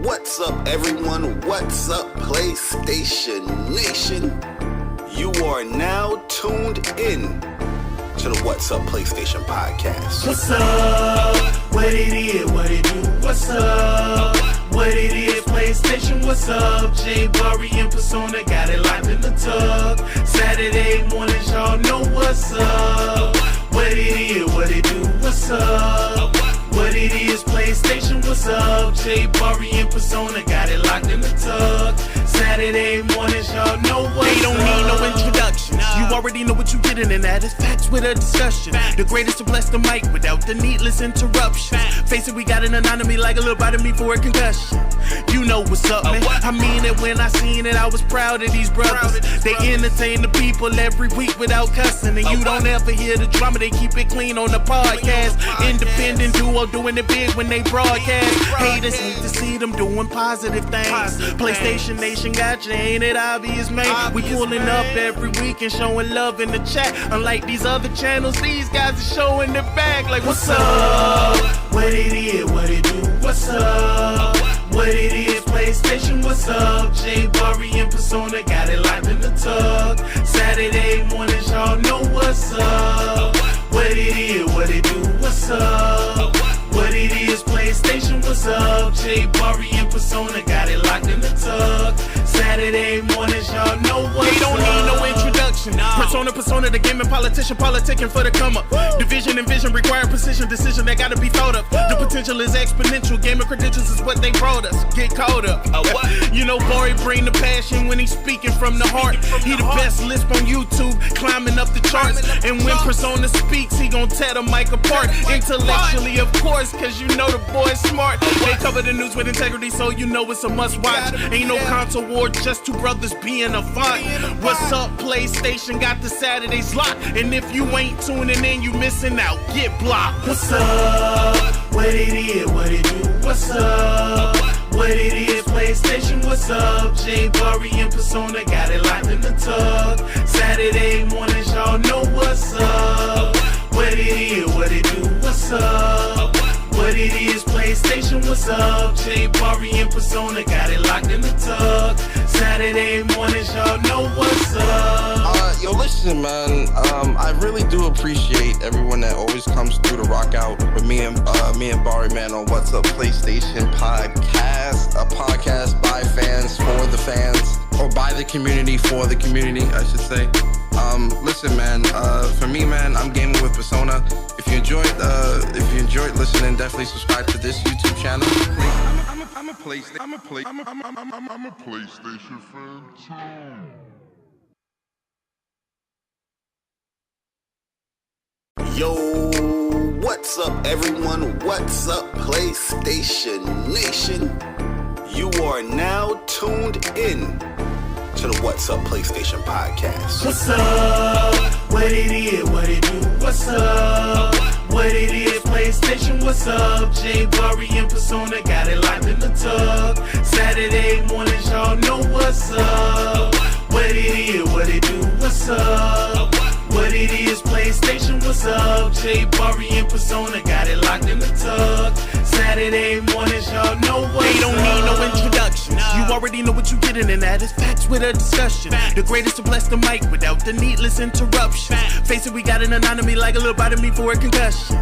What's up, everyone? What's up, PlayStation Nation? You are now tuned in to the What's Up PlayStation podcast. What's up? What it is? What it do? What's up? What it is? PlayStation. What's up? J Bari and Persona got it locked in the tub. Saturday mornings, y'all know what's up. What it is? What it do? What's up? What it is? PlayStation. What's up? J Bari and Persona got it locked in the tub. Saturday mornings, y'all know what's up. They don't need no introduction. You already know what you getting, and that is facts with a discussion. The greatest to bless the mic without the needless interruption. Face it, we got an anatomy like a little bite of me for a concussion. You know what's up, man. I mean it when I seen it. I was proud of these brothers. They entertain the people every week without cussing, and you don't ever hear the drama. They keep it clean on the podcast. Independent duo doing it big when they broadcast. Haters hate to see them doing positive things. PlayStation Nation got you, ain't it obvious, man? We pulling up every week and showing love in the chat. Unlike these other channels, these guys are showing their back. Like, what's up? What it is? What it do? What's up? What it is? PlayStation. What's up? J Bari and Persona got it locked in the tub. Saturday mornings, y'all know what's up. What it is? What it do? What's up? What it is? PlayStation. What's up? J Bari and Persona got it locked in the tub. Saturday mornings, y'all know what's up. They don't need no introduction. Persona, the gaming politician, politicking for the come up. Division and vision require precision, decision that gotta be thought of. The potential is exponential. Gaming credentials is what they brought us. Get caught up. You know, Bari bring the passion when he's speaking from the heart. He the best lisp on YouTube, climbing up the charts. And when Persona speaks, he gon' tear the mic apart. Intellectually, of course, cause you know the boy's smart. They cover the news with integrity, so you know it's a must watch. Ain't no console war, just two brothers being a font. What's up, PlayStation? Got the Saturdays locked. And if you ain't tuning in, you missing out. Get blocked. What's up? What it is? What it do? What's up? What it is? PlayStation. What's up? J Bari and Persona got it locked in the tub. Saturday mornings, y'all know what's up. What it is? What it do? What's up? What it is? PlayStation. What's up? J Bari and Persona got it locked in the tub. Saturday mornings, y'all know what's up. Yo, listen, man. I really do appreciate everyone that always comes through to rock out with me and Bari, man, on What's Up PlayStation podcast. A podcast by fans for the fans, or by the community for the community, I should say. Listen, man. For me, man, I'm gaming with Persona. If you enjoyed listening, definitely subscribe to this YouTube channel. I'm a PlayStation fan too. Yo, what's up, everyone? What's up, PlayStation Nation? You are now tuned in to the What's Up PlayStation podcast. What's up? What it is? What it do? What's up? What it is? PlayStation. What's up? J Bari and Persona got it locked in the tub. Saturday mornings, y'all know what's up. What it is? What it do? What's up? What it is? PlayStation. What's up? J Bari and Persona got it locked in the tub. Saturday mornings, y'all know what's up. They don't need no introduction. You already know what you getting, and that is facts with a discussion. The greatest to bless the mic without the needless interruption. Face it, we got an anatomy like a little bite of me for a concussion.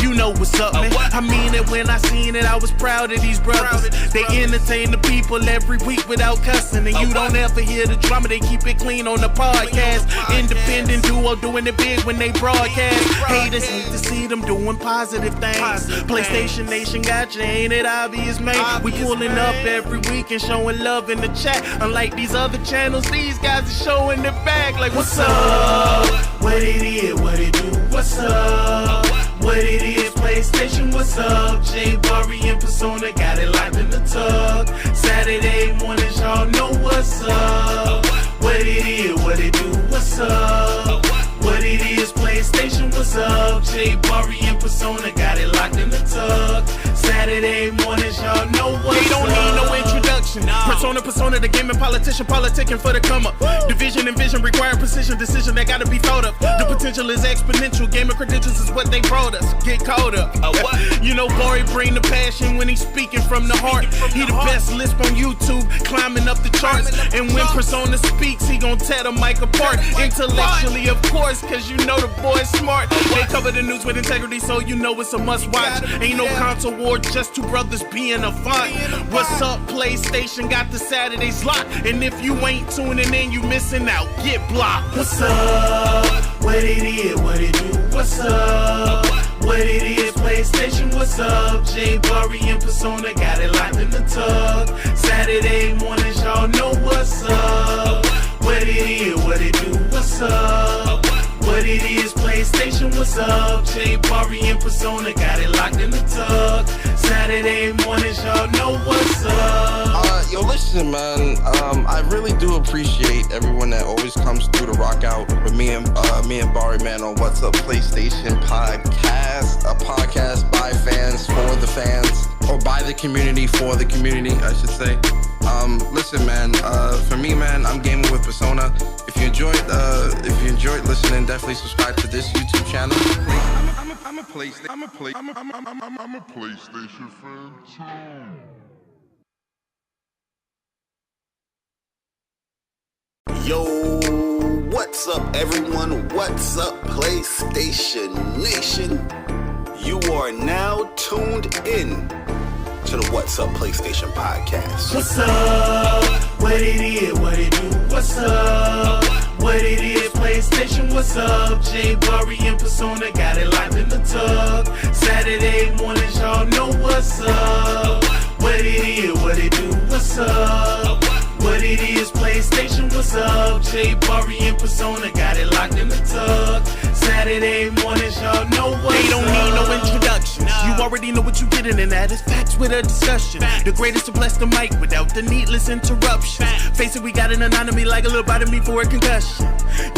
You know what's up, man. I mean it when I seen it. I was proud of these brothers. They entertain the people every week without cussing, and you don't ever hear the drama. They keep it clean on the podcast. Independent duo doing it big when they broadcast. Haters hate to see them doing positive things. PlayStation Nation got you, ain't it obvious, man? We pulling up every week and showing love in the chat. Unlike these other channels, these guys are showing their back. Like, what's up? What it is? What it do? What's up? What it is? PlayStation. What's up? J Bari and Persona got it locked in the tub. Saturday mornings, y'all know what's up. What it is? What it do? What's up? What it is? PlayStation. What's up? J Bari and Persona got it locked in the tub. Saturday mornings, y'all know what's up. They don't need no introduction. Persona, the gaming politician, politicking for the come up. Division and vision require precision, decision that gotta be thought of. The potential is exponential, gaming credentials is what they brought us. Get caught up. You know, Bari bring the passion when he's speaking from the heart. He the best lisp on YouTube, climbing up the charts. And when Persona speaks, he gon' tear the mic apart. Intellectually, of course, cause you know the boy's smart. They cover the news with integrity, so you know it's a must watch. Ain't no console war, just two brothers being a font. What's up, PlayStation got the Saturdays locked. And if you ain't tuning in, you missing out. Get blocked. What's up? What it is, what it do? What's up? What it is, PlayStation, what's up? J Bari and Persona got it locked in the tug. Saturday mornings, y'all know what's up. What it is, what it do? What's up? What it is, PlayStation, what's up? J Bari and Persona got it locked in the tug. Saturday mornings, y'all know what's up. Yo, listen, man. I really do appreciate everyone that always comes through to rock out with me and Bari, man, on What's Up PlayStation podcast, a podcast by fans for the fans, or by the community for the community, I should say. Listen, man. For me, man, I'm gaming with Persona. If you enjoyed listening, definitely subscribe to this YouTube channel. I'm a PlayStation fan too. Yo, what's up, everyone? What's up, PlayStation Nation? You are now tuned in to the What's Up PlayStation podcast. What's up? What it is, what it do? What's up? What it is, PlayStation, what's up? J Bari and Persona got it locked in the tug. Saturday mornings, y'all know what's up. What it is, what it do? What's up? What it is, PlayStation, what's up? J Bari and Persona got it locked in the tug. Saturday mornings, y'all know what's up. They don't need no introductions. You already know what you getting, and that is facts with a discussion. The greatest to bless the mic without the needless interruptions. Face it, we got an anatomy like a little bite of me for a concussion.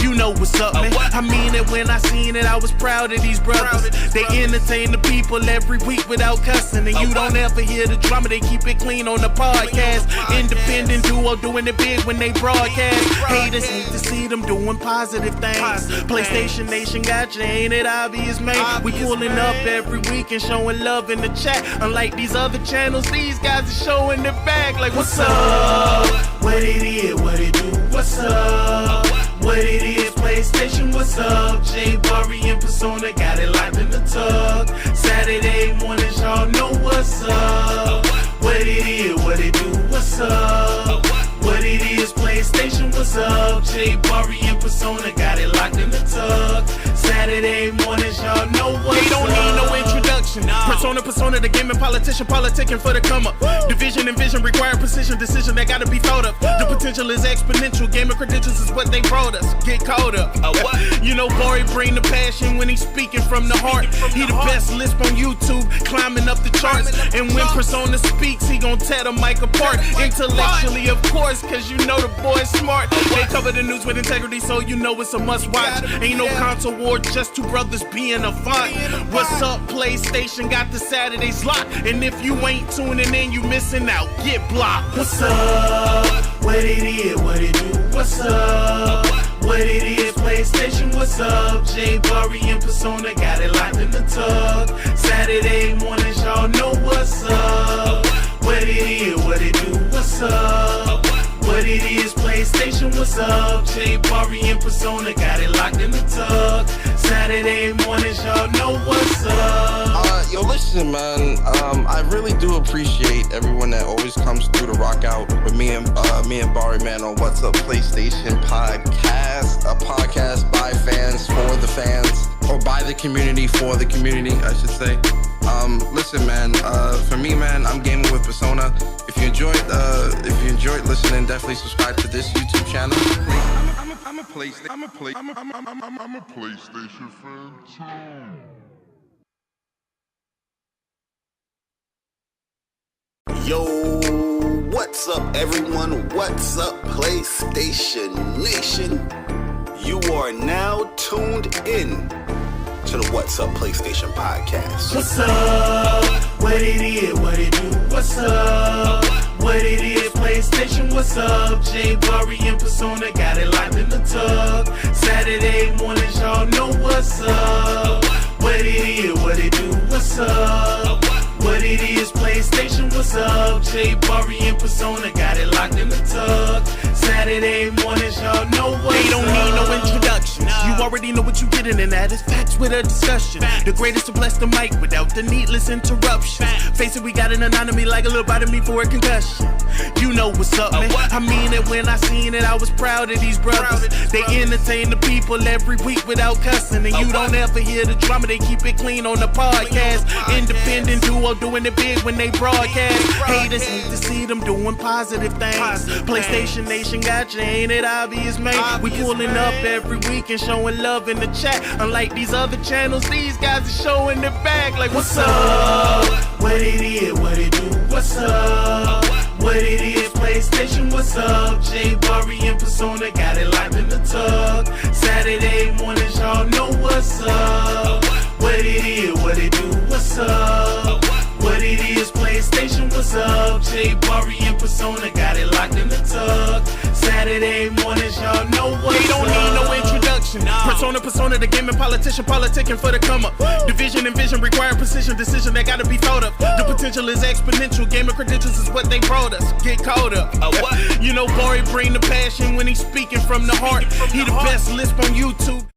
You know what's up, man. I mean it when I seen it, I was proud of these brothers. They entertain the people every week without cussing. And you don't ever hear the drama, they keep it clean on the podcast. Independent duo doing it big when they broadcast. Haters hate to see them doing positive things. PlayStation Nation got you, ain't it obvious, man? We pulling up every week and showing love in the chat. Unlike these other channels, these guys are showing their bag like, what's up? What it is, what it do? What's up? What it is, PlayStation, what's up? J Bari and Persona got it locked in the tug. Saturday mornings, y'all know what's up. What it is, what it do? What's up? What it is, PlayStation, what's up? J Bari and Persona got it locked in the tug. Saturday mornings, y'all know what's up. They don't need no introduction. Persona, the gaming politician, politicking for the come up. Division and vision require precision, decision that gotta be thought of. The potential is exponential, gaming credentials is what they brought us. Get caught up. You know, Bari bring the passion when he's speaking from the heart. He the best lisp on YouTube, climbing up the charts. And when Persona speaks, he gon' tear the mic apart. Intellectually, of course, cause you know the boy's smart. They cover the news with integrity, so you know it's a must watch. Ain't no console war, just two brothers being a font. What's up, PlayStation got the Saturdays locked. And if you ain't tuning in, you missing out. Get blocked. What's up? What it is, what it do? What's up? What it is, PlayStation, what's up? J Bari and Persona got it locked in the tug. Saturday mornings, y'all know what's up. What it is, what it do? What's up? What it is, PlayStation, what's up? J Bari and Persona got it locked in the tug. Saturday mornings, y'all know what's up. Yo, listen, man. I really do appreciate everyone that always comes through to rock out with me and Bari, man, on What's Up PlayStation podcast, a podcast by fans for the fans, or by the community for the community, I should say. Listen, man. For me, man, I'm gaming with Persona. If you enjoyed listening, definitely subscribe to this YouTube channel. I'm a PlayStation fan too. Yo, what's up, everyone? What's up, PlayStation Nation? You are now tuned in to the What's Up PlayStation podcast. What's up? What it is, what it do? What's up? What it is, PlayStation, what's up. J Bari and Persona got it locked in the tub. Saturday mornings, y'all know what's up. What it is, what it do, what's up. What it is, PlayStation, what's up. J Bari and Persona got it locked in the tub. Saturday mornings, y'all know what's up. They don't need no introduction. You already know what you getting, and that is facts with a discussion. The greatest to bless the mic without the needless interruptions. Face it, we got an anatomy like a little bite of me for a concussion. You know what's up, man. I mean it when I seen it, I was proud of these brothers. They entertain the people every week without cussing. And you don't ever hear the drama, they keep it clean on the podcast. Independent duo doing it big when they broadcast. Haters hate to see them doing positive things. PlayStation Nation got you, ain't it obvious, man? We pulling up every week and showing love in the chat. Unlike these other channels, these guys are showing their back like, what's up? What it is, what it do, what's up? What it is, PlayStation, what's up? J Bari and Persona got it locked in the tub. Saturday mornings, y'all know what's up. What it is, what it do, what's up? What it is, PlayStation, what's up? J Bari and Persona got it locked in the tub. Saturday mornings, y'all know what's up. They don't need no introduction. Persona, the gaming politician, politicking for the come up. Division and vision require precision, decision that gotta be thought of. The potential is exponential. Gamer credentials is what they brought us. Get caught up. You know, Bari bring the passion when he's speaking from the heart. He the best lisp on YouTube.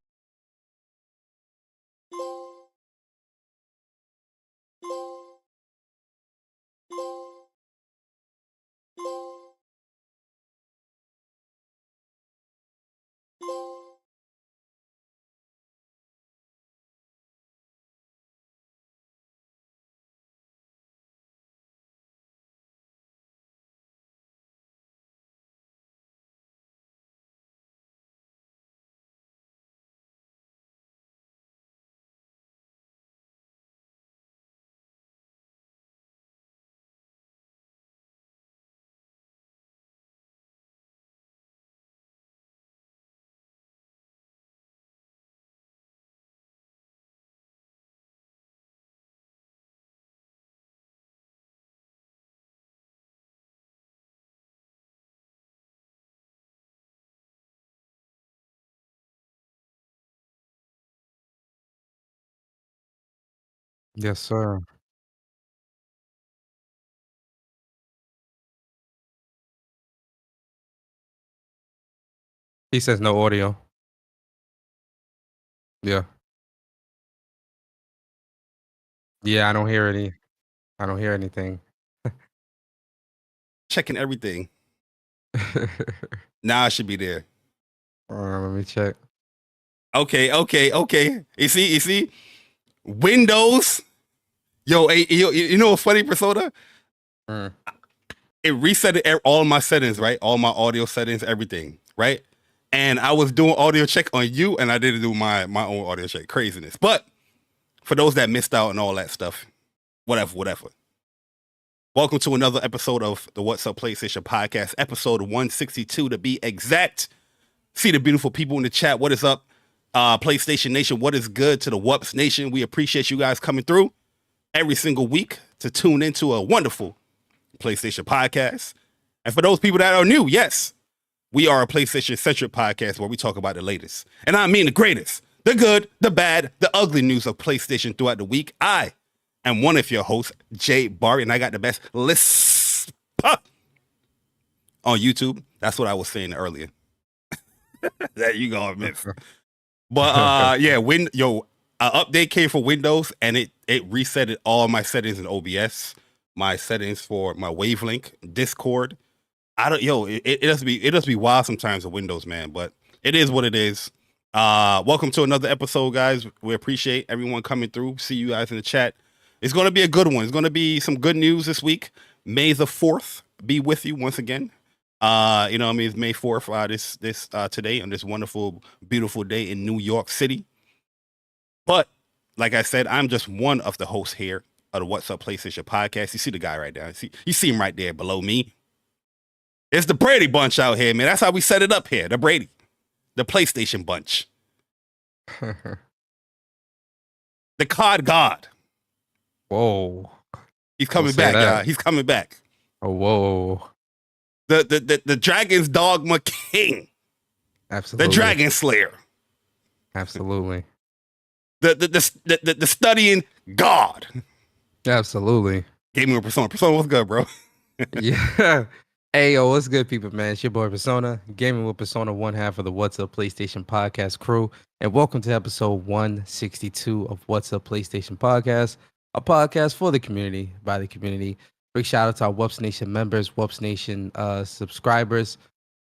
Yes, sir. He says no audio. Yeah. Yeah, I don't hear anything. Checking everything. Now I should be there. Let me check. Okay. You see? Windows. Yo, you know a funny Persona? It reset all my settings, right? All my audio settings, everything, right? And I was doing audio check on you, and I didn't do my own audio check. Craziness. But for those that missed out and all that stuff, whatever. Welcome to another episode of the What's Up PlayStation podcast, episode 162 to be exact. See the beautiful people in the chat. What is up, PlayStation Nation? What is good to the WUPS Nation? We appreciate you guys coming through every single week to tune into a wonderful PlayStation podcast. And for those people that are new, yes, we are a PlayStation-centric podcast where we talk about the latest. And I mean the greatest, the good, the bad, the ugly news of PlayStation throughout the week. I am one of your hosts, J Bari, and I got the best list on YouTube. That's what I was saying earlier. That you gonna miss. But yeah, an update came for Windows, and it resetted all my settings in OBS, my settings for my wavelength, Discord. It does be wild sometimes with Windows, man, but it is what it is. Welcome to another episode, guys. We appreciate everyone coming through. See you guys in the chat. It's going to be a good one. It's going to be some good news this week. May the 4th be with you once again. It's May 4th, today on this wonderful, beautiful day in New York City. But like I said, I'm just one of the hosts here of the What's Up PlayStation podcast. You see the guy right there. You see him right there below me. It's the Brady Bunch out here, man. That's how we set it up here. The PlayStation Bunch. The COD God. Whoa. He's coming back, y'all. He's coming back. Oh, whoa. the Dragon's Dogma King, Absolutely. the Dragon Slayer, Absolutely. the studying God. Absolutely. Gaming with Persona. Persona, what's good, bro? Yeah. Hey, yo, what's good, people, man? It's your boy Persona, gaming with Persona, one half of the What's Up PlayStation podcast crew. And welcome to episode 162 of What's Up PlayStation podcast, a podcast for the community, by the community. Big shout out to our WUPS Nation members, WUPS Nation subscribers,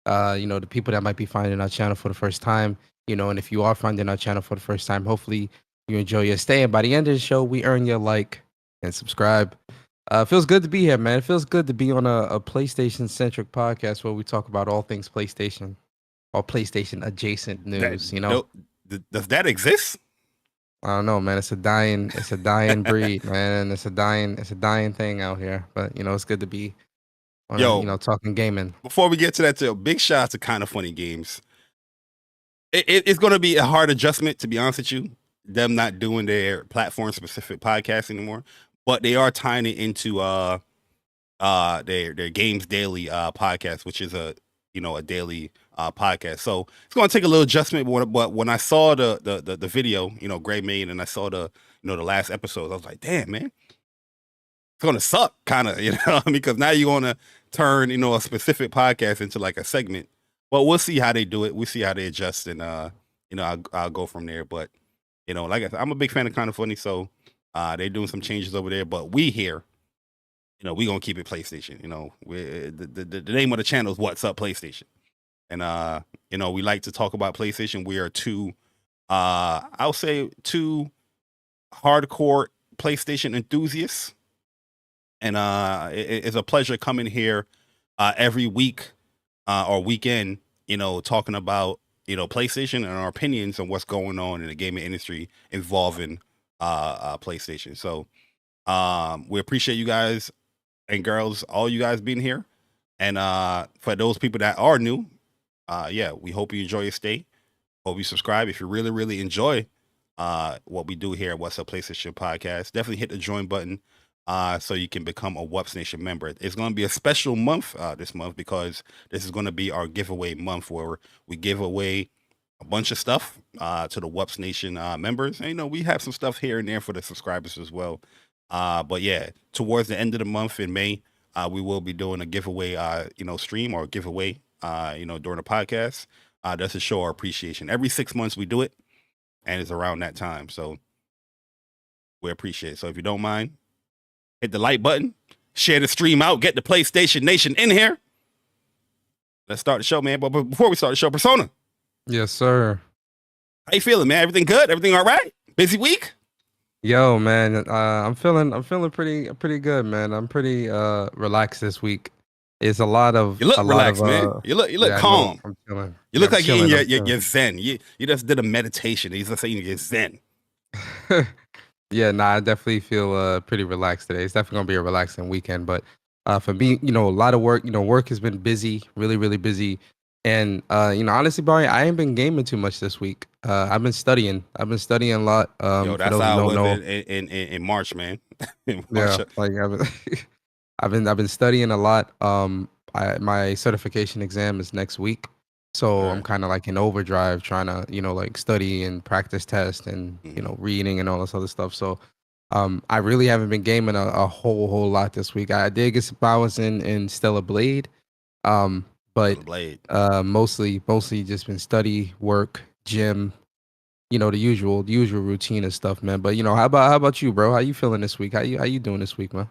the people that might be finding our channel for the first time, and if you are finding our channel for the first time, hopefully you enjoy your stay. And by the end of the show, we earn your like and subscribe. Feels good to be here, man. It feels good to be on a PlayStation-centric podcast where we talk about all things PlayStation or PlayStation-adjacent news. Does that exist? I don't know, man. It's a dying breed, man. It's a dying thing out here. But it's good to be on talking gaming. Before we get to that, too, big shout out to Kind of Funny Games. It's going to be a hard adjustment, to be honest with you. Them not doing their platform-specific podcast anymore. But they are tying it into their Games Daily podcast, which is a daily podcast. So it's going to take a little adjustment. But when I saw the video, Gray made, and I saw the last episodes, I was like, damn, man, it's going to suck, kind of, because now you're going to turn a specific podcast into like a segment. But we'll see how they do it. We'll see how they adjust, and I'll go from there. But like I said, I'm a big fan of Kind of Funny, so. They're doing some changes over there, but we here, we gonna keep it PlayStation. The name of the channel is What's Up PlayStation, and we like to talk about PlayStation. We are I'll say two hardcore PlayStation enthusiasts, and it's a pleasure coming here every week or weekend, talking about PlayStation and our opinions on what's going on in the gaming industry involving PlayStation. So we appreciate you guys and girls, all you guys being here, and for those people that are new, we hope you enjoy your stay. Hope you subscribe if you really enjoy what we do here at What's Up PlayStation podcast. Definitely hit the join button so you can become a WUPS Nation member. It's going to be a special month this month, because this is going to be our giveaway month where we give away a bunch of stuff to the WUPS Nation members. And, we have some stuff here and there for the subscribers as well. But yeah, towards the end of the month in May, we will be doing a giveaway, stream or giveaway, during the podcast. That's to show our appreciation. Every 6 months we do it, and it's around that time. So we appreciate it. So if you don't mind, hit the like button, share the stream out, get the PlayStation Nation in here. Let's start the show, man. But before we start the show, Persona. Yes, sir. How you feeling, man? Everything good? Everything all right? Busy week? Yo, man, I'm feeling pretty good, man. I'm pretty relaxed this week. It's a lot of you look relaxed, man. You look calm. I'm chilling. You look like you're in your zen. You just did a meditation. He's just saying you're zen. Yeah, I definitely feel pretty relaxed today. It's definitely gonna be a relaxing weekend. But for me, a lot of work. Work has been busy, really busy. And honestly, Bari, I ain't been gaming too much this week. I've been studying a lot. Yo, that's how I was in March, man. In March. Yeah, like I've been studying a lot. My certification exam is next week, so I'm kind of like in overdrive, trying to study and practice test and reading and all this other stuff. So I really haven't been gaming a whole lot this week. I did get some hours in Stellar Blade. But mostly just been study, work, gym, the usual routine and stuff, man. But how about you, bro? How you feeling this week? How you doing this week, man?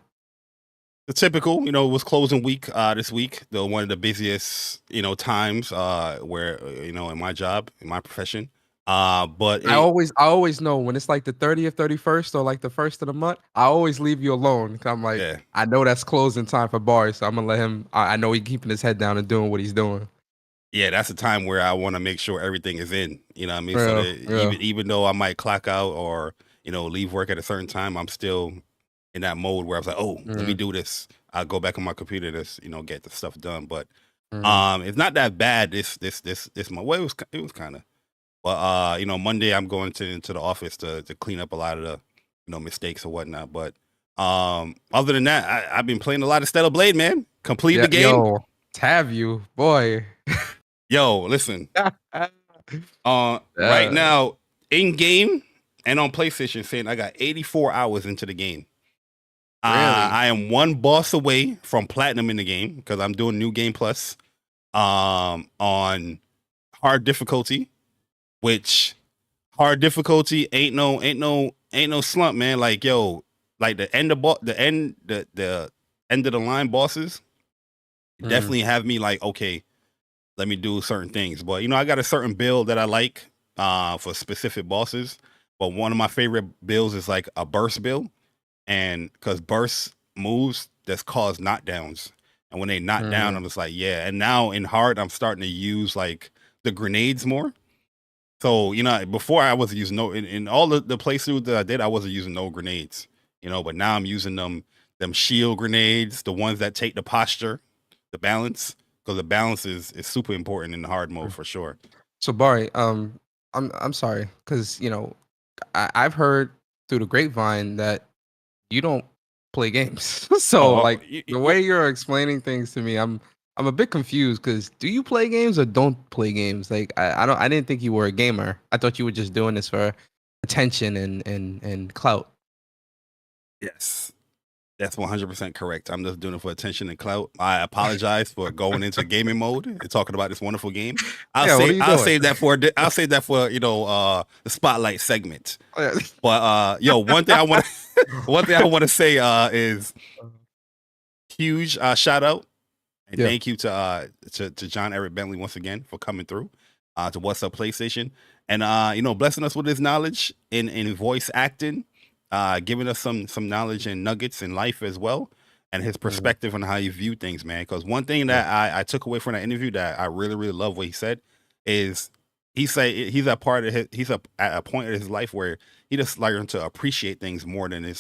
The typical, it was closing week this week. Though one of the busiest, times where in my job, in my profession. But I always know when it's like the 30th, 31st, or like the first of the month, I always leave you alone. I'm like, I know that's closing time for Bari, so I'm gonna let him. I know he's keeping his head down and doing what he's doing. Yeah, that's the time where I want to make sure everything is in. You know what I mean? So that even though I might clock out or leave work at a certain time, I'm still in that mode where I was like, let me do this. I'll go back on my computer to get the stuff done. But it's not that bad. This month. Well, it was kind of. But Monday I'm going into the office to clean up a lot of the mistakes or whatnot. But other than that, I've been playing a lot of Stellar Blade, man. Complete the game. Have you, boy? Yo, listen. Yeah. Right now, in game and on PlayStation, saying I got 84 hours into the game. Really? I am one boss away from platinum in the game because I'm doing New Game Plus on hard difficulty, which hard difficulty ain't no slump, man. Like, yo, like the end of the end of the line bosses definitely have me like, okay, let me do certain things. But I got a certain build that I like for specific bosses. But one of my favorite builds is like a burst build. And because burst moves that's cause knockdowns, and when they knock down, I'm just like, yeah. And now in hard, I'm starting to use like the grenades more. So before I wasn't using in all the playthroughs that I did, I wasn't using no grenades. But now I'm using them shield grenades, the ones that take the posture, the balance, because the balance is super important in the hard mode for sure. So Bari, I'm sorry, because I've heard through the grapevine that you don't play games. So the way you're explaining things to me, I'm a bit confused. Because do you play games or don't play games? Like I didn't think you were a gamer. I thought you were just doing this for attention and clout. Yes, that's 100% correct. I'm just doing it for attention and clout. I apologize for going into gaming mode and talking about this wonderful game. I'll save that for the spotlight segment. But one thing I want to say is huge shout out and thank you to John Eric Bentley once again for coming through to What's Up PlayStation and blessing us with his knowledge in voice acting. Giving us some knowledge and nuggets in life as well, and his perspective on how you view things, man. Because one thing that I took away from that interview that I really, really love what he said is he's at a point in his life where he just learned to appreciate things more than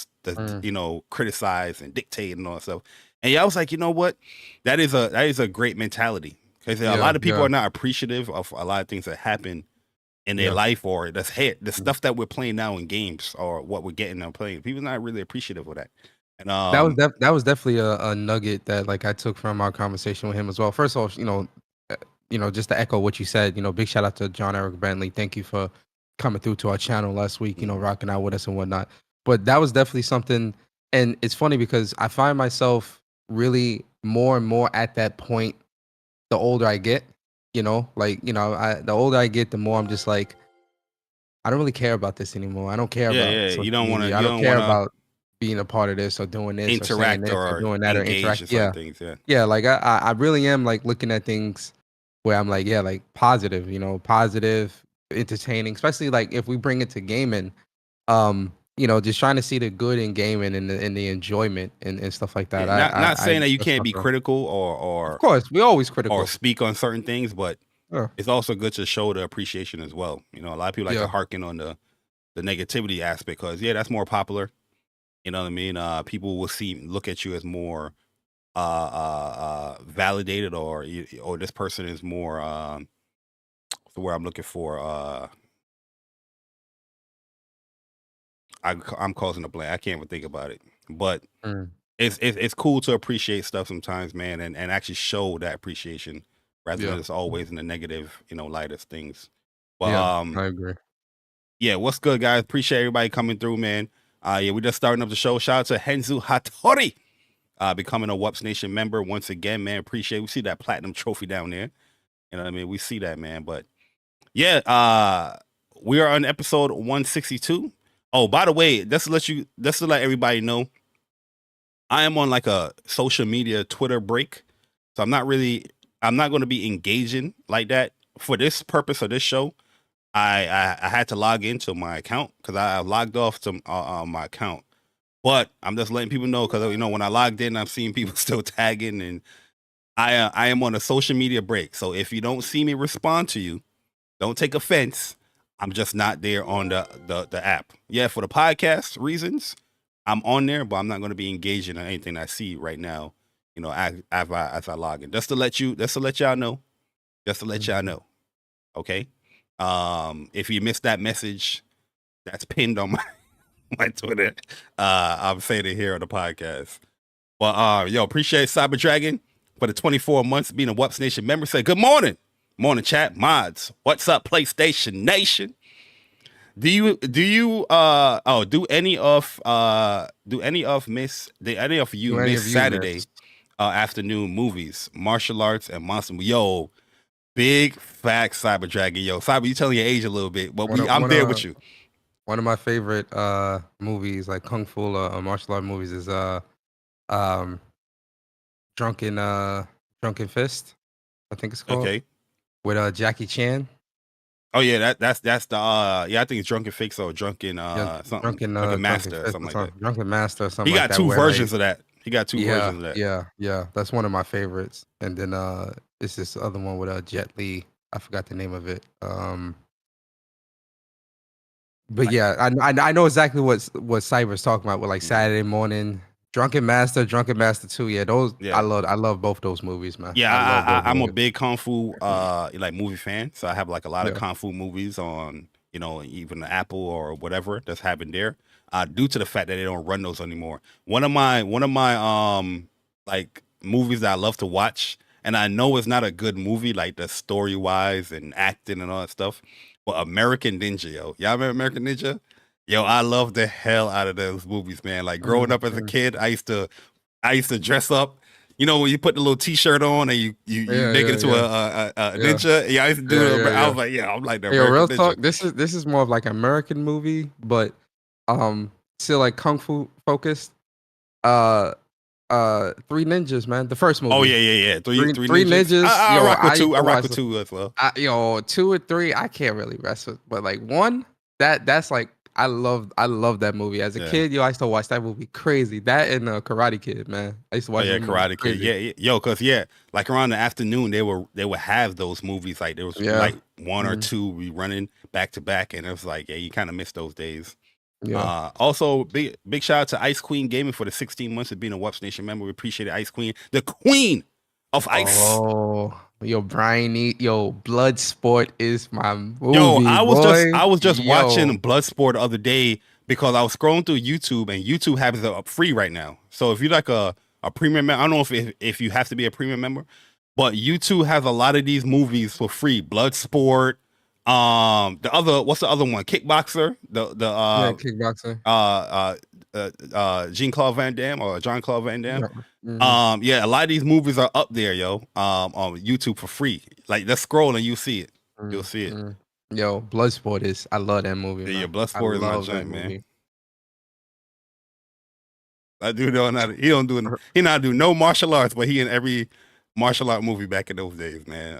criticize and dictate and all that stuff. And I was like, you know what, that is a great mentality, because a lot of people are not appreciative of a lot of things that happen in their life, or the stuff that we're playing now in games, or what we're getting and playing. People not really appreciative of that. And that was definitely a nugget that like I took from our conversation with him as well. First off, just to echo what you said, big shout out to John Eric Bentley. Thank you for coming through to our channel last week, rocking out with us and whatnot. But that was definitely something. And it's funny because I find myself really more and more at that point the older I get. The older I get, the more I'm just like, I don't really care about this anymore. I don't care about you don't want to. I don't care about being a part of this or doing this, interact or doing that, or interact. Things, Like I really am like looking at things where I'm like, like positive, positive, entertaining. Especially like if we bring it to gaming, just trying to see the good in gaming and the enjoyment and stuff like that. Not saying that you can't be critical or of course we always critical or speak on certain things, but it's also good to show the appreciation as well. A lot of people like to harken on the negativity aspect, because that's more popular. You know what I mean? People will look at you as more validated, or this person is more the word I'm looking for. I'm causing a blank. I can't even think about it. But it's cool to appreciate stuff sometimes, man, and actually show that appreciation rather than just always in the negative, light of things. But I agree. Yeah, what's good, guys? Appreciate everybody coming through, man. We're just starting up the show. Shout out to Henzu Hattori becoming a WUPS Nation member once again, man. Appreciate it. We see that platinum trophy down there. You know what I mean? We see that, man. But we are on episode 162. Oh, by the way, just to let everybody know, I am on like a social media Twitter break. So I'm not going to be engaging like that for this purpose of this show. I had to log into my account because I logged off to my account. But I'm just letting people know, because when I logged in, I'm seeing people still tagging, and I am on a social media break. So if you don't see me respond to you, don't take offense. I'm just not there on the app. Yeah, for the podcast reasons, I'm on there, but I'm not going to be engaging on anything I see right now. As I log in, just to let y'all know. Okay. If you missed that message, that's pinned on my Twitter. I'm saying it here on the podcast. But appreciate Cyber Dragon for the 24 months being a WUPS Nation member. Say good morning. Morning chat, mods. What's up, PlayStation Nation? Do any of you miss Saturday afternoon movies, martial arts and monster? Yo, big fat Cyber Dragon. Yo, Cyber, you telling your age a little bit, but I'm there with you. One of my favorite movies, like kung fu martial art movies, is Drunken Fist, I think it's called. Okay. With Jackie Chan. Oh yeah, that's the I think it's Drunken Fix or Drunken Drunken Master or something like that. Drunken Master or something. He got like two versions of that. He got two versions of that. Yeah. That's one of my favorites. And then it's this other one with Jet Li. I forgot the name of it. But yeah, I know exactly what Cyber's talking about with like Saturday morning. Drunken Master 2. Yeah, those. Yeah. I love both those movies, man. Yeah, I'm a big kung fu like movie fan, so I have like a lot of kung fu movies on, even the Apple or whatever that's happened there. Due to the fact that they don't run those anymore. One of my like movies that I love to watch, and I know it's not a good movie like the story wise and acting and all that stuff, but American Ninja, yo. Y'all remember American Ninja? Yo, I love the hell out of those movies, man. Like growing up as a kid, I used to dress up. When you put the little T-shirt on and you make it into a ninja. Yeah, I used to do it. I was like, I'm like the American real Ninja. Talk. This is more of like an American movie, but still like kung fu focused. Three Ninjas, man. The first movie. Oh yeah. Three Ninjas. I rock with two as well. 2 or 3, I can't really rest with, but like 1, that's like. I love that movie. As a kid, I used to watch that movie crazy. That and Karate Kid, man. I used to watch Karate Kid. Yeah. Yo, cause like around the afternoon they would have those movies. Like there was like 1 or 2 running back to back, and it was like, you kind of miss those days. Yeah. Also, big shout out to Ice Queen Gaming for the 16 months of being a WUPS Nation member. We appreciate it, Ice Queen, the queen of ice. Oh, Brian, Bloodsport is my movie. I was just watching Bloodsport the other day because I was scrolling through YouTube, and YouTube has it up free right now. So if you're like a premium member, I don't know if you have to be a premium member, but YouTube has a lot of these movies for free. Bloodsport, what's the other one? Kickboxer, Kickboxer. Jean-Claude Van Damme or Jean-Claude Van Damme. Yeah. A lot of these movies are up there, on YouTube for free. Like, just scroll and you'll see it. You'll see it. Yo, Bloodsport is. I love that movie. Yeah, Bloodsport is my joint, man. I do know he not do no martial arts, but he in every martial art movie back in those days, man.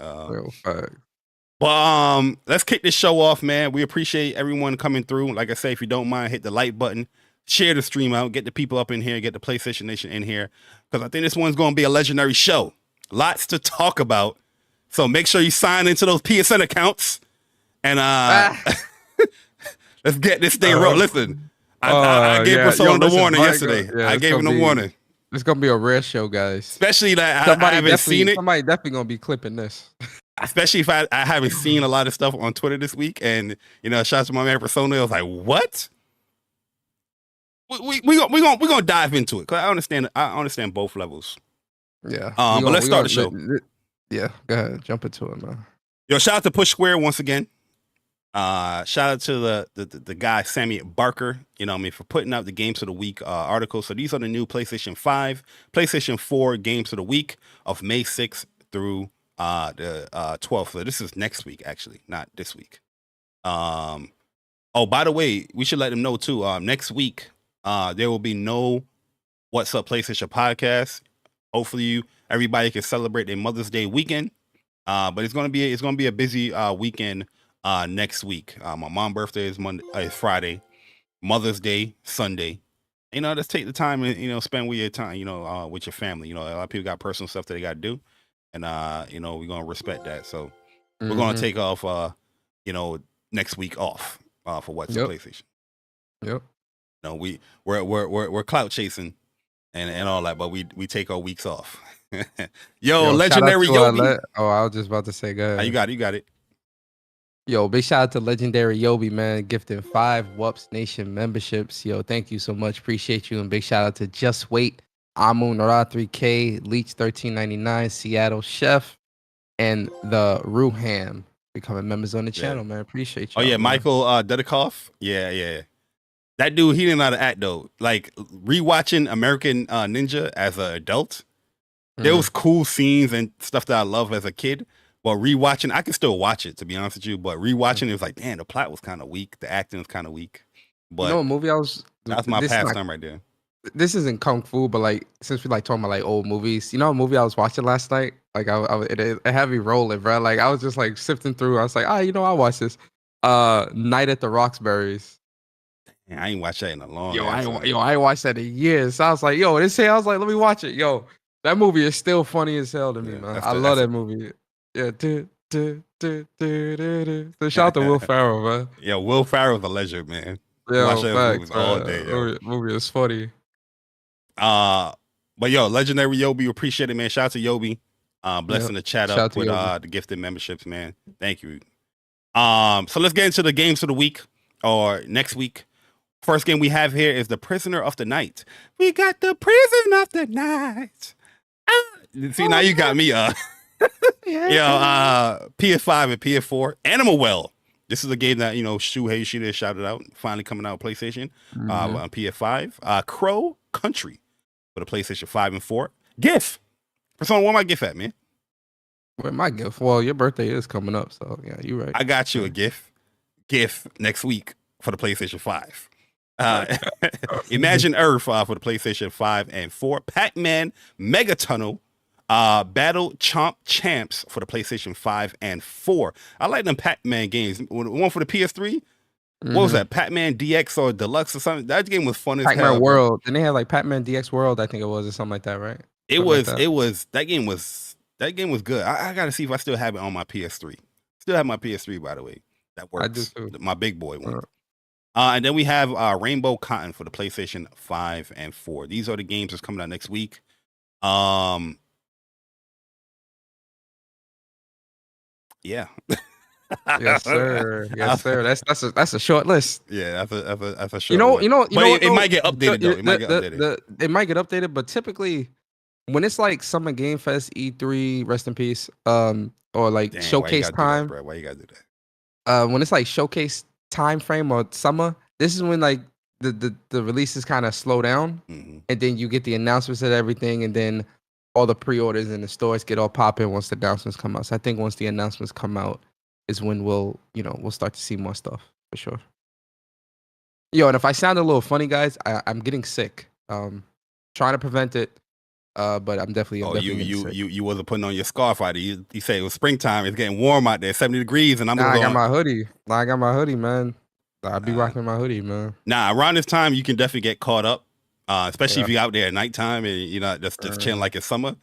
But let's kick this show off, man. We appreciate everyone coming through. Like I say, if you don't mind, hit the like button. Share the stream out, get the people up in here, get the PlayStation Nation in here, because I think this one's going to be a legendary show. Lots to talk about. So make sure you sign into those PSN accounts. And let's get this thing rolling. Listen, I gave Persona the warning yesterday. I gave him the warning. It's going to be a rare show, guys. Especially that I haven't seen it. Somebody definitely going to be clipping this. Especially if I haven't seen a lot of stuff on Twitter this week. And, shout out to my man Persona. I was like, what? We're gonna dive into it, because I understand both levels. Yeah. But let's start the show. Yeah, go ahead, jump into it, man. Yo, shout out to Push Square once again. Shout out to the guy Sammy Barker, for putting out the Games of the Week article. So these are the new PlayStation 5, PlayStation 4 Games of the Week of May 6th through the 12th. So this is next week, actually, not this week. Oh, by the way, we should let them know too. Next week, there will be no What's Up PlayStation podcast. Hopefully everybody can celebrate their Mother's Day weekend. But it's gonna be a busy weekend next week. My mom's birthday is Friday, Mother's Day Sunday. Just take the time and spend with your time, with your family. A lot of people got personal stuff that they gotta do, and we're gonna respect that. So we're gonna take off next week off for What's Up PlayStation. Yep. We're clout chasing and all that, but we take our weeks off. Yo, legendary Yobi. I was just about to say, go ahead. You got it. Yo, big shout out to legendary Yobi, man, gifting 5 WUPS Nation memberships. Yo, thank you so much. Appreciate you. And big shout out to Just Wait Amun Rathri K, Leech 1399, Seattle Chef, and the Ruham becoming members on the channel, man. Appreciate Oh y'all. yeah, man. Michael Dudikoff. Yeah. That dude, he didn't know how to act though. Like rewatching American Ninja as an adult, there was cool scenes and stuff that I love as a kid. But rewatching, I can still watch it to be honest with you. But rewatching, it was like, damn, the plot was kind of weak, the acting was kind of weak. But You know what movie I was? that's my this is pastime right there. This isn't kung fu, but like since we like talking about like old movies, you know, a movie I was watching last night. Like it had me rolling, bro. Like I was just like sifting through. I was like, I'll watch this. Night at the Roxbury's. Man, I ain't watched that in a long. I ain't watched that in years. So I was like, I was like, let me watch it. Yo, that movie is still funny as hell to me, man. I love that movie. Yeah, So shout out to Will Ferrell, man. Yeah, Will Ferrell's a legend, man. Yeah, watch that movies all day. Yo. Movie is funny. But yo, legendary Yobi, appreciate it, man. Shout out to Yobi. Blessing the chat Shout up with the gifted memberships, man. Thank you. So let's get into the games of the week or next week. First game we have here is the Prisoner of the Night. We got the Prisoner of the Night. See, now you got me. PS5 and PS4. Animal Well. This is a game that, Shuhei Yoshida shouted out. Finally coming out on PlayStation on PS5. Crow Country for the PlayStation 5 and 4. GIF. Persona, where my GIF at, man? Where my GIF? Well, your birthday is coming up, so yeah, you're right. I got you a GIF. GIF next week for the PlayStation 5. Imagine Earth for the PlayStation 5 and 4. Pac-Man Mega Tunnel Battle Chomp Champs for the PlayStation 5 and 4. I like them Pac-Man games. One for the PS3. What was that? Pac-Man DX or Deluxe or something? That game was fun as hell. Pac-Man World. Didn't they have like Pac-Man DX World? I think it was or something like that, right? That game was good. I gotta see if I still have it on my PS3. Still have my PS3, by the way. That works. I do too. My big boy one. And then we have Rainbow Cotton for the PlayStation 5 and 4. These are the games that's coming out next week. Yeah. Yes, sir. Yes, sir. That's a short list. Yeah, that's a short list. It might get updated though. It might get updated, but typically when it's like Summer Game Fest, E3, rest in peace, or like showcase time. Why you gotta do that? When it's like showcase time frame or summer, this is when like the releases kind of slow down, and then you get the announcements and everything, and then all the pre-orders in the stores get all popping once the announcements come out. So I think once the announcements come out is when we'll start to see more stuff for sure. Yo, and if I sound a little funny, guys, I'm getting sick. Trying to prevent it, but I'm definitely. You wasn't putting on your scarf either. You say it was springtime. It's getting warm out there, 70 degrees, and I got my hoodie. I got my hoodie, man. I'll be rocking my hoodie, man. Around this time, you can definitely get caught up, especially if you're out there at nighttime and you're not just chilling like it's summer.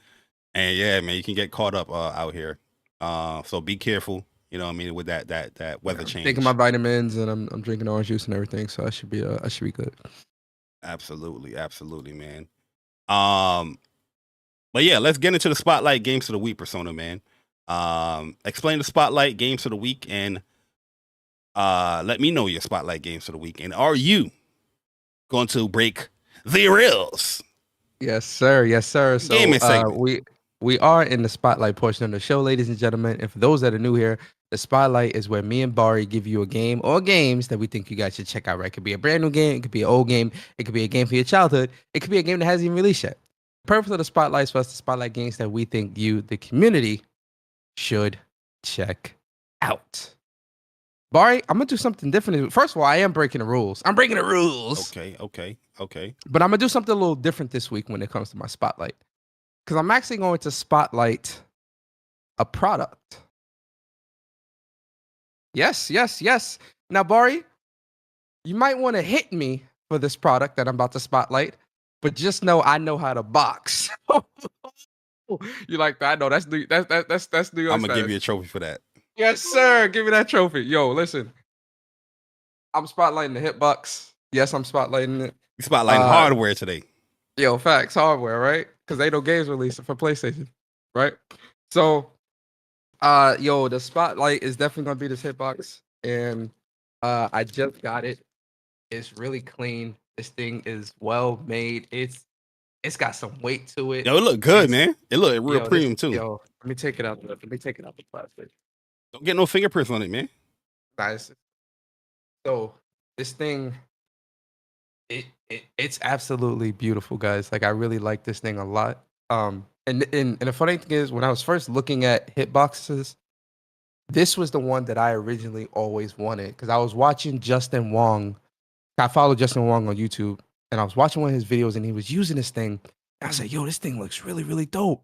And yeah, man, you can get caught up out here. So be careful. You know what I mean, with that weather change. Taking my vitamins and I'm drinking orange juice and everything, so I should be good. Absolutely, man. But yeah, let's get into the Spotlight Games of the Week, Persona, man. Explain the Spotlight Games of the Week and let me know your Spotlight Games of the Week. And are you going to break the rules? Yes, sir. Yes, sir. So we are in the Spotlight portion of the show, ladies and gentlemen. And for those that are new here, the Spotlight is where me and Bari give you a game or games that we think you guys should check out, right? It could be a brand new game. It could be an old game. It could be a game for your childhood. It could be a game that hasn't even released yet. The purpose of the Spotlight is for us to spotlight games that we think you, the community, should check out. Bari, I'm going to do something different. First of all, I am breaking the rules. I'm breaking the rules. Okay. But I'm going to do something a little different this week when it comes to my Spotlight. Because I'm actually going to spotlight a product. Yes. Now, Bari, you might want to hit me for this product that I'm about to spotlight, but just know I know how to box. You like that? I know that's New York. I'm gonna give you a trophy for that. Yes, sir. Give me that trophy. Yo, listen. I'm spotlighting the hitbox. Yes, I'm spotlighting it. You spotlighting hardware today. Yo, facts, hardware, right? Because ain't no games released for PlayStation, right? So, the Spotlight is definitely gonna be this hitbox, and I just got it. It's really clean. This thing is well made. It's It's got some weight to it. Yo, it look good, man. It look real premium too. Yo, let me take it out. Let me take it out the plastic. Don't get no fingerprints on it, man. Guys, so this thing, it's absolutely beautiful, guys. Like I really like this thing a lot. And the funny thing is, when I was first looking at hitboxes, this was the one that I originally always wanted because I was watching Justin Wong. I follow Justin Wong on YouTube, and I was watching one of his videos, and he was using this thing. And I was like, "Yo, this thing looks really, really dope,"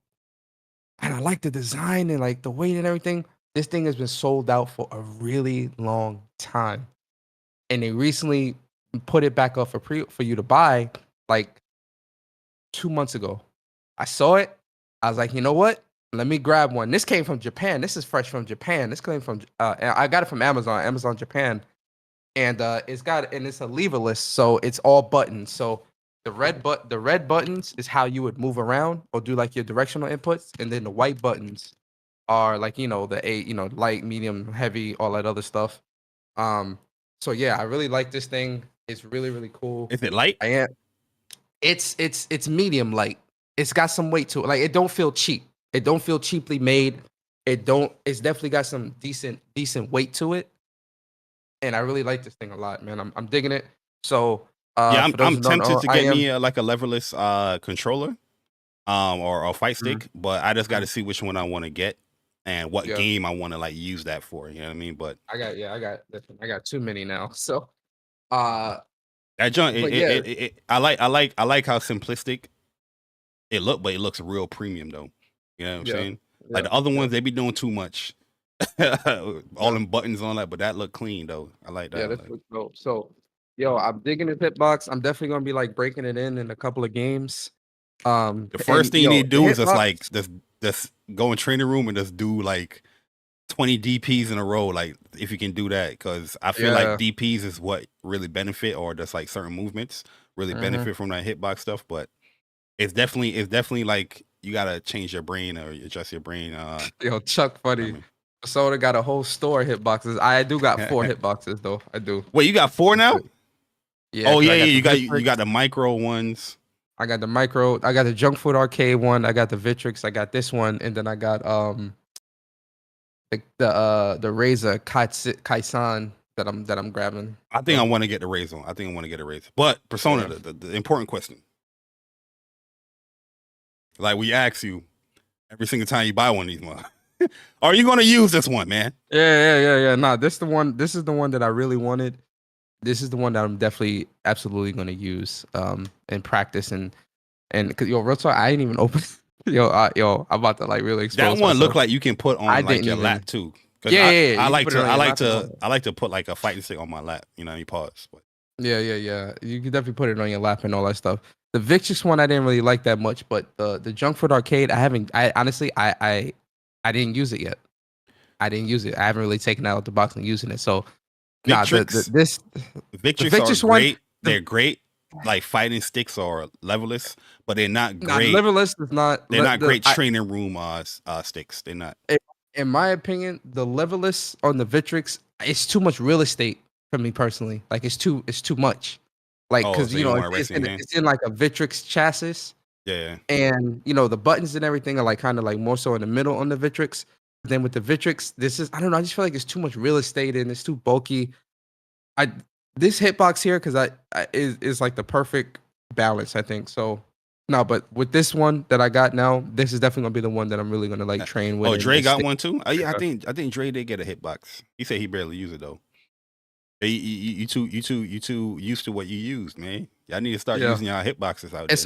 and I like the design and like the weight and everything. This thing has been sold out for a really long time, and they recently put it back up for you to buy like 2 months ago. I saw it. I was like, you know what? Let me grab one. This came from Japan. This is fresh from Japan. This came from I got it from Amazon Japan, and it's a leverless, so it's all buttons. So the red buttons is how you would move around or do like your directional inputs, and then the white buttons are like the light, medium, heavy, all that other stuff. So yeah, I really like this thing. It's really, really cool. Is it light? It's medium light. It's got some weight to it. Like it don't feel cheap. It don't feel cheaply made. It's definitely got some decent weight to it. And I really like this thing a lot, man. I'm digging it. So yeah, I'm tempted to get me like a leverless controller, or a fight stick, but I just got to see which one I want to get and what game I want to like use that for. You know what I mean? But I got too many now. So that junk, I like how simplistic it look, but it looks real premium though. You know what I'm saying? Like the other ones, they be doing too much. All them buttons on that, but that look clean though. I like that. Yeah, that looks dope. So, yo, I'm digging this hitbox. I'm definitely gonna be like breaking it in a couple of games. The first thing you need to do is just go in training room and just do like 20 DPs in a row. Like if you can do that, because I feel like DPs is what really benefit, or just like certain movements really benefit from that hitbox stuff. But it's definitely like you gotta change your brain or adjust your brain. Yo, Chuck, funny. Soda got a whole store of hitboxes. I do got 4 hitboxes though. I do. Wait, you got 4 now? Yeah. Oh yeah, you got the micro ones. I got the micro. I got the junk food arcade one. I got the Vitrix. I got this one, and then I got the Razer Kaisan that I'm grabbing. I think I want to get the Razer. But Persona, the important question. Like we ask you every single time you buy one of these ones. Are you gonna use this one, man? Yeah. Nah, this is the one that I really wanted. This is the one that I'm definitely absolutely gonna use in practice and cause real talk, I ain't even open. I'm about to like really expose that one. myself. Look like you can put on like your lap too. I like to put like a fighting stick on my lap. You know, you pause. But. Yeah. You can definitely put it on your lap and all that stuff. The Victrix one I didn't really like that much, but the junk food arcade I honestly I didn't use it yet. I haven't really taken it out of the box and using it. So Victrix, Victrix are great. One, they're great, like fighting sticks or leveless, but they're not great. Leveless is not. They're not great training room sticks. They're not. In my opinion, the leveless on the Victrix, it's too much real estate for me personally. Like it's too much. Like because it's in like a Victrix chassis. Yeah. And the buttons and everything are like kind of like more so in the middle on the Victrix. Then with the Victrix, I don't know. I just feel like it's too much real estate and it's too bulky. This hitbox here is like the perfect balance, I think. So no, but with this one that I got now, this is definitely gonna be the one that I'm really gonna like train with. Oh, Dre got one too. Yeah, I think Dre did get a hitbox. He said he barely used it though. You too used to what you used, man. Y'all need to start using y'all hitboxes out there. It's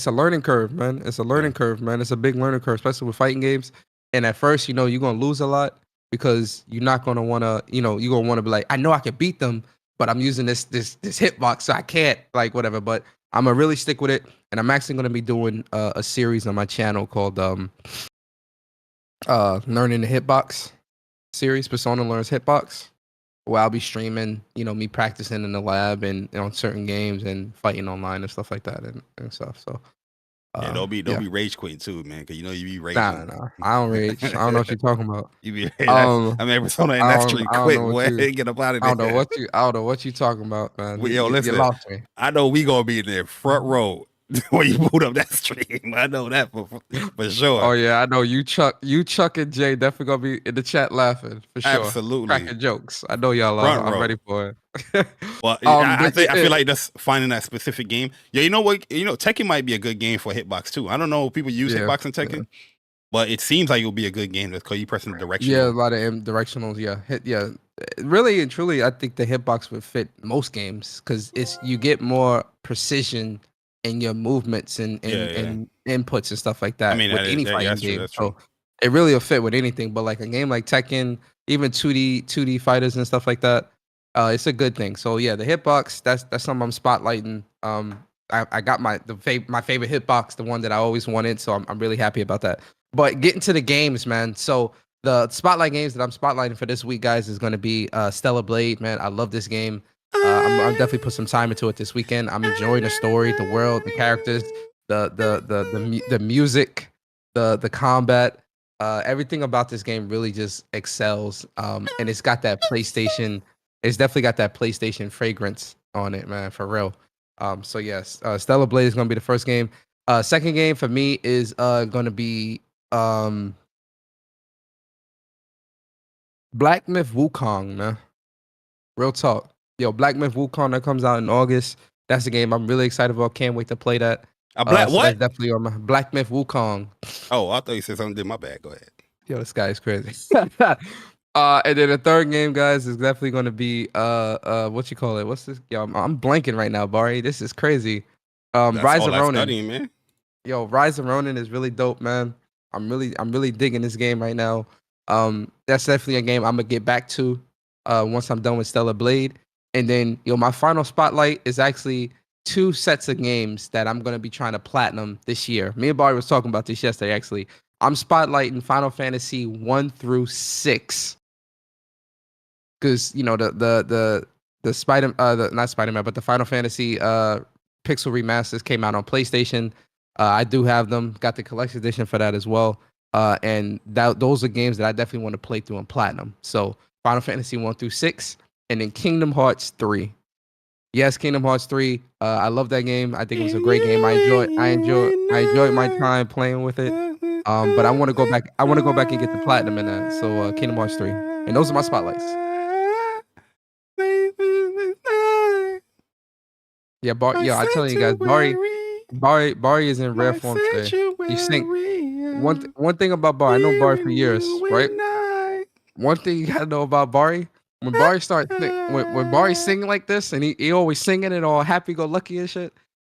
a learning curve, man. It's a learning curve, man. It's a big learning curve, especially with fighting games. And at first, you're gonna lose a lot because you're not gonna wanna, you're gonna wanna be like, I know I can beat them, but I'm using this hitbox, so I can't, like whatever. But I'm gonna really stick with it, and I'm actually gonna be doing a series on my channel called Learning the Hitbox series. Persona Learns Hitbox. Where I'll be streaming, me practicing in the lab and on certain games and fighting online and stuff like that and stuff. So don't be rage quitting too, man, because you be raging. Nah. I don't rage. I don't know what you're talking about. You be Persona ain't actually quit. Get up out of there. I don't know what you talking about, man. Listen, you lost me. I know we gonna be in there front row when you boot up that stream. I know that for sure. Oh yeah, I know you, Chuck and Jay definitely gonna be in the chat laughing for sure. Absolutely. Cracking jokes. I know y'all are. I'm ready for it. Well, I feel like just finding that specific game. Yeah, you know what? You know, Tekken might be a good game for Hitbox too. I don't know if people use Hitbox in Tekken, but it seems like it'll be a good game because you pressing the directional. Yeah, a lot of directionals. Yeah, really and truly, I think the Hitbox would fit most games because you get more precision in your movements and inputs and stuff like that. I mean, with any fighting game, that's true. so it really will fit with anything. But like a game like Tekken, even 2D fighters and stuff like that, it's a good thing. So yeah, the Hitbox, that's something I'm spotlighting. I got my favorite Hitbox, the one that I always wanted. So I'm really happy about that. But getting to the games, man. So the spotlight games that I'm spotlighting for this week, guys, is going to be Stellar Blade. Man, I love this game. I'm definitely put some time into it this weekend. I'm enjoying the story, the world, the characters, the music, the combat. Everything about this game really just excels. And it's got that PlayStation. It's definitely got that PlayStation fragrance on it, man, for real. So yes, Stellar Blade is gonna be the first game. Second game for me is gonna be Black Myth Wukong, man. Real talk. Yo, Black Myth Wukong that comes out in August. That's the game I'm really excited about. Can't wait to play that. What? That's definitely on my Black Myth Wukong. Oh, I thought you said something. Did my bad. Go ahead. Yo, this guy is crazy. And then the third game, guys, is definitely going to be what you call it? What's this? Yo, I'm blanking right now, Bari. This is crazy. Rise of Ronin. Studying, man. Yo, Rise of Ronin is really dope, man. I'm really digging this game right now. That's definitely a game I'm gonna get back to once I'm done with Stellar Blade. And then, my final spotlight is actually 2 sets of games that I'm gonna be trying to platinum this year. Me and Bari was talking about this yesterday, actually. I'm spotlighting Final Fantasy 1 through 6. Because the not Spider-Man, but the Final Fantasy Pixel remasters came out on PlayStation. I do have them. Got the collection edition for that as well. And those are games that I definitely want to play through on platinum. So Final Fantasy 1 through 6, and then Kingdom Hearts 3. Yes, Kingdom Hearts 3. I love that game. I think it was a great game. I enjoyed my time playing with it. But I want to go back. I want to go back and get the platinum in that. So Kingdom Hearts 3, and those are my spotlights. Yeah, I'm telling you guys, Bari is in rare form today. He sing. One thing about Bari, I know Bari for years, right? One thing you gotta know about Bari, when Bari when Bari's singing like this, and he always singing it all happy-go-lucky and shit,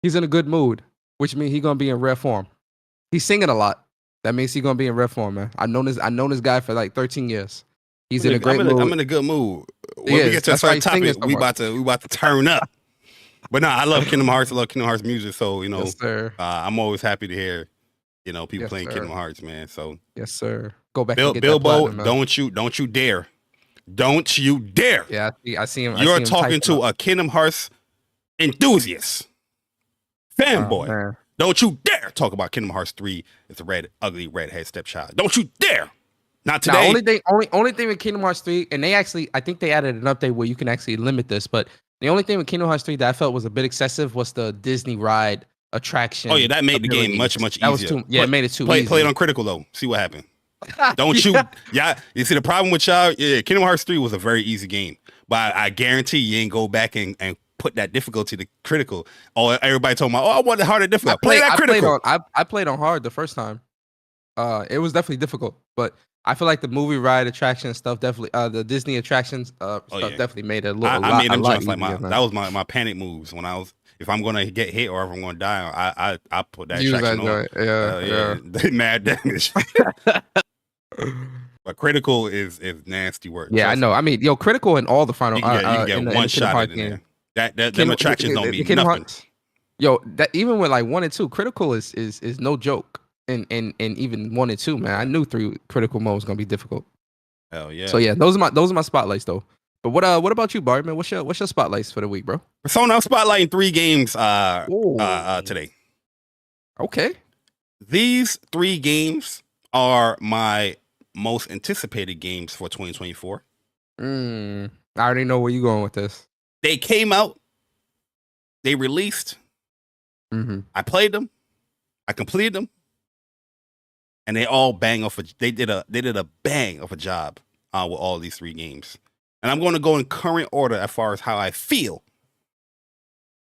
he's in a good mood, which means he's gonna be in rare form. He's singing a lot. That means he's gonna be in rare form, man. I've known this guy for like 13 years. He's in a great mood. I'm in a good mood. When we get to a certain topic, we about to turn up. But no, I love Kingdom Hearts. I love Kingdom Hearts music. So yes, sir. I'm always happy to hear people playing Kingdom Hearts, man. So yes, sir. Go back. Bilbo, don't you dare. Don't you dare. Yeah, I see him. You're talking to a Kingdom Hearts enthusiast. Fanboy. Don't you dare talk about Kingdom Hearts 3. It's a ugly redhead stepchild. Don't you dare. Not today. Only thing with Kingdom Hearts 3, and I think they added an update where you can actually limit this, but the only thing with Kingdom Hearts 3 that I felt was a bit excessive was the Disney ride attraction. Oh yeah, that made the game much easier. It made it too easy. Play it on critical though. See what happened. Don't you? Yeah, you see the problem with y'all. Yeah, Kingdom Hearts 3 was a very easy game, but I guarantee you ain't go back and put that difficulty to critical. Oh, everybody told me, I want the harder difficult. Play that critical. I played on hard the first time. It was definitely difficult, but I feel like the movie ride attraction stuff definitely, the Disney attractions definitely made it a lot easier. That was my panic moves when I was. If I'm gonna get hit or if I'm gonna die, I put that attraction on. Yeah. Mad damage. But critical is nasty work. Yeah, I know. I mean, critical in all the final. You can get one shot in there. Them attractions don't mean nothing. That even with like 1 and 2, critical is no joke. And even 1 and 2, man, I knew 3 critical mode was gonna be difficult. Hell yeah. So yeah, those are my spotlights though. But what about you, Bari, man? What's your spotlights for the week, bro? So now I'm spotlighting 3 games today. Okay. These 3 games are my most anticipated games for 2024. I already know where you're going with this. They came out, they released, I played them, I completed them, and they all bang off. They did a bang of a job with all these 3 games. And I'm going to go in current order as far as how I feel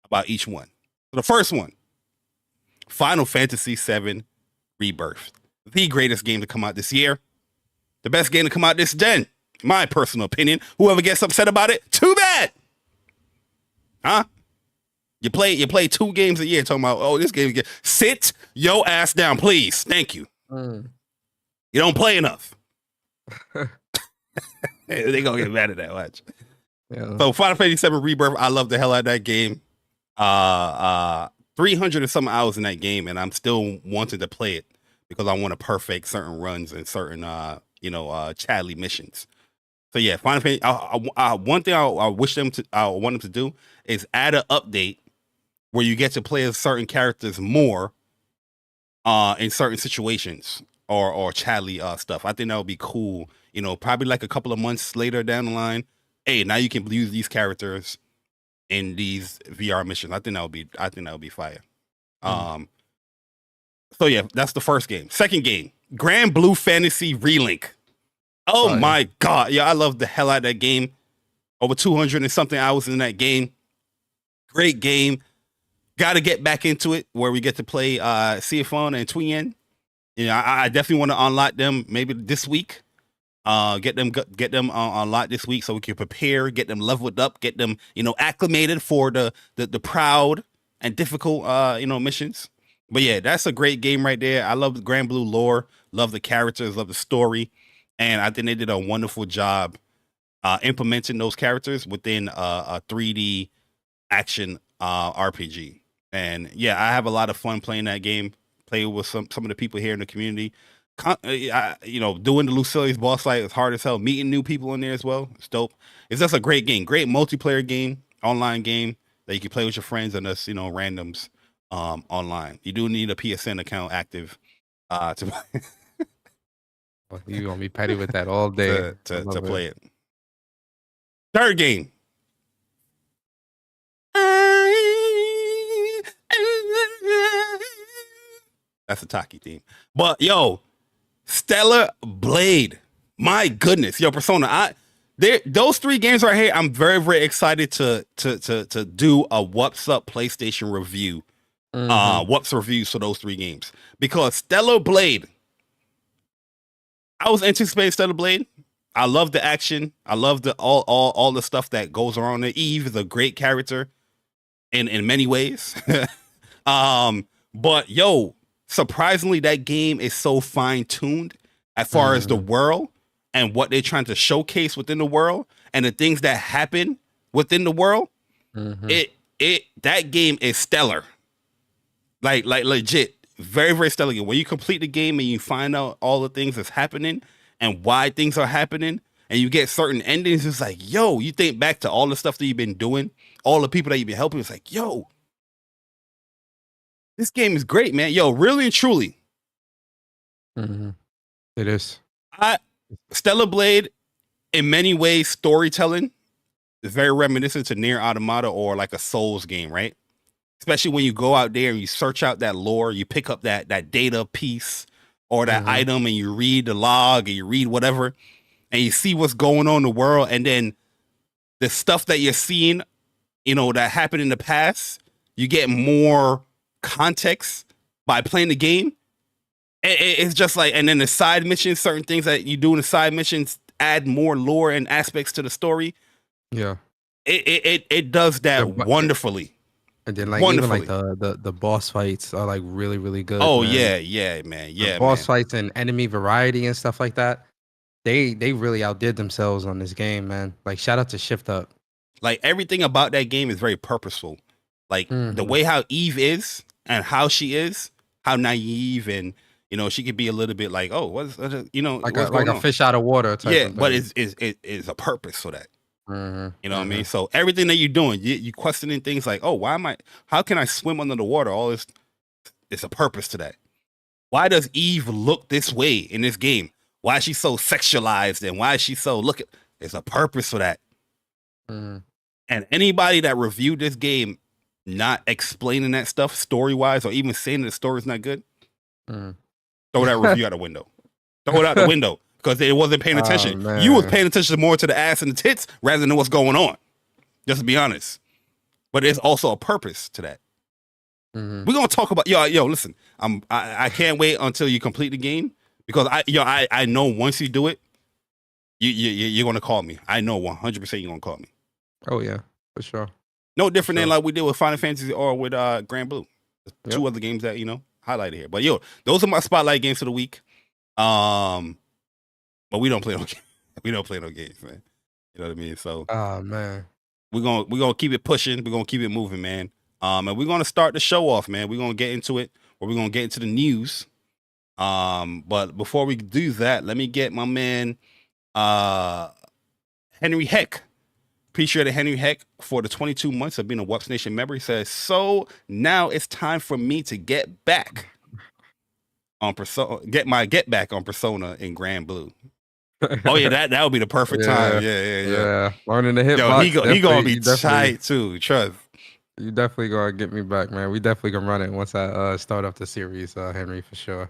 about each one. So the first one, Final Fantasy VII Rebirth, the greatest game to come out this year, the best game to come out this gen. My personal opinion. Whoever gets upset about it, too bad. Huh? You play 2 games a year talking about, oh, this game. Sit your ass down, please. Thank you. You don't play enough. They gonna get mad at that. Watch. Yeah. So Final Fantasy VII Rebirth, I love the hell out of that game. 300 and some hours in that game, and I'm still wanting to play it because I want to perfect certain runs and certain Chadley missions. So yeah, Final Fantasy. One thing I want them to do is add an update where you get to play as certain characters more in certain situations or Chadley stuff. I think that would be cool. Probably like a couple of months later down the line. Hey, now you can use these characters in these VR missions. I think that would be fire. So yeah, that's the first game. Second game, Grand Blue Fantasy Relink. Oh my God. Yeah, I love the hell out of that game. Over 200 and something hours in that game. Great game. Got to get back into it where we get to play Seaphone and Twien. I definitely want to unlock them maybe this week. Get them unlocked this week so we can prepare, get them leveled up, get them, acclimated for the proud and difficult, missions. But yeah, that's a great game right there. I love the Grand Blue lore, love the characters, love the story. And I think they did a wonderful job implementing those characters within a 3D action RPG. And yeah, I have a lot of fun playing that game. Play with some of the people here in the community. Doing the Lucilius boss fight is hard as hell. Meeting new people in there as well. It's dope. It's just a great game. Great multiplayer game, online game that you can play with your friends and us, randoms online. You do need a PSN account active to play. You're gonna be petty with that all day to play it. Third game. That's a Taki theme. But yo, Stellar Blade. My goodness. Yo, Persona. Those 3 games right here, I'm very, very excited to do a WUPS Up PlayStation review. WUPS reviews for those 3 games. Because Stellar Blade, I was anticipating Stellar Blade. I love the action. I love the all the stuff that goes around there. Eve is a great character in many ways. But yo, surprisingly, that game is so fine-tuned as far as the world and what they're trying to showcase within the world and the things that happen within the world. That game is stellar. Like legit. Very, very stellar game. When you complete the game and you find out all the things that's happening and why things are happening, and you get certain endings, it's like, yo, you think back to all the stuff that you've been doing, all the people that you've been helping, it's like, yo, this game is great, man. Yo, really and truly. It is. Stellar Blade, in many ways, storytelling is very reminiscent to Nier Automata or like a Souls game, right? Especially when you go out there and you search out that lore, you pick up that data piece or that item and you read the log and you read whatever and you see what's going on in the world. And then the stuff that you're seeing, that happened in the past, you get more context by playing the game. It's just like, and then the side missions, certain things that you do in the side missions add more lore and aspects to the story. Yeah. It does that wonderfully. And then even like the boss fights are like really, really good. Oh man. yeah, man. Yeah. The boss fights and enemy variety and stuff like that. They really outdid themselves on this game, man. Like shout out to Shift Up. Like everything about that game is very purposeful. Like the way how Eve is and how she is, how naive and she could be a little bit like, oh, what's like a fish out of water type. Yeah, but it's a purpose for that. You know what I mean? So everything that you're doing, you questioning things like, oh, how can I swim under the water? All this, it's a purpose to that. Why does Eve look this way in this game? Why is she so sexualized and why is she so there's a purpose for that. And anybody that reviewed this game not explaining that stuff story-wise or even saying that the story's not good, Mm. throw that review out the window. Throw it out the window because it wasn't paying attention. You was man. paying attention more to the ass and the tits rather than what's going on. Just to be honest. But there's also a purpose to that. Mhm. We're gonna talk about yo. Listen, I can't wait until you complete the game because I know once you do it, you're gonna call me. I know 100% you're gonna call me. Oh yeah, for sure. No different than Sure. like we did with Final Fantasy or with Grand Blue. Two other games that highlighted here. But those are my spotlight games of the week. But we don't play no games. We don't play no games, man. You know what I mean? So Oh man. we're gonna keep it pushing. We're gonna keep it moving, man. And we're gonna start the show off, man. We're gonna get into it, or we're gonna get into the news. But before we do that, let me get my man Henry Heck. Appreciate Henry Heck for the 22 months of being a WUPS Nation member. He says, so now it's time for me to get back on Persona, get back on Persona in Grand Blue. Oh yeah, that would be the perfect time. Yeah. Learning the hitbox. Yo, he gonna be tight too. Trust. You definitely gonna get me back, man. We definitely gonna run it once I start up the series, Henry, for sure.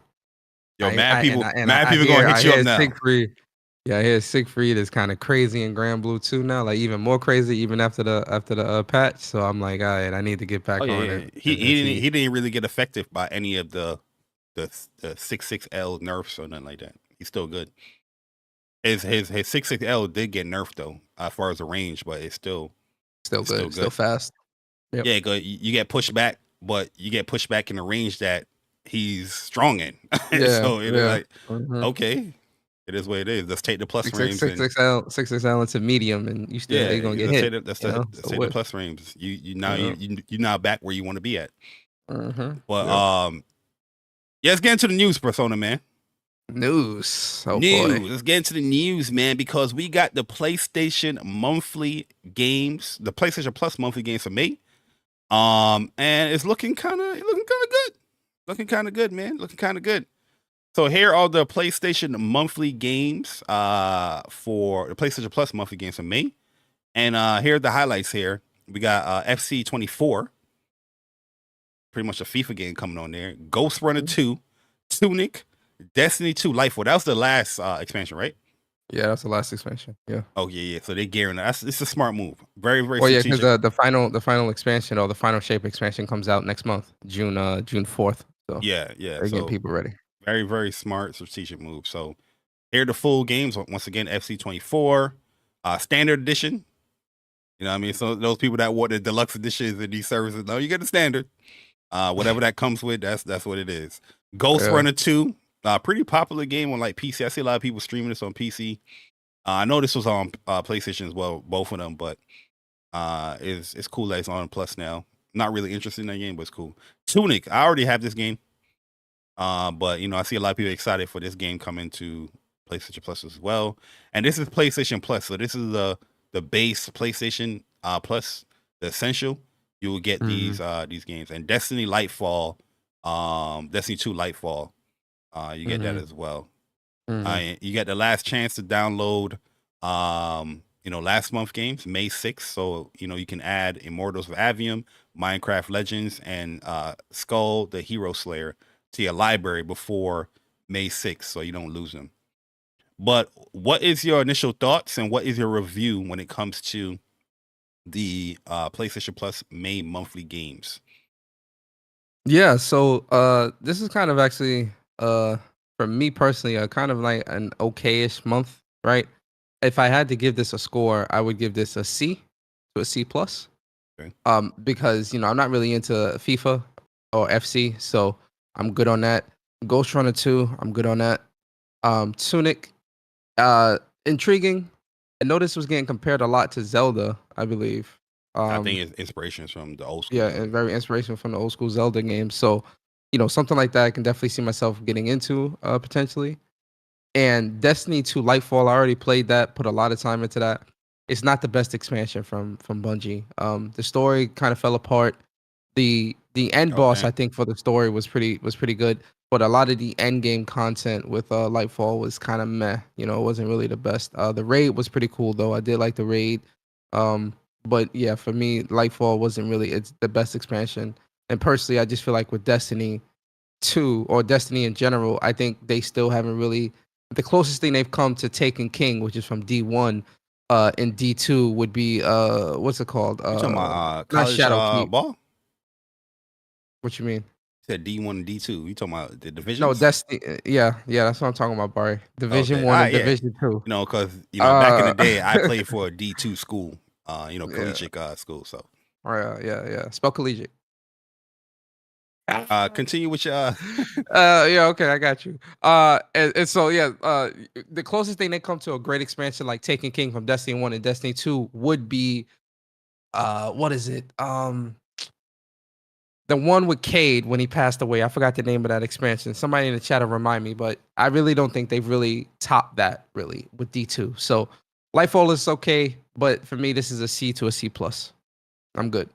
Yo, mad people hear, gonna hit you up now. I hear Siegfried is kind of crazy in Grand Blue too now, like even more crazy even after the patch. So I'm like, all right, I need to get back on it. He didn't really get affected by any of the 6/6L nerfs or nothing like that. He's still good. His 6/6L did get nerfed though, as far as the range, but it's still good, still fast. Yep. Yeah, you get pushed back, but you get pushed back in the range that he's strong in. So it's like, okay, it is what it is. Let's take the plus range. 6XL into medium, and you still they're gonna get hit. Let's take the plus range. You now back where you want to be at. But let's get into the news, Persona, man. News. Boy. Let's get into the news, man, because we got the PlayStation monthly games, the PlayStation Plus monthly games for May. And it's looking kind of good. Looking kind of good, man. Looking kind of good. So here are the PlayStation monthly games for the PlayStation Plus monthly games for May. And here are the highlights here. We got FC 24. Pretty much a FIFA game coming on there. Ghost Runner 2, Tunic, Destiny 2 Lightfall. That was the last expansion, right? Yeah, that's the last expansion. Yeah. Oh yeah. So they're gearing that. It's a smart move. Very, very. Well, yeah, because the final expansion or the final shape expansion comes out next month, June 4th. So yeah. They're getting people ready. Very, very smart strategic move. So here are the full games. Once again, FC 24, standard edition. You know what I mean? So those people that want the deluxe editions and these services, no, you get the standard. Whatever that comes with, that's what it is. Ghost Runner 2. Pretty popular game on like PC. I see a lot of people streaming this on PC. I know this was on PlayStation as well, both of them, but it's cool that it's on Plus now. Not really interested in that game, but it's cool. Tunic, I already have this game, but I see a lot of people excited for this game coming to PlayStation Plus as well. And this is PlayStation Plus, so this is the base PlayStation Plus, the essential. You will get these games, and Destiny Lightfall, Destiny 2 Lightfall. You get that as well. You get the last chance to download, last month games, May 6th. So, you can add Immortals of Avium, Minecraft Legends, and Skull the Hero Slayer to your library before May 6th, so you don't lose them. But what is your initial thoughts and what is your review when it comes to the PlayStation Plus May monthly games? Yeah, so this is kind of actually for me personally, kind of like an okay-ish month, right? If I had to give this a score, I would give this a C to a C plus. Okay. Because I'm not really into FIFA or FC, so I'm good on that. Ghost Runner 2, I'm good on that. Tunic, intriguing. I know this was getting compared a lot to Zelda, I believe. I think it's inspirations from the old school. Yeah, and very inspirational from the old school Zelda games. So, something like that I can definitely see myself getting into potentially. And Destiny 2 Lightfall, I already played that, put a lot of time into that. It's not the best expansion from Bungie. The story kind of fell apart. The end boss, I think, for the story was pretty good. But a lot of the end game content with Lightfall was kind of meh. It wasn't really the best. The raid was pretty cool though. I did like the raid. But yeah, for me, Lightfall wasn't really it's the best expansion. And personally, I just feel like with Destiny 2 or Destiny in general, I think they still haven't really the closest thing they've come to Taken King, which is from D1, in D2 would be what's it called? You talking about Not college Shadowkeep. ball? What you mean? Said D1 and D2. You talking about the divisions? No, Destiny. Yeah, that's what I'm talking about, Bari. Division Okay. 1 and Yeah. Division 2. You know, because back in the Uh, day, I played for a D2 school. Yeah. Collegiate school. So Yeah. Spell collegiate. continue with your. Yeah, okay, I got you. And so yeah, the closest thing they come to a great expansion like Taken King from Destiny 1 and Destiny 2 would be what is it? The one with Cade when he passed away. I forgot the name of that expansion. Somebody in the chat will remind me, but I really don't think they've really topped that really with D2. So Lightfall is okay, but for me, this is a C to a C plus. I'm good.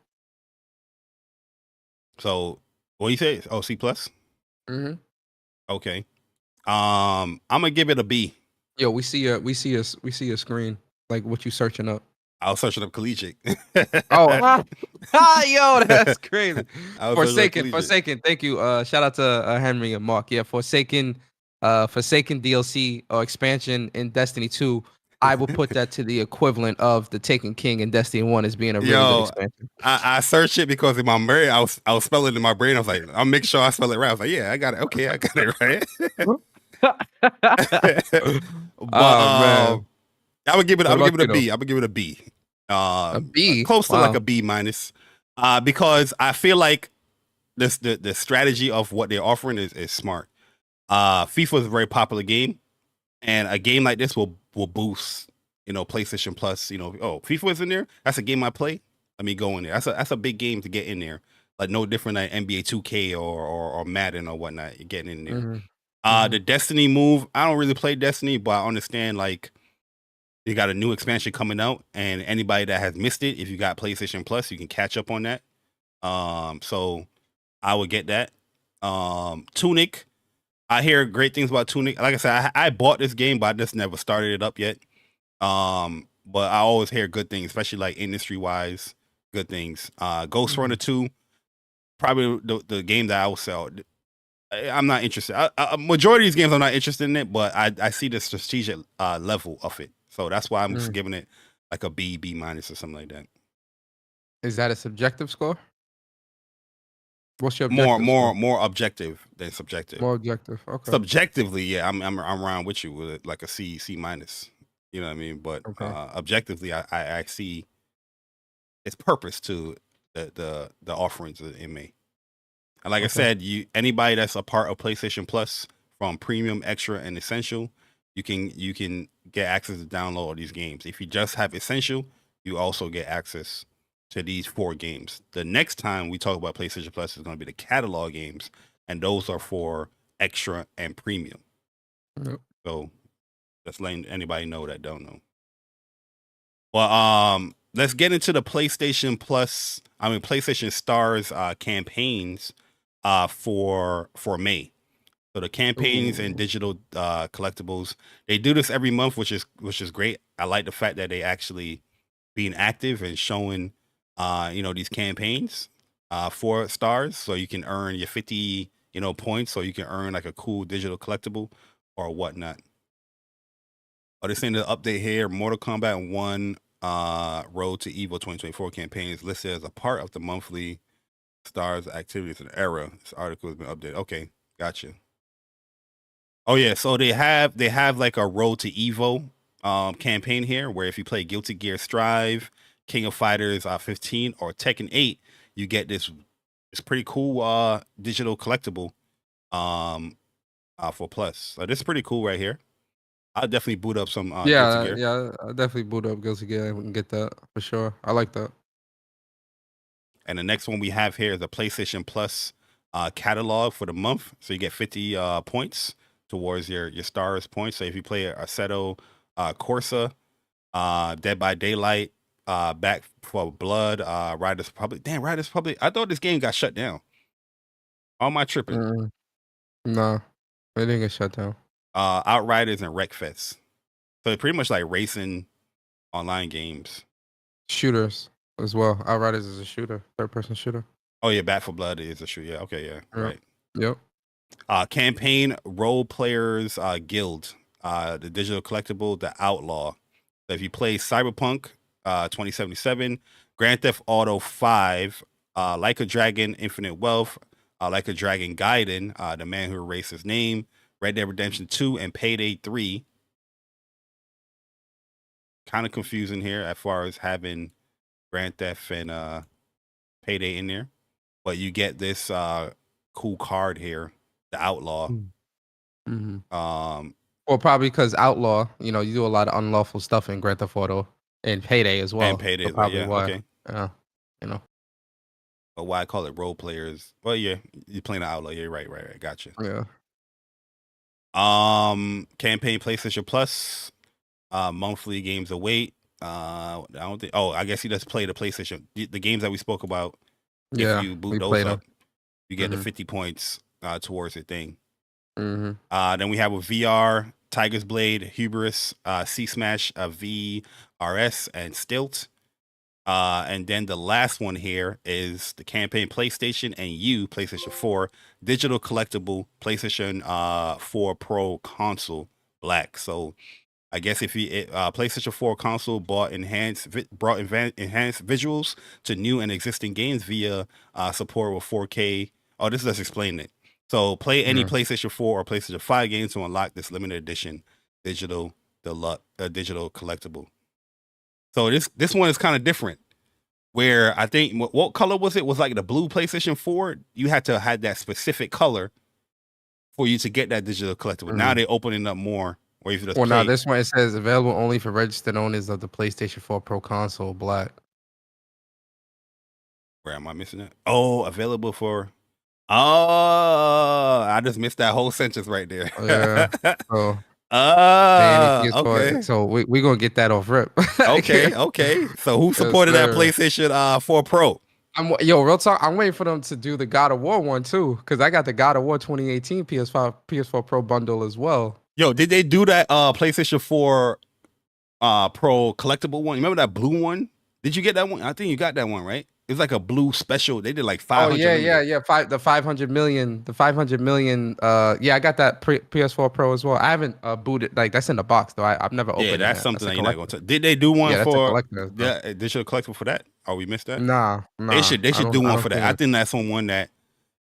So what do you say? Oh, C plus. Mm-hmm. Okay. I'm gonna give it a B. Yo, we see your screen, like what you searching up. I was searching up collegiate. Oh, yo, that's crazy. Forsaken. Forsaken. Thank you. Shout out to Henry and Mark. Yeah, Forsaken DLC or expansion in Destiny 2. I will put that to the equivalent of the Taken King in Destiny 1 as being a really good expansion. I searched it because in my brain, I was spelling it in my brain. I was like, I'll make sure I spell it right. I was like, yeah, I got it. Okay, I got it right. Man. I would give it. Good I would give it a luck, B. I would give it a B. A B, close to Wow. like a B minus, because I feel like the strategy of what they're offering is smart. FIFA is a very popular game, and a game like this will boost PlayStation Plus. Oh, FIFA is in there. That's a game I play. Let me go in there. That's a big game to get in there. Like no different than NBA 2K or Madden or whatnot. You're getting in there. Mm-hmm. The Destiny move. I don't really play Destiny, but I understand like you got a new expansion coming out, and anybody that has missed it, if you got PlayStation Plus, you can catch up on that. So I would get that. Tunic. I hear great things about Tunic. Like I said, I bought this game, but I just never started it up yet. But I always hear good things, especially like industry wise, good things. Ghost Runner 2, probably the game that I will sell. I'm not interested. Majority of these games I'm not interested in it, but I see the strategic level of it, so that's why I'm just giving it like a B minus or something like that. Is that a subjective score? What's your objective more objective than subjective? More objective. Okay. Subjectively, yeah, I'm around with you with it, like a C minus. You know what I mean? But objectively, I see its purpose to the offerings that it may. And like I said, anybody that's a part of PlayStation Plus from Premium, Extra, and Essential, you can get access to download all these games. If you just have Essential, you also get access to these 4 games. The next time we talk about PlayStation Plus is going to be the catalog games, and those are for Extra and Premium. Yep. So just letting anybody know that don't know. Well, let's get into the PlayStation Stars campaigns for May. So the campaigns and digital collectibles, they do this every month, which is great. I like the fact that they actually being active and showing these campaigns for stars, so you can earn your 50 points, so you can earn like a cool digital collectible or whatnot. They're saying the update here, Mortal Kombat 1 Road to Evo 2024 campaign is listed as a part of the monthly Stars activities and era. This article has been updated. Okay, gotcha. Oh yeah, so they have like a Road to Evo campaign here, where if you play Guilty Gear Strive, King of Fighters 15, or Tekken 8, you get this pretty cool digital collectible for Plus. So this is pretty cool right here. I'll definitely boot up some Guilty Gear. Yeah, I'll definitely boot up Guilty Gear and get that for sure. I like that. And the next one we have here is the PlayStation Plus catalog for the month. So you get 50 points towards your stars points. So if you play Assetto Corsa, Dead by Daylight, Back for Blood, Riders Republic. Damn, Riders Republic. I thought this game got shut down. All my tripping. No, it didn't get shut down. Outriders and Wreckfest. So it's pretty much like racing online games. Shooters. as well. Outriders is a shooter, third-person shooter. Oh yeah, Back for Blood is a shoot. Yeah, okay, yeah, Yep. right. Yep. Campaign Role Players Guild, the digital collectible, the Outlaw. So if you play Cyberpunk 2077, Grand Theft Auto 5, Like a Dragon, Infinite Wealth, Like a Dragon Gaiden, The Man Who Erased His Name, Red Dead Redemption 2, and Payday 3. Kind of confusing here as far as having Grand Theft and Payday in there, but you get this cool card here, the Outlaw. Mm-hmm. Um, Well, probably because Outlaw, you know, you do a lot of unlawful stuff in Grand Theft Auto and Payday as well. and Payday, So as well, probably yeah, why. okay. You know. But why I call it role players? Well, yeah, you're playing the Outlaw. Yeah, right. Gotcha. Yeah. Campaign PlayStation Plus, monthly games await. I don't think. Oh, I guess you just play the PlayStation. The games that we spoke about. Yeah. If you boot we those played up, them. you get the Mhm. 50 points towards the thing. Mm-hmm. Then we have a VR, Tiger's Blade, Hubris, Sea Smash, VRS, and Stilt. And then the last one here is the campaign PlayStation and PlayStation 4 digital collectible PlayStation 4 Pro console black. So I guess if you PlayStation 4 console brought enhanced visuals to new and existing games via support with 4K. Oh, this is just explaining it. So play any PlayStation 4 or PlayStation 5 games to unlock this limited edition digital collectible. So this one is kind of different. Where I think what color was it? Was like the blue PlayStation 4. You had to have that specific color for you to get that digital collectible. Now they're opening up more. Or if you just Well, play. now this one it says available only for registered owners of the PlayStation 4 Pro console black. Where am I missing it? Oh, available for. Oh, I just missed that whole sentence right there. Yeah. So, Okay. So we're gonna get that off rip. Okay. So who supported that PlayStation 4 Pro? Real talk. I'm waiting for them to do the God of War one too, because I got the God of War 2018 PS4 Pro bundle as well. Yo, did they do that PlayStation 4 Pro collectible one? You remember that blue one? Did you get that one? I think you got that one, right? It was like a blue special. They did like 500 million. Yeah. The 500 million. Yeah, I got that PS4 Pro as well. I haven't booted, like that's in the box though. I've never opened. Yeah, that's that. something that you're not going to. Did they do one for the additional collectible for that? Oh, we missed that. Nah. They should do one for that. I think that's one that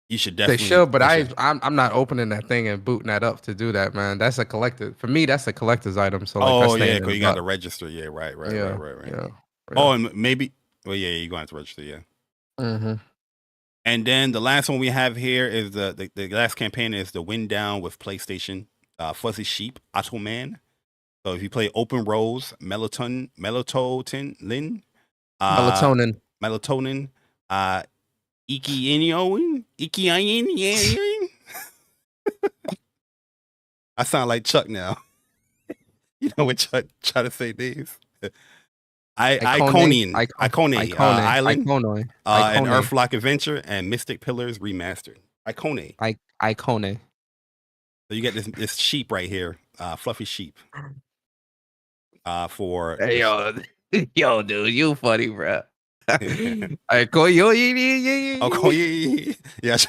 you should definitely. They should, but I'm not opening that thing and booting that up to do that, man. That's a collector. For me, that's a collector's item. So like, because you got to register. Yeah, right. Yeah. Oh, and maybe. Well, yeah, you're going to have to register. Yeah. Mm-hmm. And then the last one we have here is the last campaign is the Wind Down with PlayStation, Fuzzy Sheep, Ottoman. So if you play Open Rose, Melatonin, Ikianioin. I sound like Chuck now. You know when Chuck try to say these. Iconian Island, and Earthlock Adventure, and Mystic Pillars Remastered. Icone. So you get this sheep right here, fluffy sheep. For hey, yo, dude, you funny, bro. Yeah, I try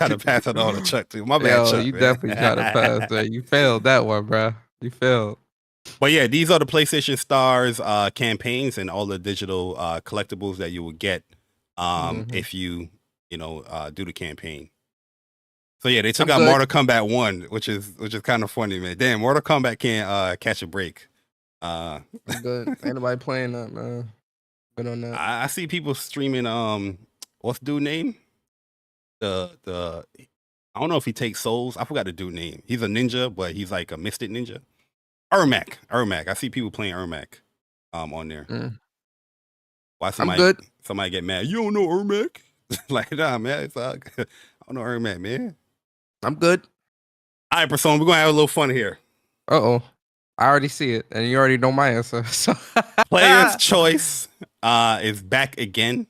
to pass it on to Chuck too. My bad, Chuck. You man. definitely try to pass that. You failed that one, bro. You failed. But yeah, these are the PlayStation Stars campaigns and all the digital collectibles that you will get if you do the campaign. So yeah, they took out Mortal Kombat 1, which is kind of funny, man. Damn, Mortal Kombat can't catch a break. Good. Ain't nobody playing that, man. Good on that. I see people streaming. What's the dude name? The I don't know if he takes souls. I forgot the dude name. He's a ninja, but he's like a mystic ninja. Ermac. I see people playing Ermac on there. Why somebody get mad? You don't know Ermac? Like, nah, man. It's I don't know Ermac, man. I'm good. All right, Persona, we're gonna have a little fun here. I already see it, and you already know my answer. So Player's Choice is back again,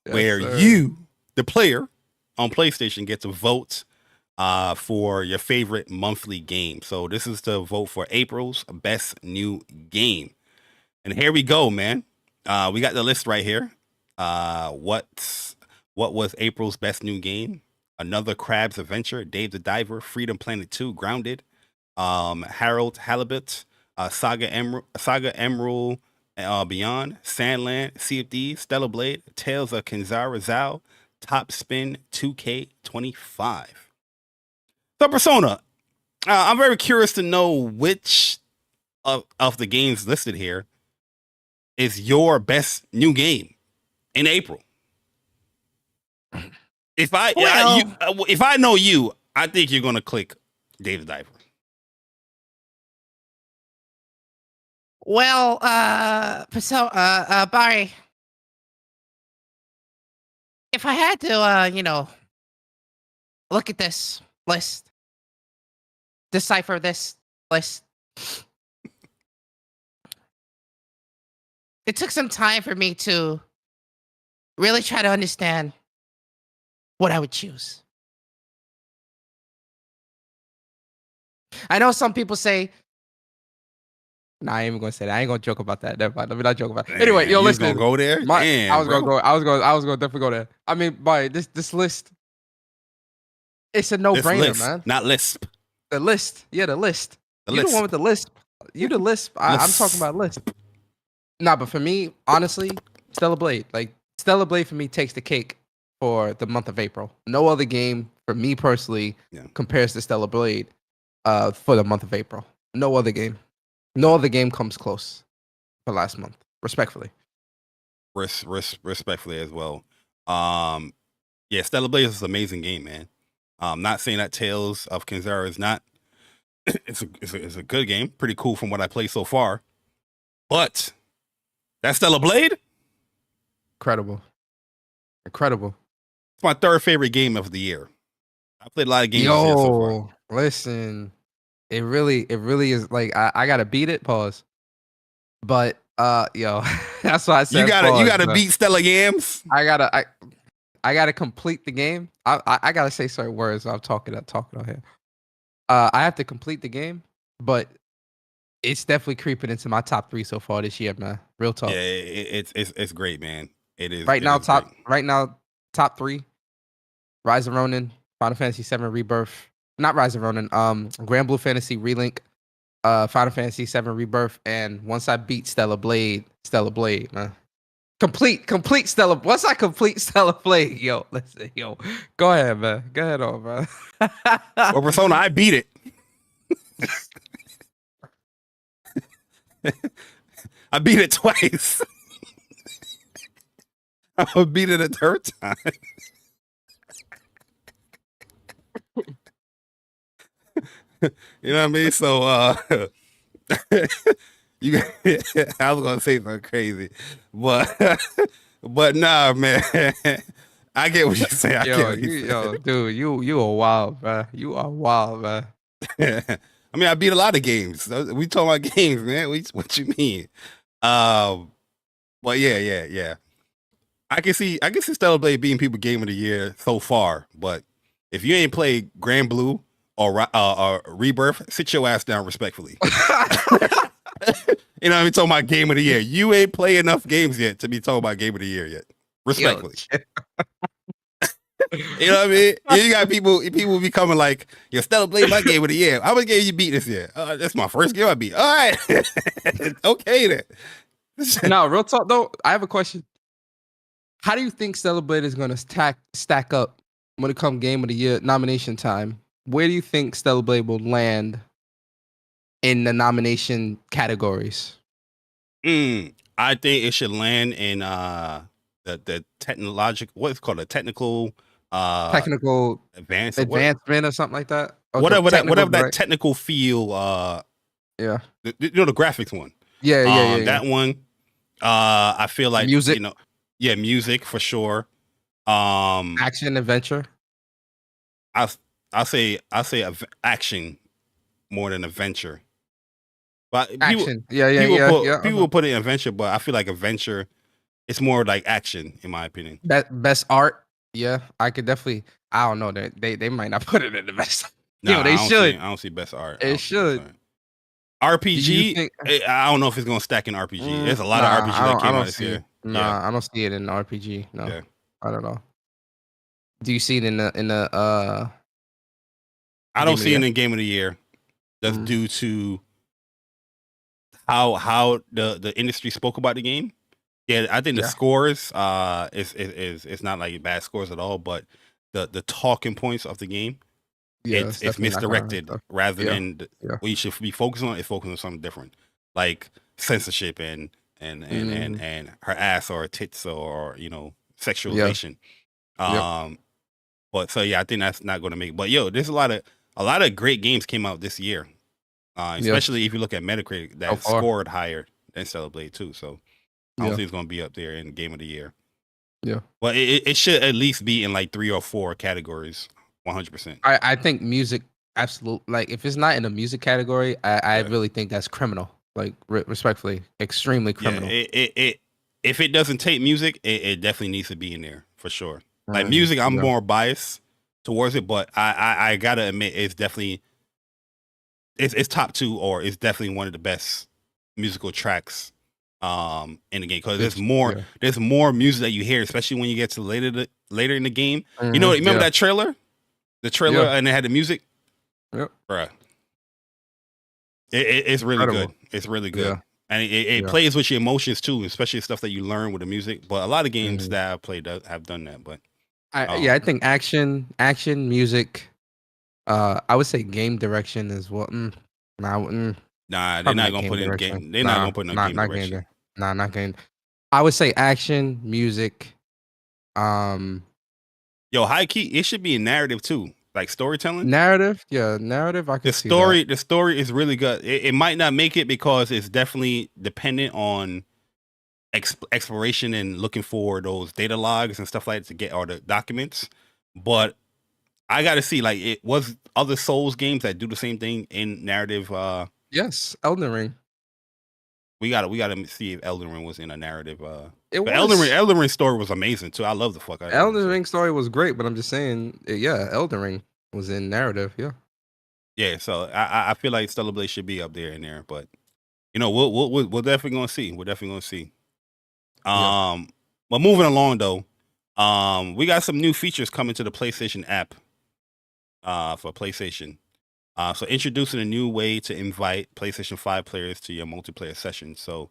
where you, the player on PlayStation, get to vote for your favorite monthly game. So this is to vote for April's best new game. And here we go, man. We got the list right here. What was April's best new game? Another Crab's Adventure, Dave the Diver, Freedom Planet 2, Grounded, Harold Halibut, Saga Emerald Beyond, Sandland, Sea of Thieves, Stellar Blade, Tales of Kenzara Zao, Top Spin 2K25. So Persona, I'm very curious to know which of the games listed here is your best new game in April. If I know you, I think you're gonna click Dave the Diver. Well, Bari, if I had to, look at this list, decipher this list, it took some time for me to really try to understand what I would choose. I know some people say, nah, I ain't even gonna say that. I ain't gonna joke about that. Never mind. Let me not joke about it. Anyway, yo, listen. Gonna go there? Damn, I was gonna definitely go there. I mean, by this list, it's a no-brainer, man. Not lisp. The list, yeah, the list. You the one with the lisp. You the lisp. I'm talking about lisp. Nah, but for me, honestly, Stellar Blade. Like Stellar Blade for me takes the cake for the month of April. No other game for me personally compares to Stellar Blade for the month of April. No other game. No other game comes close for last month. Respectfully. Respectfully as well. Yeah, Stellar Blade is an amazing game, man. Not saying that Tales of Kenzara is not. It's a good game. Pretty cool from what I played so far. But that Stellar Blade? Incredible. It's my third favorite game of the year. I played a lot of games this year so far. Listen. It really is like I gotta beat it. Pause. But yo, that's why I said you gotta beat Stellar Yams. I gotta complete the game. I gotta say certain words. I'm talking on here. I have to complete the game, but it's definitely creeping into my top 3 so far this year, man. Real talk. Yeah, it's great, man. It is right now. Top 3. Rise of Ronin, Final Fantasy VII Rebirth. Not Rise of Ronin. Grand Blue Fantasy Relink, Final Fantasy VII Rebirth, and once I beat Stellar Blade, man. Complete Stellar. Once I complete Stellar Blade, yo, listen, go ahead, man. Go ahead on, bro. Well, Persona, I beat it. I beat it twice. I'm gonna beat it a third time. You know what I mean? So I was gonna say something crazy, but nah, man. I get what you're saying. Dude, you are wild, man. You are wild, man. I mean, I beat a lot of games. We talking about games, man. What you mean? But yeah. I can see Stellar Blade being people game of the year so far, but if you ain't played Grand Blue or Rebirth, sit your ass down respectfully. You know what I mean? Talking about game of the year. You ain't played enough games yet to be talking about game of the year yet. Respectfully. You know what I mean? You got people becoming like, yo, Stellar Blade, my game of the year. How many games you beat this year? That's my first game I beat. All right. Okay then. No, real talk though, I have a question. How do you think Stellar Blade is going to stack up when it comes game of the year nomination time? Where do you think Stellar Blade will land in the nomination categories? I think it should land in the technological, what's called a technical advancement or something like that. Or whatever that technical feel. Yeah, the graphics one. Yeah. That one. I feel like music. Music for sure. Action adventure. I'll say action more than adventure. But action. People will put it in adventure, but I feel like adventure, it's more like action in my opinion. Best art. Yeah, I could definitely. I don't know. They might not put it in the best. No, they should. I don't see best art. It should. RPG. I don't know if it's gonna stack in RPG. There's a lot of RPG that came out this year. Nah, I don't see it in the RPG. No, Yeah. I don't know. Do you see it in the I Game don't of the see it Year? in Game of the Year. That's Mm. due to how the industry spoke about the game. Yeah, I think the Yeah. scores is not like bad scores at all, but the talking points of the game, Yeah, it's definitely not gonna misdirected stuff. rather Yeah. than Yeah. what you should be focusing on is focusing on something different, like censorship and Mhm. and her ass or her tits or Yeah. sexualization. Yep. But so yeah, I think that's not going to make. But yo, there's a lot of great games came out this year, especially Yes. if you look at Metacritic So that far. scored higher than Stellar Blade 2. So I don't Yeah. think it's going to be up there in Game of the Year. Yeah. But it should at least be in like 3 or 4 categories, 100%. I think music absolute like if it's not in the music category, I Yeah. really think that's criminal. Like respectfully, extremely criminal. Yeah, it if it doesn't take music, it definitely needs to be in there for sure. Like music, I'm Yeah. more biased towards it, but I gotta admit it's definitely it's top 2 or it's definitely one of the best musical tracks in the game because It's there's more music that you hear, especially when you get to later in the game. You know, remember yeah. that trailer? The trailer Yeah. and it had the music? Yep. Bruh. It's really Incredible. good. It's really good. Yeah. And it Yeah. plays with your emotions too, especially stuff that you learn with the music. But a lot of games Mhm. that I've played have done that. But I think action, music, I would say game direction as well. Nah, nah, they're probably not not gonna game put it in direction. game. They're not gonna put it in game Not direction. game. Nah, not game. I would say action, music, Yo, high key, it should be a narrative too, like storytelling. narrative. Yeah, narrative. I can The see story, the story is really good. It might not make it because it's definitely dependent on exploration and looking for those data logs and stuff like that to get all the documents. But I got to see, like, it was other Souls games that do the same thing in narrative. Yes, Elden Ring. We gotta see if Elden Ring was in a narrative. It But was. Elden Ring story was amazing too. I love the fuck out of Elden Ring story was great, but I'm just saying, yeah, Elden Ring was in narrative. Yeah. Yeah, so I feel like Stellar Blade should be up there in there, but you know we're definitely gonna see. We're definitely gonna see. Yeah. But moving along though, we got some new features coming to the PlayStation app. For PlayStation. So introducing a new way to invite PlayStation 5 players to your multiplayer sessions. So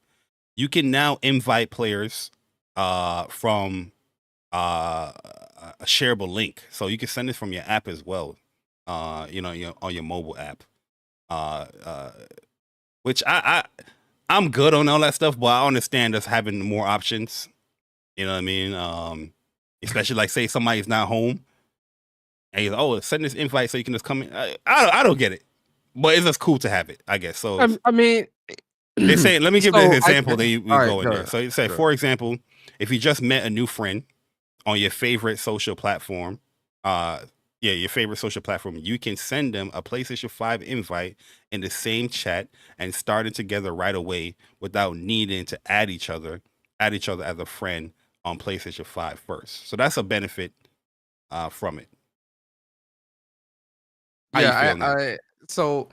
you can now invite players from a shareable link. So you can send it from your app as well. You know, on your mobile app. Which I'm good on all that stuff, but I understand us having more options. You know what I mean? Especially like say somebody's not home. And he's like, oh, send this invite so you can just come in. I don't get it, but it's just cool to have it, I guess. So I mean, they say, let me give so this example. Then you all right, go in go there. ahead. So you say, Go for example, if you just met a new friend on your favorite social platform, your favorite social platform, you can send them a PlayStation 5 invite in the same chat and start it together right away without needing to add each other as a friend on PlayStation 5 first. So that's a benefit from it. How you feel now? So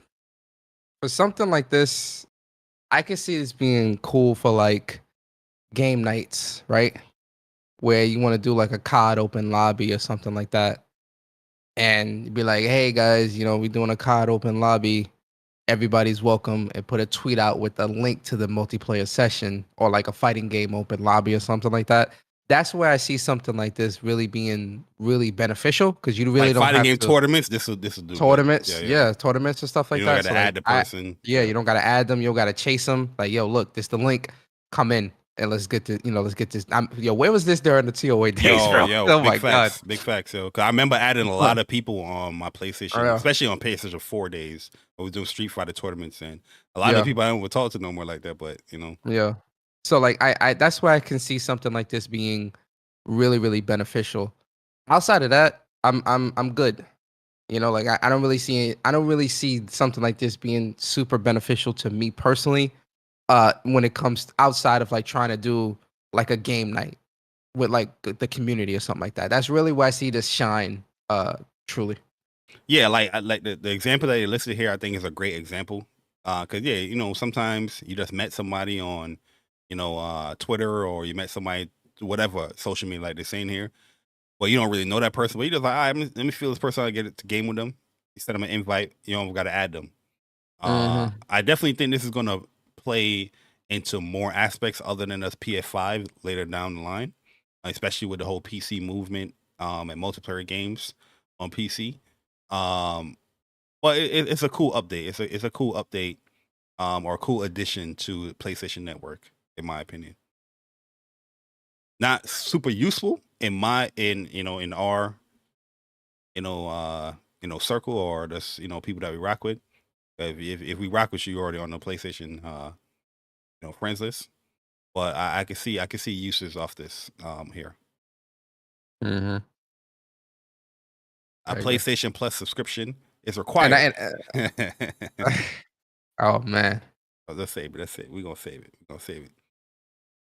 for something like this, I can see this being cool for like game nights, right? Where you want to do like a COD open lobby or something like that. And be like, hey guys, you know, we're doing a COD open lobby. Everybody's welcome, and put a tweet out with a link to the multiplayer session or like a fighting game open lobby or something like that. That's where I see something like this really being really beneficial because you really Like don't fighting have game to tournaments. This will do tournaments, good. yeah, tournaments and stuff like You don't that. got to add the person. You don't gotta add them. You don't gotta chase them. Like, yo, look, this the link. Come in and let's get this. Let's get this. Where was this during the TOA days, bro? Yo, Oh my god, big facts, yo. 'Cause I remember adding a lot of people on my PlayStation, yeah. especially on PlayStation 4 days. I was doing Street Fighter tournaments, and a lot of people I don't even talk to no more like that. But yeah. So like, I that's where I can see something like this being really, really beneficial. Outside of that, I'm good. Like I don't really see something like this being super beneficial to me personally. When it comes outside of like trying to do like a game night with like the community or something like that. That's really where I see this shine. Truly. yeah, like the example that you listed here, I think is a great example. Because sometimes you just met somebody on Twitter, or you met somebody, whatever social media like they're saying here, but you don't really know that person, but you just like, all right, let me feel this person out, get it to game with them. You send them an invite, you don't got to add them. I definitely think this is going to play into more aspects other than us PS5 later down the line, especially with the whole PC movement and multiplayer games on PC. But it's a cool update. It's a cool update or a cool addition to PlayStation Network, in my opinion. Not super useful in our circle, or just people that we rock with. If we rock with you, you're already on the PlayStation friends list. But I can see uses off this here. Mm-hmm. A PlayStation Plus subscription is required. Oh man. Let's save it. We're gonna save it.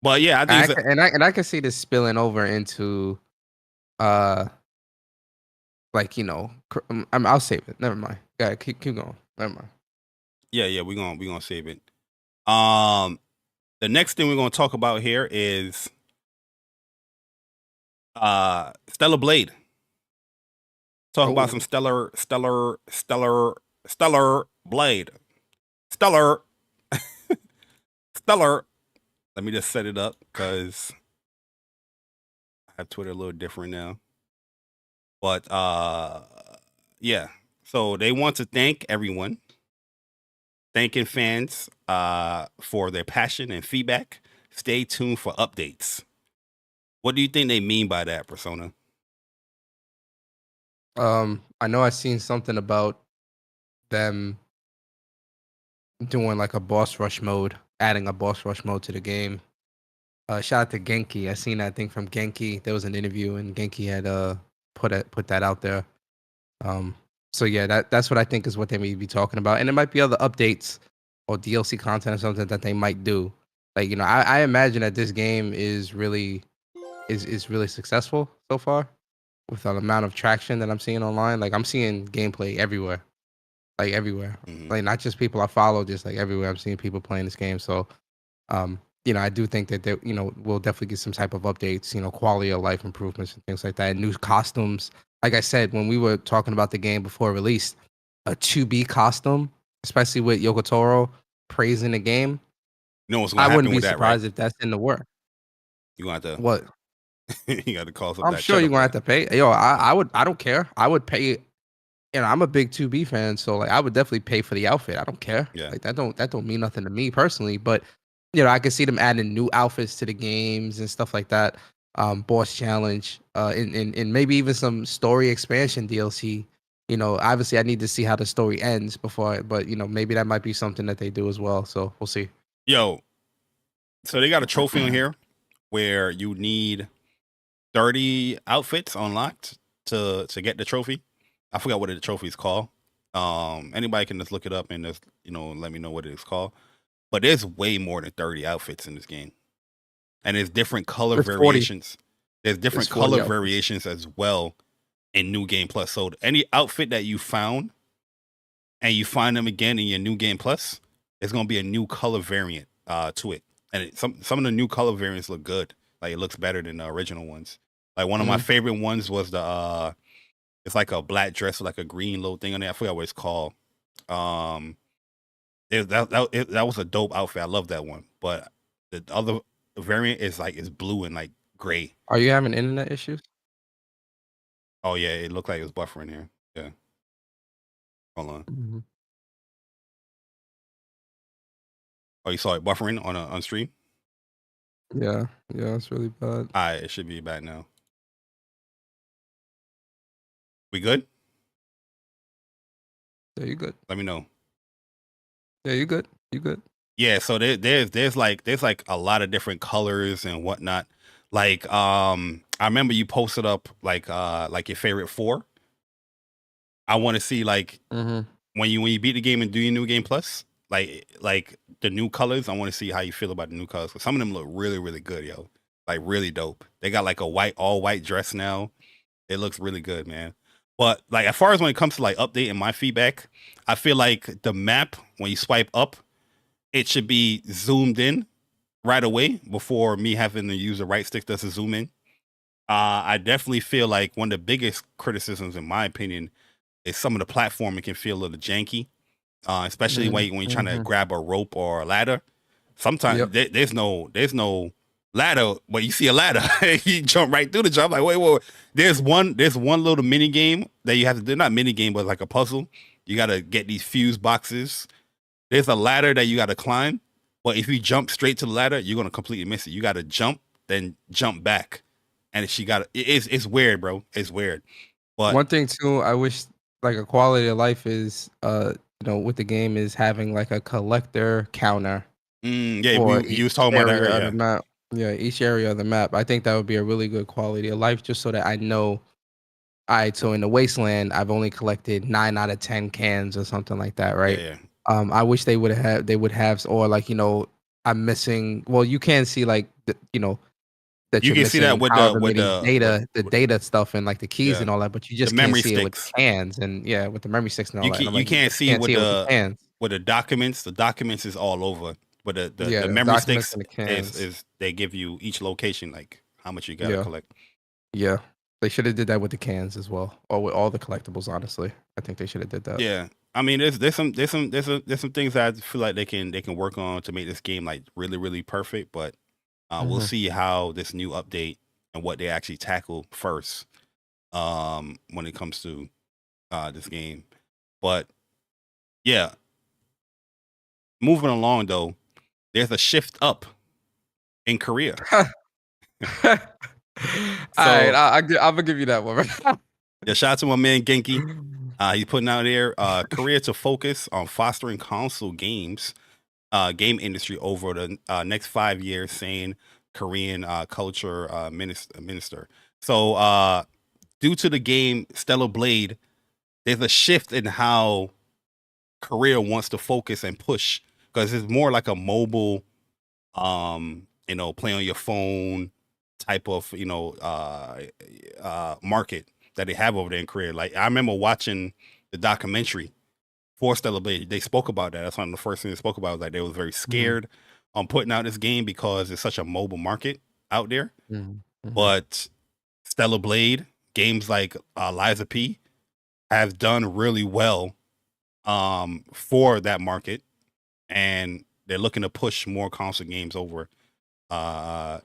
But yeah, I think I can see this spilling over into I'll save it. Never mind. Yeah, keep going. Never mind. Yeah, we're gonna save it. The next thing we're gonna talk about here is Stellar Blade. Talk about some Stellar Blade. Stellar. Let me just set it up because I have Twitter a little different now. But yeah. So they want to thank everyone, thanking fans for their passion and feedback. Stay tuned for updates. What do you think they mean by that, Persona? I know I seen something about them doing like a boss rush mode, adding a boss rush mode to the game. Shout out to Genki. I seen that thing from Genki. There was an interview and Genki had put that out there. So yeah, that's what I think is what they may be talking about. And there might be other updates or DLC content or something that they might do. Like, I imagine that this game is really successful so far with the amount of traction that I'm seeing online. Like, I'm seeing gameplay everywhere. Like everywhere. Like, not just people I follow, just like everywhere I'm seeing people playing this game. So I do think that we'll definitely get some type of updates, quality of life improvements and things like that. And new costumes. Like I said, when we were talking about the game before it released, a 2B costume, especially with Yoko Taro praising the game. I wouldn't be surprised if that's in the work. You gonna have to what? You got to call some. I'm sure you're gonna have to pay. Yo, I don't care. I would pay. I'm a big 2B fan, so like I would definitely pay for the outfit. I don't care. Yeah. Like that don't mean nothing to me personally, but I can see them adding new outfits to the games and stuff like that. Boss challenge, and maybe even some story expansion DLC. Obviously I need to see how the story ends before, but maybe that might be something that they do as well. So we'll see. Yo, so they got a trophy on here where you need 30 outfits unlocked to get the trophy. I forgot what the trophy is called. Anybody can just look it up and just let me know what it is called. But there's way more than 30 outfits in this game, and there's different color variations. There's different color variations as well in New Game Plus. So any outfit that you found, and you find them again in your New Game Plus, it's gonna be a new color variant to it. And some of the new color variants look good. Like, it looks better than the original ones. Like, one of my favorite ones was the it's like a black dress with like a green little thing on it. I forgot what it's called. That was a dope outfit. I love that one. But the other variant is like, it's blue and like gray. Are you having internet issues? Oh yeah, it looked like it was buffering here. Yeah. Hold on. Oh, you saw it buffering on stream? Yeah, it's really bad. All right, it should be back now. We good? Yeah, you good. Let me know. Yeah, you good. You good. Yeah, so there's like a lot of different colors and whatnot. Like, I remember you posted up like your favorite 4. I want to see like when you beat the game and do your New Game Plus, like the new colors. I want to see how you feel about the new colors. 'Cause some of them look really, really good, yo. Like, really dope. They got like a all white dress now. It looks really good, man. But like, as far as when it comes to like updating my feedback, I feel like the map, when you swipe up, it should be zoomed in right away before me having to use the right stick to zoom in. I definitely feel like one of the biggest criticisms, in my opinion, is some of the platforming can feel a little janky, especially when you're trying to grab a rope or a ladder. Sometimes there's no ladder, but you see a ladder, you jump right through the jump. Like, wait. There's one little mini game that you have to do. Not mini game, but like a puzzle. You got to get these fuse boxes. There's a ladder that you got to climb, but if you jump straight to the ladder, you're gonna completely miss it. You got to jump, then jump back, and it's weird, bro. It's weird. But one thing too, I wish like a quality of life is with the game is having like a collector counter. You was talking about that area of earlier. the map. Yeah, each area of the map. I think that would be a really good quality of life, just so that I know. All right, so in the wasteland, I've only collected 9 out of 10 cans or something like that, right? Yeah. I wish they would have, or like I'm missing. Well, you can see like that You you're can see that missing with the data stuff and like the keys Yeah. and all that, but you just The can't memory see it with sticks. cans and with the memory sticks and all You that. can And I'm you like, can't see can't with see it with the cans. the documents. The documents is all over. But the The memory documents sticks and the cans. is they give you each location like how much you gotta Yeah. collect. Yeah, they should have did that with the cans as well, or with all the collectibles. Honestly, I think they should have did that. Yeah. I mean, there's some things that I feel like they can work on to make this game like really, really perfect. But we'll see how this new update and what they actually tackle first when it comes to this game. But yeah, moving along though, there's a shift up in Korea. All right, I'm gonna give you that one. Yeah, shout out to my man Genki. He's putting out there Korea to focus on fostering console games, game industry over the next 5 years, saying Korean culture minister. So due to the game Stellar Blade, there's a shift in how Korea wants to focus and push, because it's more like a mobile, play on your phone type of, market that they have over there in Korea. Like I remember watching the documentary for Stellar Blade. They spoke about that. That's one of the first things they spoke about. Like they was very scared on putting out this game because it's such a mobile market out there. But Stellar Blade, games like Liza P have done really well for that market, and they're looking to push more console games over to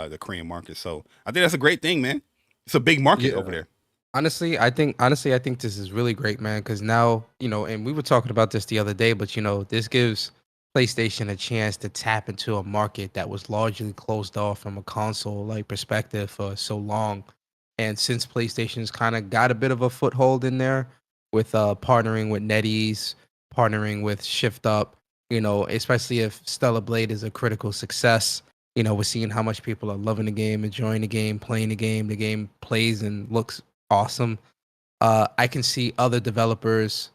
the Korean market. So I think that's a great thing, man. It's a big market over there. Honestly, I think this is really great, man, because now, and we were talking about this the other day, but this gives PlayStation a chance to tap into a market that was largely closed off from a console like perspective for so long. And since PlayStation's kind of got a bit of a foothold in there with partnering with NetEase, partnering with Shift Up, especially if Stellar Blade is a critical success, we're seeing how much people are loving the game, enjoying the game, playing the game. The game plays and looks awesome. I can see other developers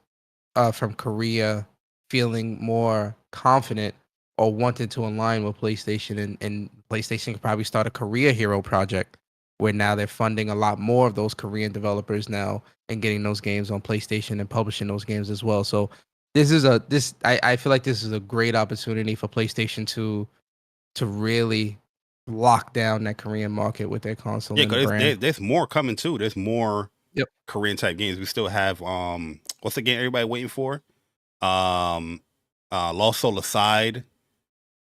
from Korea feeling more confident or wanting to align with PlayStation, and PlayStation could probably start a Korea Hero project where now they're funding a lot more of those Korean developers now and getting those games on PlayStation and publishing those games as well. So I feel like this is a great opportunity for PlayStation to really lock down that Korean market with their console. Yeah, because there's more coming too. There's more Korean type games. We still have what's the game everybody waiting for? Lost Soul Aside.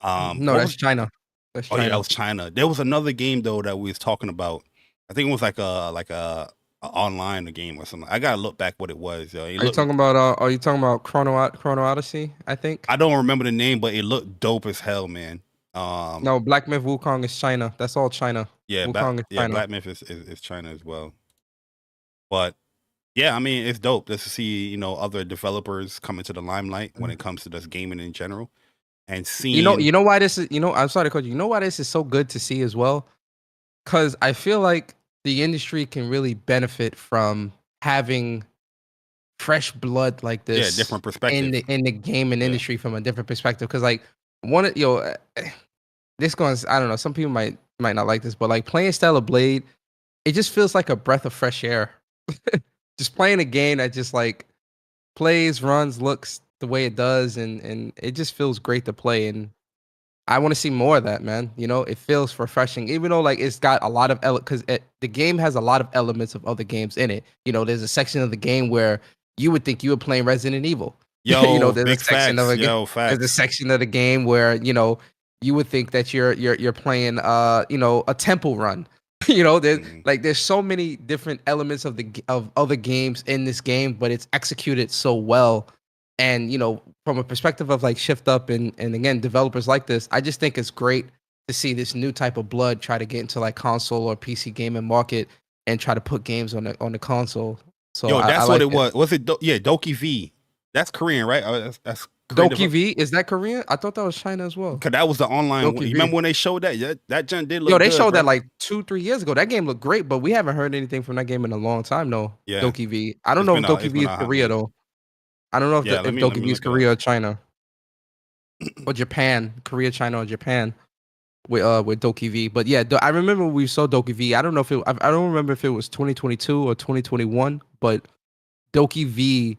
No, that's China. That's China. Oh yeah, that was China. There was another game though that we was talking about. I think it was like a online game or something. I gotta look back what it was. Are you talking about Chrono Odyssey? I think. I don't remember the name, but it looked dope as hell, man. No, Black Myth Wukong is China. That's all China. Yeah, Wukong is China. Black Myth is China as well. But yeah, I mean, it's dope just to see other developers come into the limelight when it comes to just gaming in general, and seeing. You know why this is. I'm sorry to cut you. You know why this is so good to see as well? Because I feel like the industry can really benefit from having fresh blood like this. Yeah, different perspective in the gaming industry from a different perspective. Because like this goes. I don't know. Some people might not like this, but like playing Stellar Blade, it just feels like a breath of fresh air. Just playing a game that just like plays, runs, looks the way it does, and it just feels great to play. And I want to see more of that, man. You know, it feels refreshing, even though like it's got a lot of because the game has a lot of elements of other games in it. You know, there's a section of the game where you would think you were playing Resident Evil. Yo, You know, there's big a section of facts. a Yo, there's a facts. section of the game where you know you would think that you're playing you know a temple run. You know, there's so many different elements of other games in this game, but it's executed so well. And you know, from a perspective of like Shift Up and again developers like this, I just think it's great to see this new type of blood try to get into like console or PC gaming market and try to put games on the console. So Yo, that's I what like it was. Was it? Yeah, Doki V. That's Korean, right? That's Doki V, is that Korean? I thought that was China as well. Cause that was the online. Doki You V. remember when they showed that? Yeah, that junk did look. Yo, they good, showed bro. that like 2-3 years ago. That game looked great, but we haven't heard anything from that game in a long time. No, Yeah. Doki V. I don't It's know been if a- Doki it's V been is a hot Korea minute. though. I don't know if, Yeah, if let me Doki V is look it up. Korea or China or Japan, Korea, China, or Japan with Doki V. But yeah, I remember we saw Doki V. I don't know if I don't remember if it was 2022 or 2021, but Doki V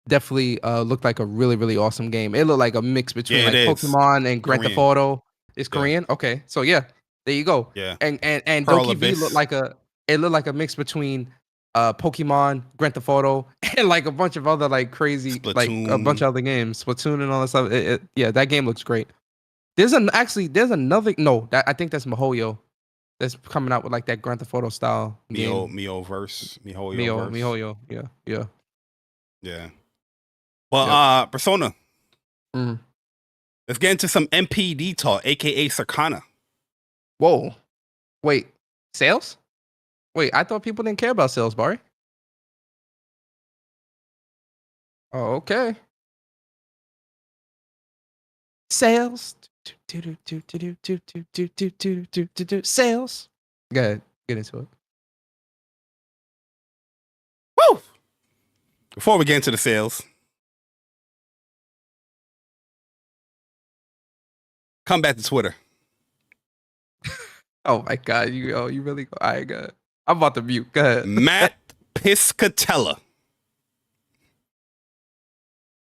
definitely looked like a really, really awesome game. It looked like a mix between Yeah, like it is. Pokemon and Grand Theft Korean. Auto. It's Yeah. Korean? Okay. So yeah, there you go. Yeah. And Pearl Doki V Abyss. looked like a mix between Pokemon, Grand Theft Auto, and like a bunch of other like crazy like a bunch Splatoon. of other games, Splatoon and all that stuff. Yeah, that game looks great. There's another I think that's MiHoYo that's coming out with like that Grand Theft Auto style game. Mihoverse. MiHoYo. MiHoYo. Yeah. Yeah. Well, Persona. Mm. Let's get into some MPD talk, aka Sarkana. Whoa. Wait, sales? Wait, I thought people didn't care about sales, Bari. Oh, okay. Sales. Sales. Go ahead. Get into it. Woo! Before we get into the sales, come back to Twitter. Oh my god, you really go. All right, go ahead. I'm about to mute. Go ahead. Matt Piscatella.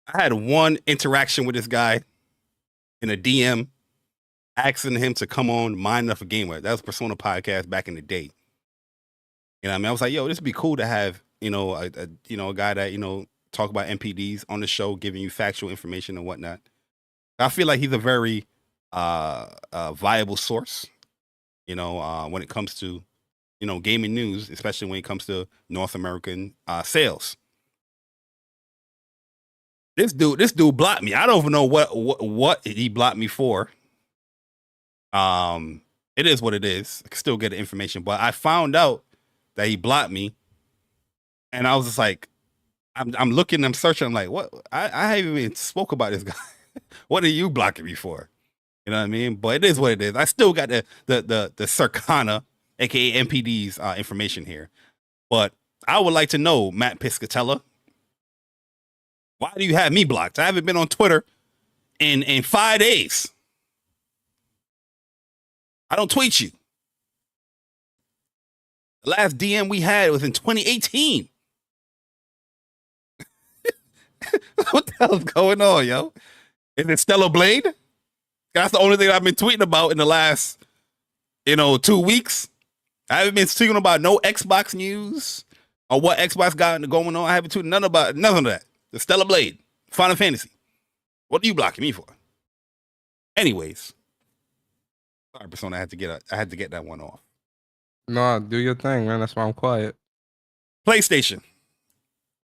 I had one interaction with this guy in a DM asking him to come on Mind Enough a Gamer. That was Persona podcast back in the day. You know what I mean? I was like, yo, this would be cool to have, you know, a guy that, you know, talk about MPDs on the show, giving you factual information and whatnot. I feel like he's a very viable source, you know, when it comes to, you know, gaming news, especially when it comes to North American sales. This dude blocked me. I don't even know what he blocked me for. It is what it is. I can still get the information, but I found out that he blocked me, and I was just like, I'm looking, I'm searching, I'm like, what? I haven't even spoke about this guy. What are you blocking me for? You know what I mean? But it is what it is. I still got the Sarkana, aka MPD's information here. But I would like to know, Matt Piscatella, why do you have me blocked? I haven't been on Twitter in 5 days. I don't tweet you. The last DM we had was in 2018. What the hell's going on, yo? Is it Stellar Blade? That's the only thing I've been tweeting about in the last, 2 weeks. I haven't been tweeting about no Xbox news or what Xbox got going on. I haven't tweeted none of that. The Stellar Blade, Final Fantasy. What are you blocking me for? Anyways, sorry, Persona. I had to get that one off. No, do your thing, man. That's why I'm quiet. PlayStation.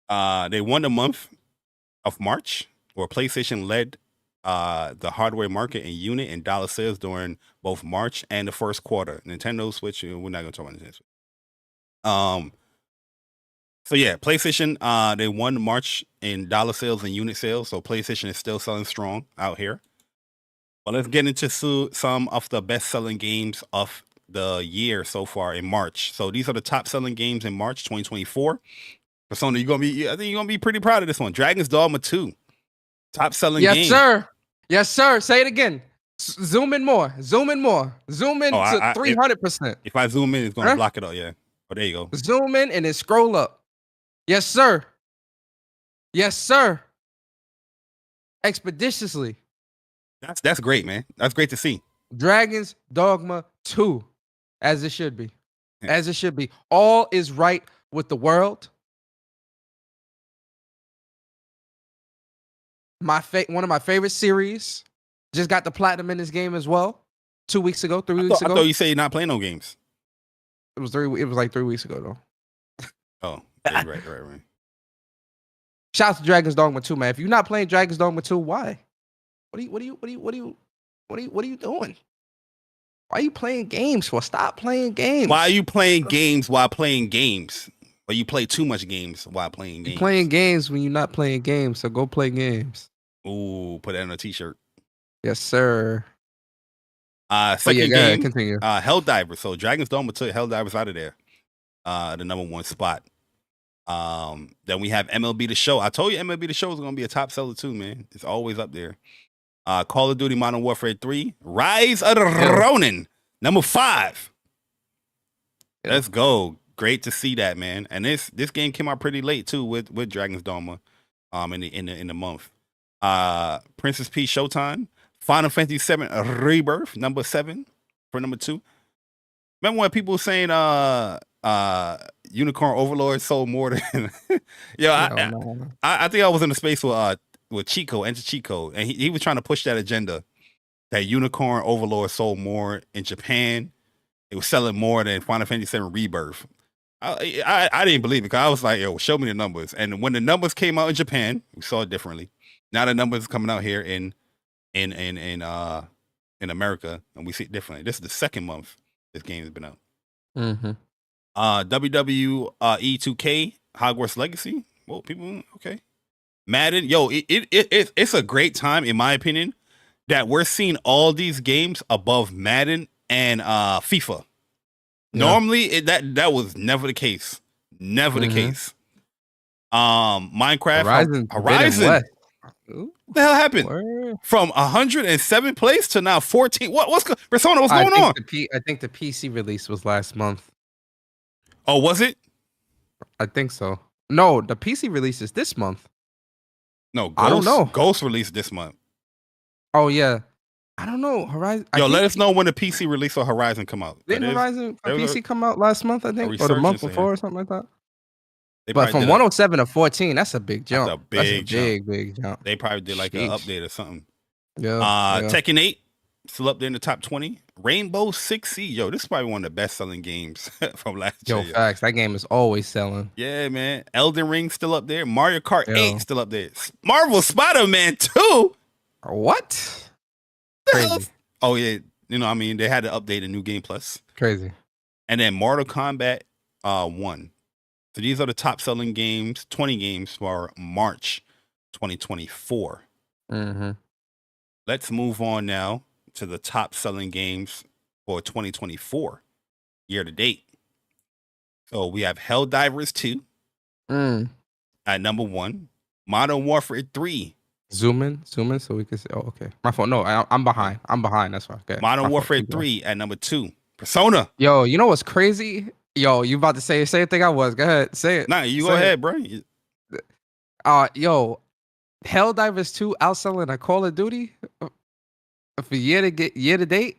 They won the month of March, where PlayStation led the hardware market in unit and dollar sales during both March and the first quarter. Nintendo Switch, we're not going to talk about Nintendo Switch. So yeah, PlayStation, they won March in dollar sales and unit sales. So PlayStation is still selling strong out here. But let's get into some of the best-selling games of the year so far in March. So these are the top-selling games in March 2024. Persona, I think you're gonna be pretty proud of this one. Dragon's Dogma 2, top-selling game. Yes, sir. Yes, sir. Say it again. Zoom in more. Zoom in more. Zoom in to 300%. If I zoom in, it's gonna block it out. Yeah. Oh, there you go. Zoom in and then scroll up. Yes, sir. Yes, sir. Expeditiously. That's great, man. That's great to see. Dragon's Dogma 2, as it should be. Yeah. As it should be. All is right with the world. One of my favorite series. Just got the platinum in this game as well. 2 weeks ago, 3 weeks ago. I thought you said you're not playing no games. It was like 3 weeks ago though. Oh, right. Shout out to Dragon's Dogma 2, man. If you're not playing Dragon's Dogma 2, why? What are you doing? Why are you playing games for? Stop playing games. Why are you playing games while playing games? Or you play too much games while playing games? You're playing games when you're not playing games, so go play games. Ooh, put that on a t-shirt. Yes, sir. Second game, continue. Helldivers. So Dragon's Dogma took Helldivers out of there. The number 1 spot. Then we have MLB The Show. I told you MLB The Show is going to be a top seller too, man. It's always up there. Call of Duty Modern Warfare 3. Rise of the Ronin. Number 5. Yeah. Let's go. Great to see that, man. And this game came out pretty late too with Dragon's Dogma in the month. Princess Peach Showtime. Final Fantasy VII Rebirth, number 7 for number 2. Remember when people were saying Unicorn Overlord sold more than I think I was in a space with Chico, Enter Chico, and he was trying to push that agenda that Unicorn Overlord sold more in Japan. It was selling more than Final Fantasy VII Rebirth. I didn't believe it because I was like, yo, show me the numbers. And when the numbers came out in Japan, we saw it differently. Now the numbers coming out here in America, and we see it differently. This is the second month this game has been out. Mm-hmm. WWE 2K Hogwarts Legacy. Well, people, okay. Madden, yo, it's a great time in my opinion that we're seeing all these games above Madden and FIFA. Yeah. Normally, that was never the case. Never the case. Minecraft Horizon. What the hell happened? Where? From 107 place to now 14. Persona, what's going on? I think the PC release was last month. Oh, was it? I think so. No, the PC release is this month. No, I don't know. Ghost released this month. Oh yeah. I don't know. Horizon. Yo, let us know when the PC release or Horizon come out. Didn't Horizon PC come out last month, I think? Or the month before or something like that? But from 107 to 14, that's a big jump. That's a big jump. They probably did like an update or something. Yeah. Tekken 8, still up there in the top 20. Rainbow Six Siege. Yo, this is probably one of the best-selling games from last year. Yo, facts. That game is always selling. Yeah, man. Elden Ring still up there. Mario Kart 8 still up there. Marvel Spider-Man 2. What? Crazy. Oh, yeah. You know, I mean, they had to update a new game plus. Crazy. And then Mortal Kombat 1. So these are the top selling games, 20 games for March 2024. Mm-hmm. Let's move on now to the top selling games for 2024 year to date. So we have Helldivers 2 at number 1. Modern Warfare 3. Zoom in so we can see. Oh, okay. My phone. No, I'm behind. That's why. Okay. Modern Warfare 3 at number 2. Persona. Yo, you know what's crazy? Yo, you about to say the same thing I was. Go ahead, say it. Nah, you go ahead, bro. Yo, Helldivers 2 outselling a Call of Duty for year to date.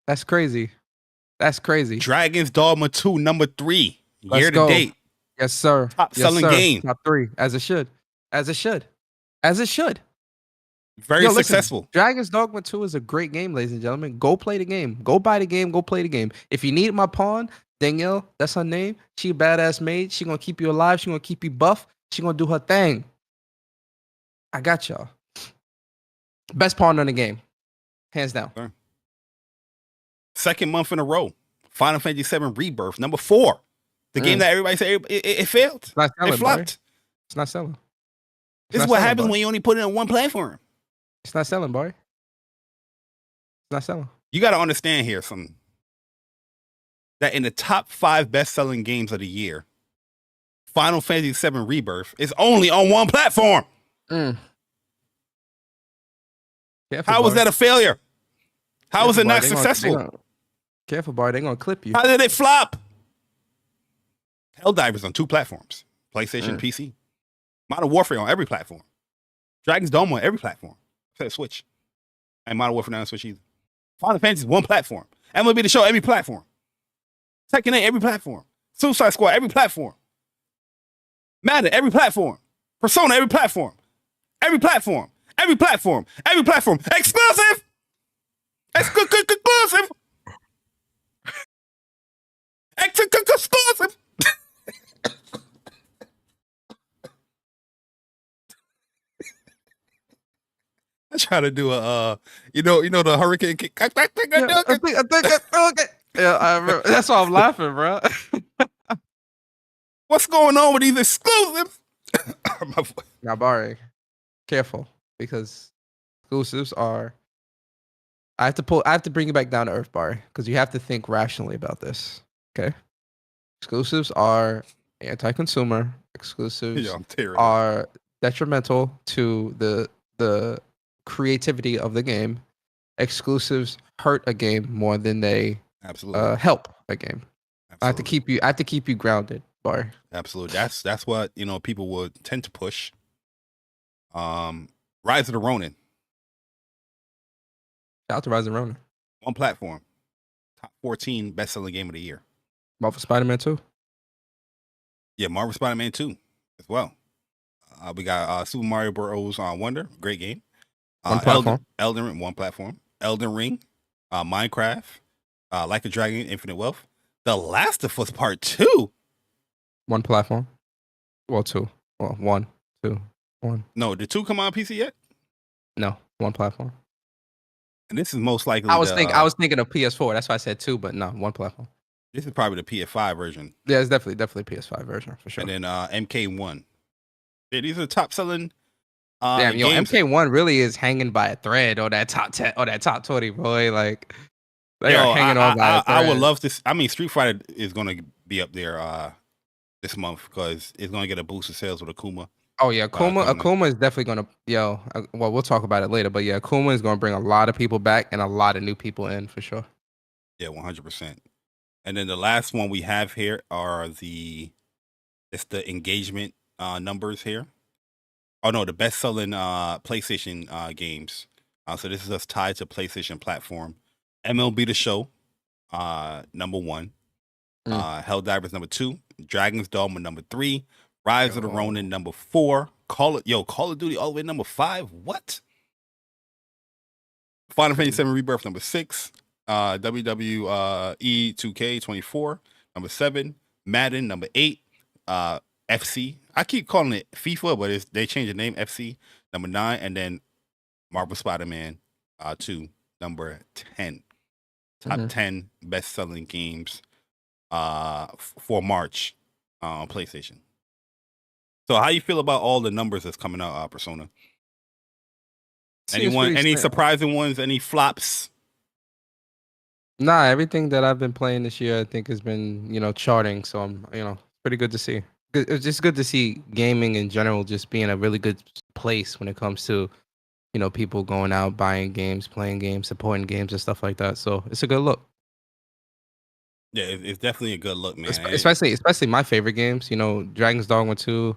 That's crazy. That's crazy. Dragon's Dogma 2 number 3 year to date. Yes, sir. Top selling game. Top 3, as it should. Very successful. Listen, Dragon's Dogma 2 is a great game, ladies and gentlemen. Go play the game. Go buy the game. Go play the game. If you need my pawn, Danielle, that's her name. She a badass maid. She gonna keep you alive. She gonna keep you buff. She gonna do her thing. I got y'all. Best pawn in the game. Hands down. Okay. Second month in a row. Final Fantasy VII Rebirth, number 4. The game that everybody said it failed. It's not selling, it flopped. It's not selling. This is what happens when you only put it on one platform. It's not selling, boy. It's not selling. You got to understand here something. That in the top 5 best-selling games of the year, Final Fantasy VII Rebirth is only on one platform. Careful, How was that a failure? How was it not successful? Careful, boy. They're going to clip you. How did it flop? Helldivers on 2 platforms. PlayStation, PC. Modern Warfare on every platform. Dragon's Dogma on every platform. Except Switch. And Modern Warfare 9 on Switch either. Final Fantasy is one platform. MLB The Show, every platform. Tekken 8, every platform. Suicide Squad, every platform. Madden, every platform. Persona, every platform. Every platform. Every platform. Every platform. Exclusive! Exclusive! Exclusive! I try to do a, you know the hurricane kick. I think okay. Yeah, I remember. That's why I'm laughing, bro. What's going on with these exclusives? Now, Bari, careful, because exclusives are. I have to bring you back down to earth, Bari, because you have to think rationally about this. Okay, exclusives are anti-consumer. Exclusives are detrimental to the creativity of the game. Exclusives hurt a game more than they help a game. Absolutely. I have to keep you grounded, Bari. Absolutely. That's what people would tend to push. Rise of the Ronin. Shout out to Rise of the Ronin. One platform. Top 14 best-selling game of the year. Marvel Spider-Man 2. Yeah, Marvel Spider-Man 2 as well. We got Super Mario Bros. Wonder, great game. One platform. Elden Ring, one platform. Elden Ring, Minecraft, Like a Dragon, Infinite Wealth. The Last of Us Part 2. One platform. Well, two. Well, one, two, one. No, did 2 come on PC yet? No, one platform. And this is most likely. I was thinking of PS4. That's why I said 2, but no, one platform. This is probably the PS5 version. Yeah, it's definitely PS5 version for sure. And then MK1. Yeah, these are the top selling. Damn, yo, games. MK1 really is hanging by a thread on that top 10 or that top 20, boy. Like they are hanging on by a thread. I would love to. I mean, Street Fighter is going to be up there this month because it's going to get a boost of sales with Akuma. Oh yeah, Akuma is definitely going to. Well, we'll talk about it later, but yeah, Akuma is going to bring a lot of people back and a lot of new people in for sure. Yeah, 100%. And then the last one we have here are the engagement numbers here. Oh no, the best-selling PlayStation games. So this is us tied to PlayStation platform. MLB The Show, number 1. Helldivers, number 2. Dragon's Dogma, number 3. Rise of the Ronin, number 4. Call of Duty all the way number 5. What? Final Fantasy 7 Rebirth, number 6. WWE 2K24, number 7. Madden, number 8. FC. I keep calling it FIFA, but they changed the name. FC, number 9. And then Marvel Spider-Man 2, number 10. Top 10 best-selling games for March on PlayStation. So how you feel about all the numbers that's coming out, Persona? Any surprising ones? Any flops? Nah, everything that I've been playing this year, I think has been, charting. So I'm, pretty good to see. It's just good to see gaming in general just being a really good place when it comes to, people going out, buying games, playing games, supporting games and stuff like that. So it's a good look. Yeah, it's definitely a good look, man. Especially my favorite games, Dragon's Dogma 2,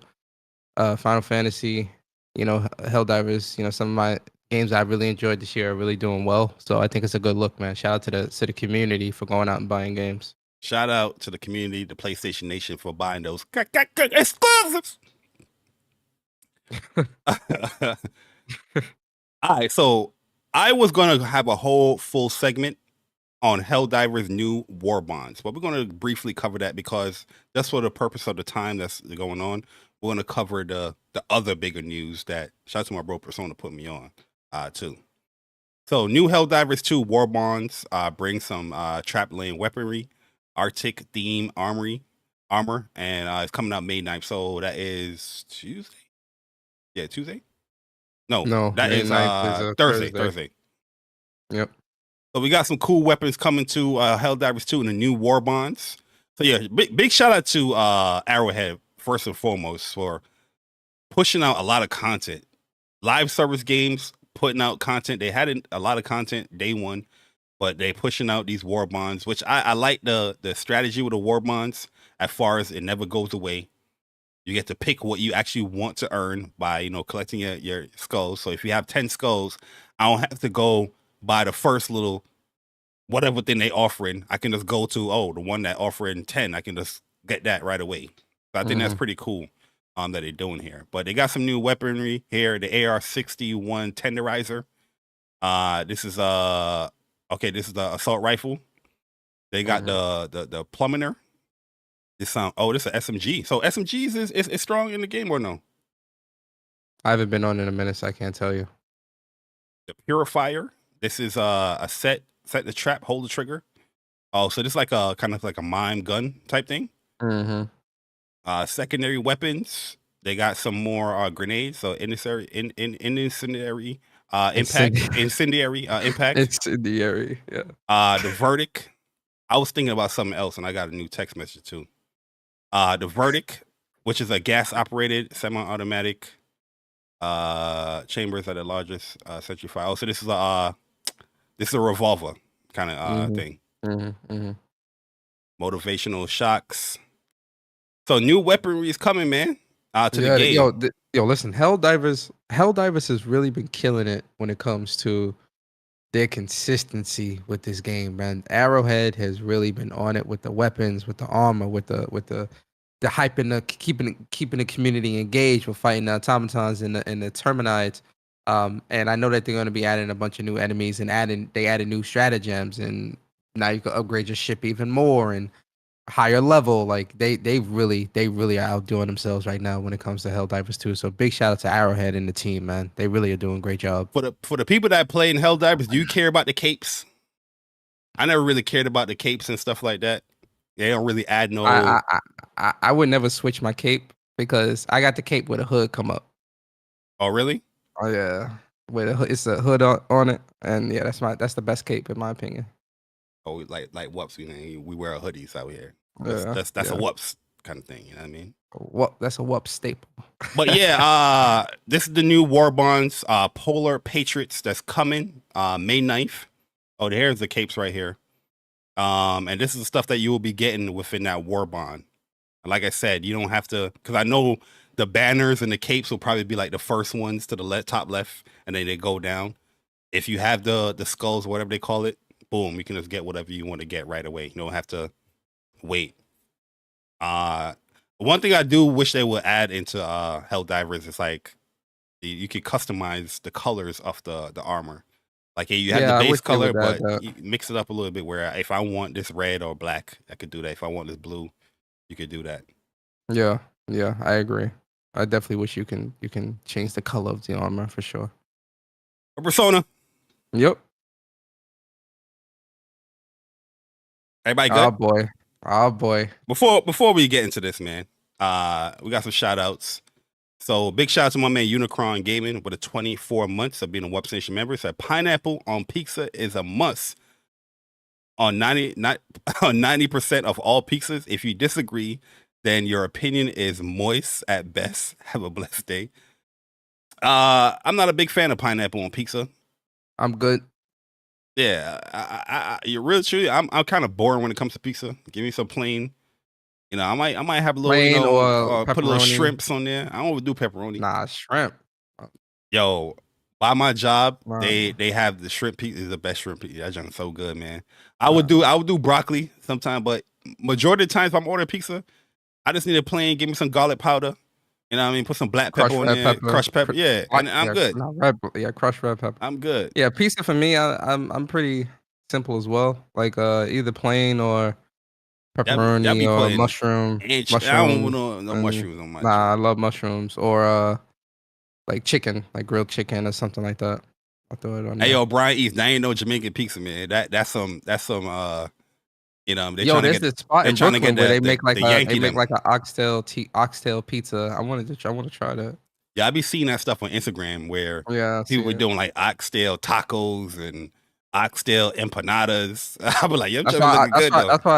Final Fantasy, Helldivers, some of my games I really enjoyed this year are really doing well. So I think it's a good look, man. Shout out to the community for going out and buying games. Shout out to the community, the PlayStation Nation, for buying those exclusives. All right, so I was going to have a whole full segment on Helldivers' new Warbonds, but we're going to briefly cover that because that's for the purpose of the time that's going on. We're going to cover the other bigger news that, shout out to my bro Persona, put me on too. So new Helldivers 2 Warbonds bring some trap lane weaponry, Arctic theme armor, and it's coming out May 9th. So that is Tuesday? Yeah, Tuesday? No, that is Thursday. Yep. So we got some cool weapons coming to Helldivers 2 and the new Warbonds. So yeah, big shout out to Arrowhead, first and foremost, for pushing out a lot of content. Live service games, putting out content. They had a lot of content day one, but they pushing out these Warbonds, which I like the strategy with the Warbonds as far as it never goes away. You get to pick what you actually want to earn by, collecting your skulls. So if you have 10 skulls, I don't have to go buy the first little whatever thing they offering, I can just go to the one that offering 10. I can just get that right away. So I think that's pretty cool that they're doing here. But they got some new weaponry here. The AR-61 tenderizer. This is this is the assault rifle. They got the pluminer. This this is an SMG. So SMGs is strong in the game or no? I haven't been on in a minute, so I can't tell you. The purifier. This is a set the trap, hold the trigger. Oh, so this is like a kind of like a mime gun type thing. Secondary weapons. They got some more grenades. So incendiary impact. Incendiary impact. Incendiary. Yeah. The verdict. I was thinking about something else, and I got a new text message too. The verdict, which is a gas-operated semi-automatic chambers at the largest centrifuge. Oh, so this is a revolver kind of thing. Motivational shocks. So new weaponry is coming, man. To the game. Yo, listen, Helldivers has really been killing it when it comes to their consistency with this game, man. Arrowhead has really been on it with the weapons, with the armor, with the hype and the keeping the community engaged with fighting the automatons and the terminites. And I know that they're going to be adding a bunch of new enemies and they added new stratagems, and now you can upgrade your ship even more and higher level. Like they really are outdoing themselves right now when it comes to Helldivers 2. So big shout out to Arrowhead and the team, man. They really are doing a great job. For the people that play in Helldivers, do you care about the capes? I never really cared about the capes and stuff like that. They don't really add no. I would never switch my cape because I got the cape with a hood come up. Oh really? Oh yeah, with a hood, it's a hood on it, and yeah, that's the best cape in my opinion. Oh, like WUPS, we wear hoodies out here. Yeah, that's a WUPS kind of thing. You know what I mean? That's a WUPS staple. But yeah, this is the new Warbonds Polar Patriots that's coming May 9th. Oh, here's the capes right here. And this is the stuff that you will be getting within that Warbond. Like I said, you don't have to, because I know the banners and the capes will probably be like the first ones to the top left, and then they go down. If you have the skulls, whatever they call it, boom, you can just get whatever you want to get right away. You don't have to wait. One thing I do wish they would add into Helldivers is like you could customize the colors of the armor. Like you have the base color, but you mix it up a little bit. Where if I want this red or black, I could do that. If I want this blue, you could do that. Yeah, I agree. I definitely wish you can change the color of the armor for sure. A persona. Yep. Everybody good? Oh boy. Before we get into this, man, we got some shout outs. So big shout out to my man Unikronn Gaming with 24 months of being a WUPS Nation member. Said pineapple on pizza is a must on 90% of all pizzas. If you disagree, then your opinion is moist at best. Have a blessed day. I'm not a big fan of pineapple on pizza. I'm good. Yeah, you're real true. I'm kind of boring when it comes to pizza. Give me some plain. You know, I might have a little, plain or put a little shrimps on there. I don't do pepperoni. Nah, shrimp. Yo, by my job, they have the shrimp pizza. Is the best shrimp pizza. That junk so good, man. I would do broccoli sometime, but majority of the times if I'm ordering pizza, I just need a plain. Give me some garlic powder. You know what I mean? Put some black pepper on there, crushed pepper. Yeah, and I'm good. Crushed red pepper. I'm good. Yeah, pizza for me, I'm pretty simple as well. Like either plain or pepperoni or mushroom. I don't know no mushrooms on my. Nah, I love mushrooms or like chicken, like grilled chicken or something like that. I throw it on. Hey, yo, Brian East, that ain't no Jamaican pizza, man. That's some. You know, there's this spot in Brooklyn where they make like an oxtail pizza. I want to try that. Yeah, I be seeing that stuff on Instagram where people were doing like oxtail tacos and oxtail empanadas. I be like,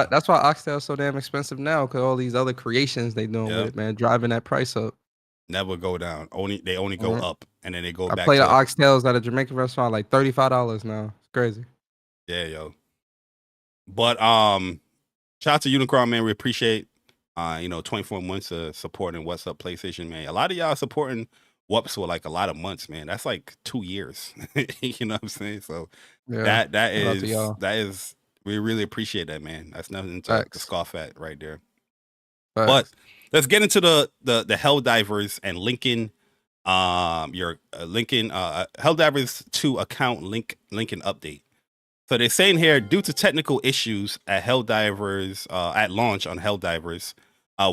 that's why oxtail is so damn expensive now, because all these other creations they doing with it, man, driving that price up. Never go down. They only go up, and then they go back. I play the oxtails at a Jamaican restaurant like $35 now. It's crazy. Yeah, yo. But shout out to Unikronn, man. We appreciate 24 months of supporting What's Up PlayStation, man. A lot of y'all supporting WUPS for like a lot of months, man. That's like 2 years. You know what I'm saying? So Yeah. That Shout out to y'all. is we really appreciate that, man. That's nothing to Facts. scoff at right there. Facts. But let's get into the Helldivers and linking your linking Helldivers 2 account linking update. So they're saying here, due to technical issues at Helldivers at launch on Helldivers,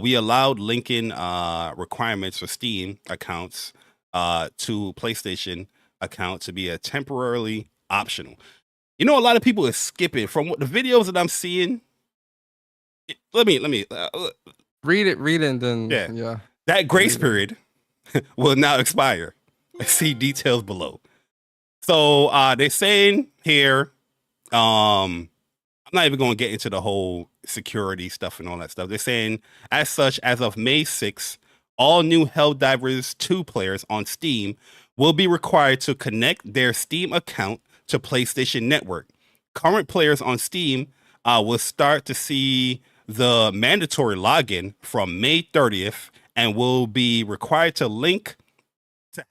we allowed linking requirements for Steam accounts to PlayStation account to be a temporarily optional. You know, a lot of people are skipping from what the videos that I'm seeing. Let me read it, and then yeah. That grace period will now expire. See details below. So they're saying here, I'm not even going to get into the whole security stuff and all that stuff. They're saying, as such, as of May 6th, all new Helldivers 2 players on Steam will be required to connect their Steam account to PlayStation Network. Current players on Steam will start to see the mandatory login from May 30th and will be required to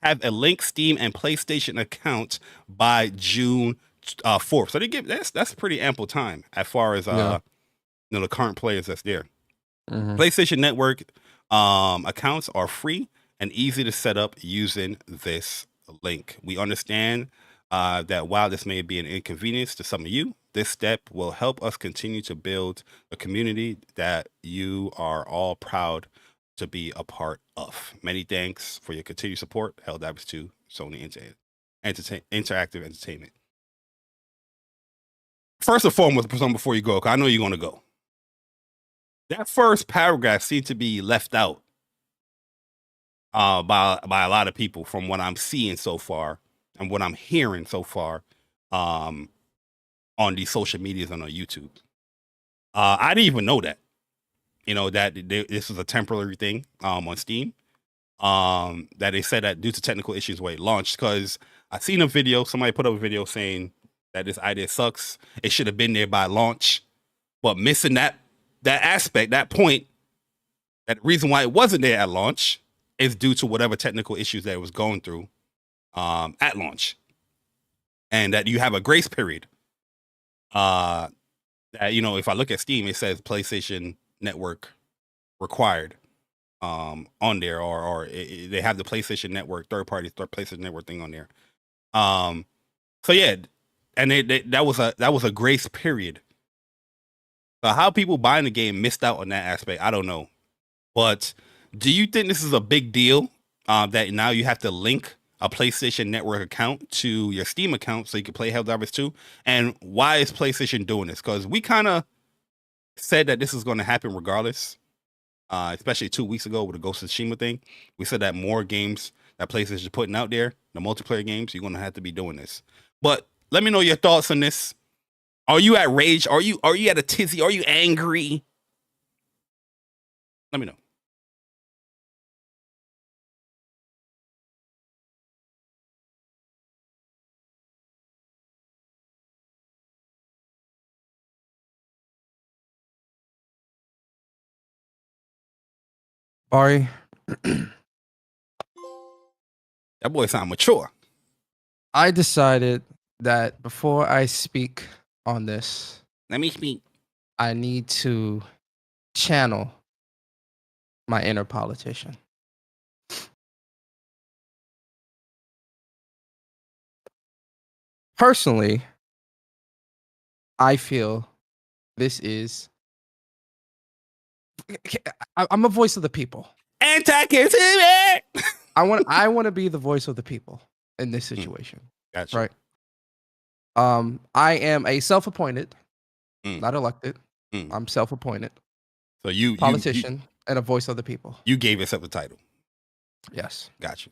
have a linked Steam and PlayStation account by June 4th. So they give that's pretty ample time as far as the current players that's there. PlayStation Network accounts are free and easy to set up using this link. We understand that while this may be an inconvenience to some of you, this step will help us continue to build a community that you are all proud to be a part of. Many thanks for your continued support. Helldivers 2, Sony Interactive Entertainment. First and foremost, before you go, 'cause I know you're going to go. That first paragraph seemed to be left out by a lot of people from what I'm seeing so far and what I'm hearing so far on these social medias and on YouTube. I didn't even know that. You know, that this is a temporary thing on Steam. That they said that due to technical issues where it launched, because I seen a video, somebody put up a video saying that this idea sucks. It should have been there by launch, but missing that aspect, that point, that reason why it wasn't there at launch is due to whatever technical issues that it was going through at launch, and that you have a grace period. That, you know, if I look at Steam, it says PlayStation Network required on there, or they have the PlayStation Network third-party PlayStation Network thing on there. So yeah, and that was a grace period. So how people buying the game missed out on that aspect, I don't know. But do you think this is a big deal that now you have to link a PlayStation Network account to your Steam account so you can play Helldivers 2? And why is PlayStation doing this? Because we kind of said that this is going to happen regardless, especially 2 weeks ago with the Ghost of Tsushima thing. We said that more games that PlayStation is putting out there, the multiplayer games, you're going to have to be doing this. But let me know your thoughts on this. Are you at rage? Are you at a tizzy? Are you angry? Let me know. Bari, That boy sound mature. I decided that before I speak on this, Let me speak. I need to channel my inner politician. Personally, I feel this is. I'm a voice of the people. Anti-consumer. I want to be the voice of the people in this situation. Gotcha. Right. I am a self-appointed, not elected. I'm self-appointed. So you politician and a voice of the people. You gave yourself the title. Yes. Gotcha.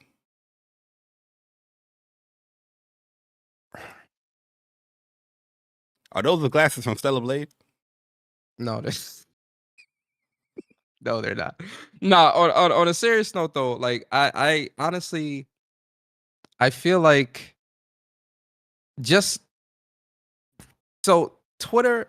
Are those the glasses from Stella Blade? No, no, they're not. No, on a serious note though, like I honestly, I feel like just so Twitter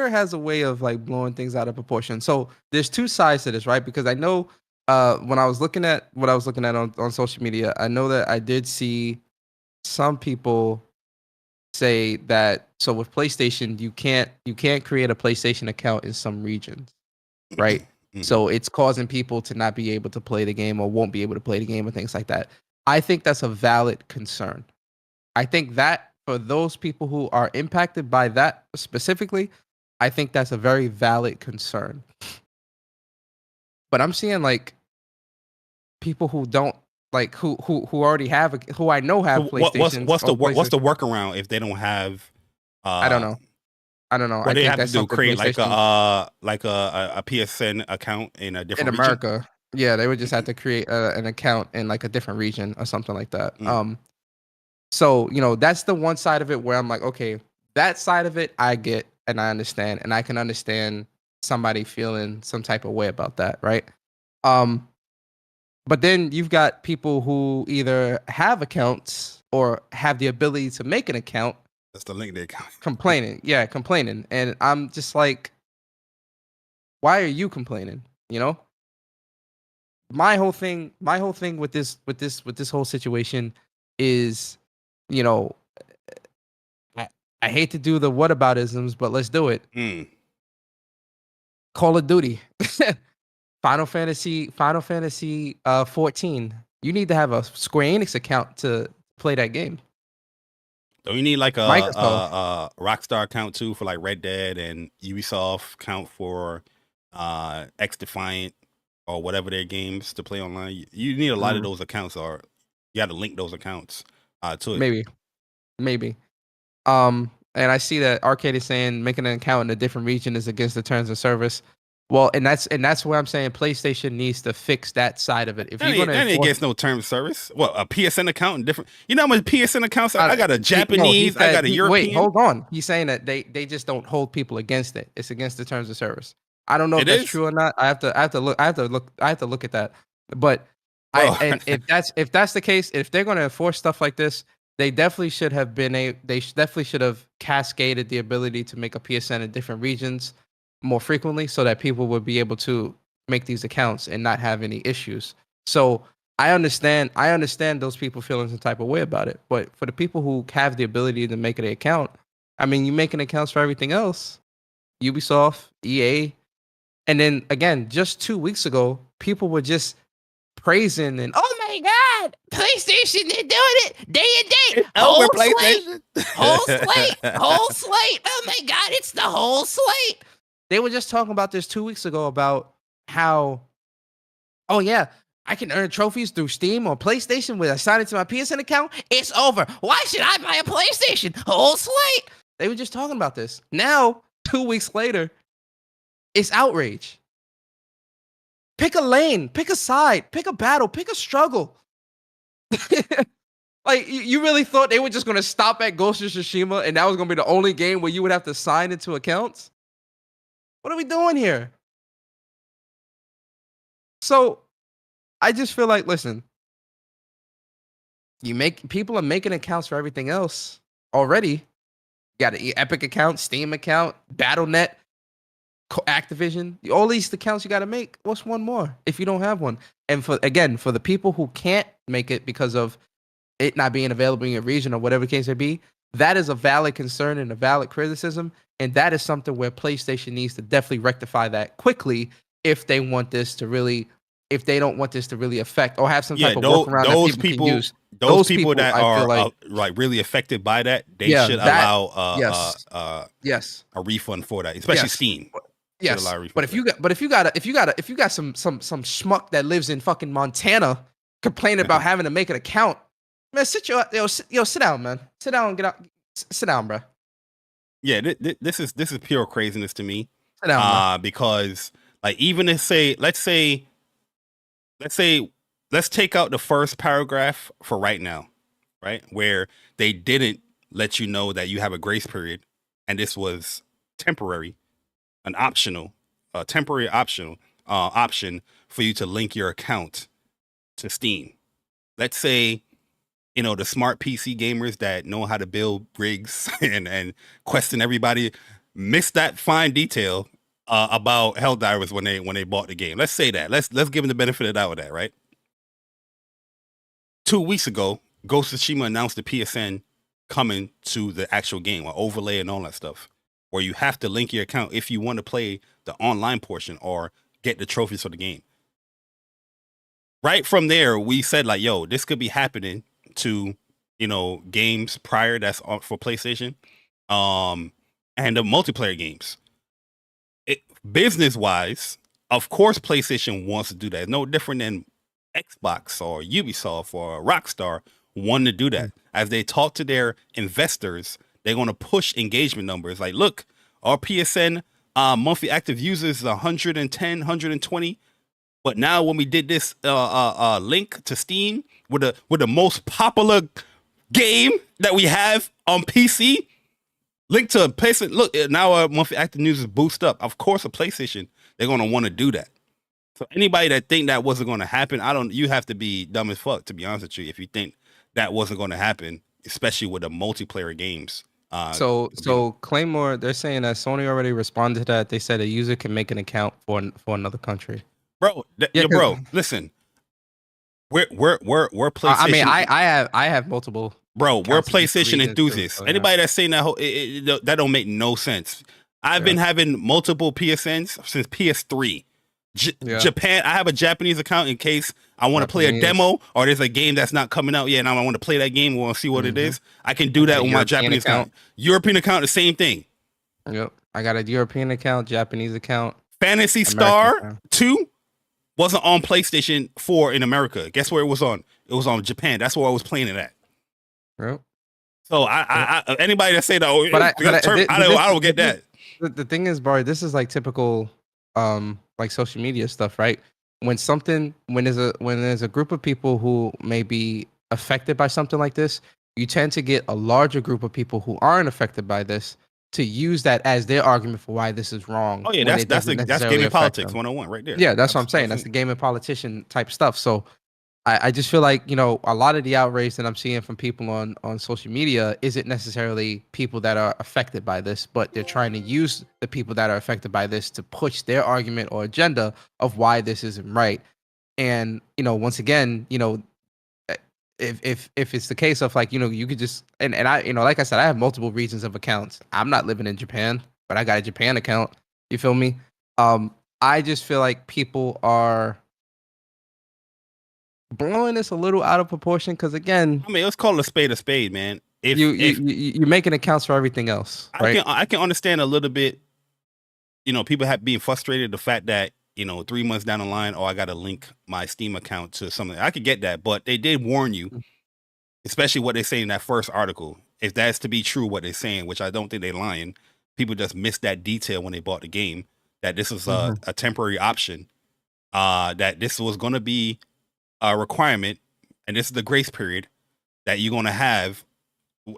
has a way of like blowing things out of proportion. So there's two sides to this, right? Because I know when I was looking at what I was looking at on social media, I know that I did see some people say that so with PlayStation, you can't create a PlayStation account in some regions, right? So it's causing people to not be able to play the game or won't be able to play the game and things like that. I think that's a valid concern. I think that for those people who are impacted by that specifically, I think that's a very valid concern. But I'm seeing like people who don't like who already have who I know have PlayStations. What's the workaround if they don't have? I don't know. What I they think have to that's do? something Create PlayStation like a PSN account in a different in region? America. Yeah, they would just have to create an account in like a different region or something like that. So that's the one side of it where I'm like, okay, that side of it I get and I understand, and I can understand somebody feeling some type of way about that, right? But then you've got people who either have accounts or have the ability to make an account. That's the link they account. Complaining. And I'm just like, why are you complaining? My whole thing with this whole situation is, I hate to do the whataboutisms, but let's do it. Call of Duty. Final Fantasy 14. You need to have a Square Enix account to play that game. Don't you need like a Rockstar account too for like Red Dead, and Ubisoft account for X Defiant or whatever their games to play online? You need a lot of those accounts, or you got to link those accounts to it. Maybe. And I see that Arcade is saying making an account in a different region is against the terms of service. Well, and that's where I'm saying PlayStation needs to fix that side of it. If you're going to against no terms of service, well, a PSN account and different. You know how much PSN accounts I got? A Japanese, I got a European. Wait, hold on. He's saying that they just don't hold people against it. It's against the terms of service. I don't know if that's true or not. I have to look at that. But if that's the case, if they're going to enforce stuff like this, they definitely should have cascaded the ability to make a PSN in different regions more frequently, so that people would be able to make these accounts and not have any issues. So I understand those people feeling some type of way about it. But for the people who have the ability to make an account, I mean, you making accounts for everything else, Ubisoft, EA, and then again, just 2 weeks ago, people were just praising and oh my god, PlayStation, they're doing it day and day. Whole slate. Oh my god, it's the whole slate. They were just talking about this 2 weeks ago about how, oh yeah, I can earn trophies through Steam or PlayStation when I sign into my PSN account. It's over. Why should I buy a PlayStation? Whole slate. They were just talking about this. Now, 2 weeks later, it's outrage. Pick a lane, pick a side, pick a battle, pick a struggle. Like, you really thought they were just going to stop at Ghost of Tsushima and that was going to be the only game where you would have to sign into accounts? What are we doing here? So, I just feel like, listen, people are making accounts for everything else already. You got an Epic account, Steam account, Battle.net, Activision. All these accounts you got to make. What's one more if you don't have one? And for the people who can't make it because of it not being available in your region or whatever the case may be, that is a valid concern and a valid criticism. And that is something where PlayStation needs to definitely rectify that quickly if they don't want this to really affect or have some type of workaround that people can use. Those people that are like really affected by that, they should allow a refund for that, especially Steam. Yes, but if you got some schmuck that lives in fucking Montana complaining about having to make an account, man, sit down, man. Sit down and get out. Sit down, bro. Yeah, this is pure craziness to me. Sit down, because like even let's take out the first paragraph for right now, right? Where they didn't let you know that you have a grace period and this was temporary, temporary option for you to link your account to Steam. Let's say, the smart PC gamers that know how to build rigs and question everybody missed that fine detail about Helldivers when they bought the game. Let's say that. Let's give them the benefit of the doubt of that, right? 2 weeks ago, Ghost of Tsushima announced the PSN coming to the actual game, or overlay and all that stuff, where you have to link your account if you want to play the online portion or get the trophies for the game. Right from there, we said like, yo, this could be happening to, games prior that's for PlayStation, and the multiplayer games. Business wise, of course, PlayStation wants to do that. It's no different than Xbox or Ubisoft or Rockstar wanting to do that. As they talk to their investors, they're going to push engagement numbers. Like, look, our PSN monthly active users is 110, 120. But now when we did this link to Steam with the most popular game that we have on PC, link to a PlayStation. Look, now our monthly active users boost up. Of course, a PlayStation, they're going to want to do that. So anybody that think that wasn't going to happen, you have to be dumb as fuck, to be honest with you, if you think that wasn't going to happen, especially with the multiplayer games. So Claymore, they're saying that Sony already responded to that. They said a user can make an account for another country. Bro, bro, listen. We're PlayStation. I mean, I have multiple. Bro, we're PlayStation enthusiasts. Anybody that's saying that that don't make no sense. I've been having multiple PSNs since PS3. Japan, I have a Japanese account in case I want to play a demo or there's a game that's not coming out yet and I want to play that game. We want to see what it is. I can do that with my Japanese account. European account, the same thing. Yep. I got a European account, Japanese account. Phantasy Star 2 wasn't on PlayStation 4 in America. Guess where it was on? It was on Japan. That's where I was playing it at. Yep. So I anybody that say that, I don't get that. The thing is, Bari, this is like typical like social media stuff, right? When there's a group of people who may be affected by something like this, you tend to get a larger group of people who aren't affected by this to use that as their argument for why this is wrong. Oh yeah, that's gaming politics 101 right there. Yeah, that's what I'm saying. That's the gaming politician type stuff. So I just feel like, a lot of the outrage that I'm seeing from people on social media isn't necessarily people that are affected by this, but they're trying to use the people that are affected by this to push their argument or agenda of why this isn't right. And, once again, if it's the case of like, you could just, and I, like I said, I have multiple regions of accounts. I'm not living in Japan, but I got a Japan account. You feel me? I just feel like people are blowing this a little out of proportion because, again, I mean, let's call it a spade, man. If you're making accounts for everything else, right? I can understand a little bit, people have being frustrated the fact that 3 months down the line, I got to link my Steam account to something. I could get that, but they did warn you, especially what they say in that first article. If that's to be true, what they're saying, which I don't think they're lying, people just missed that detail when they bought the game, that this was a temporary option, that this was going to be a requirement, and this is the grace period that you're going to have.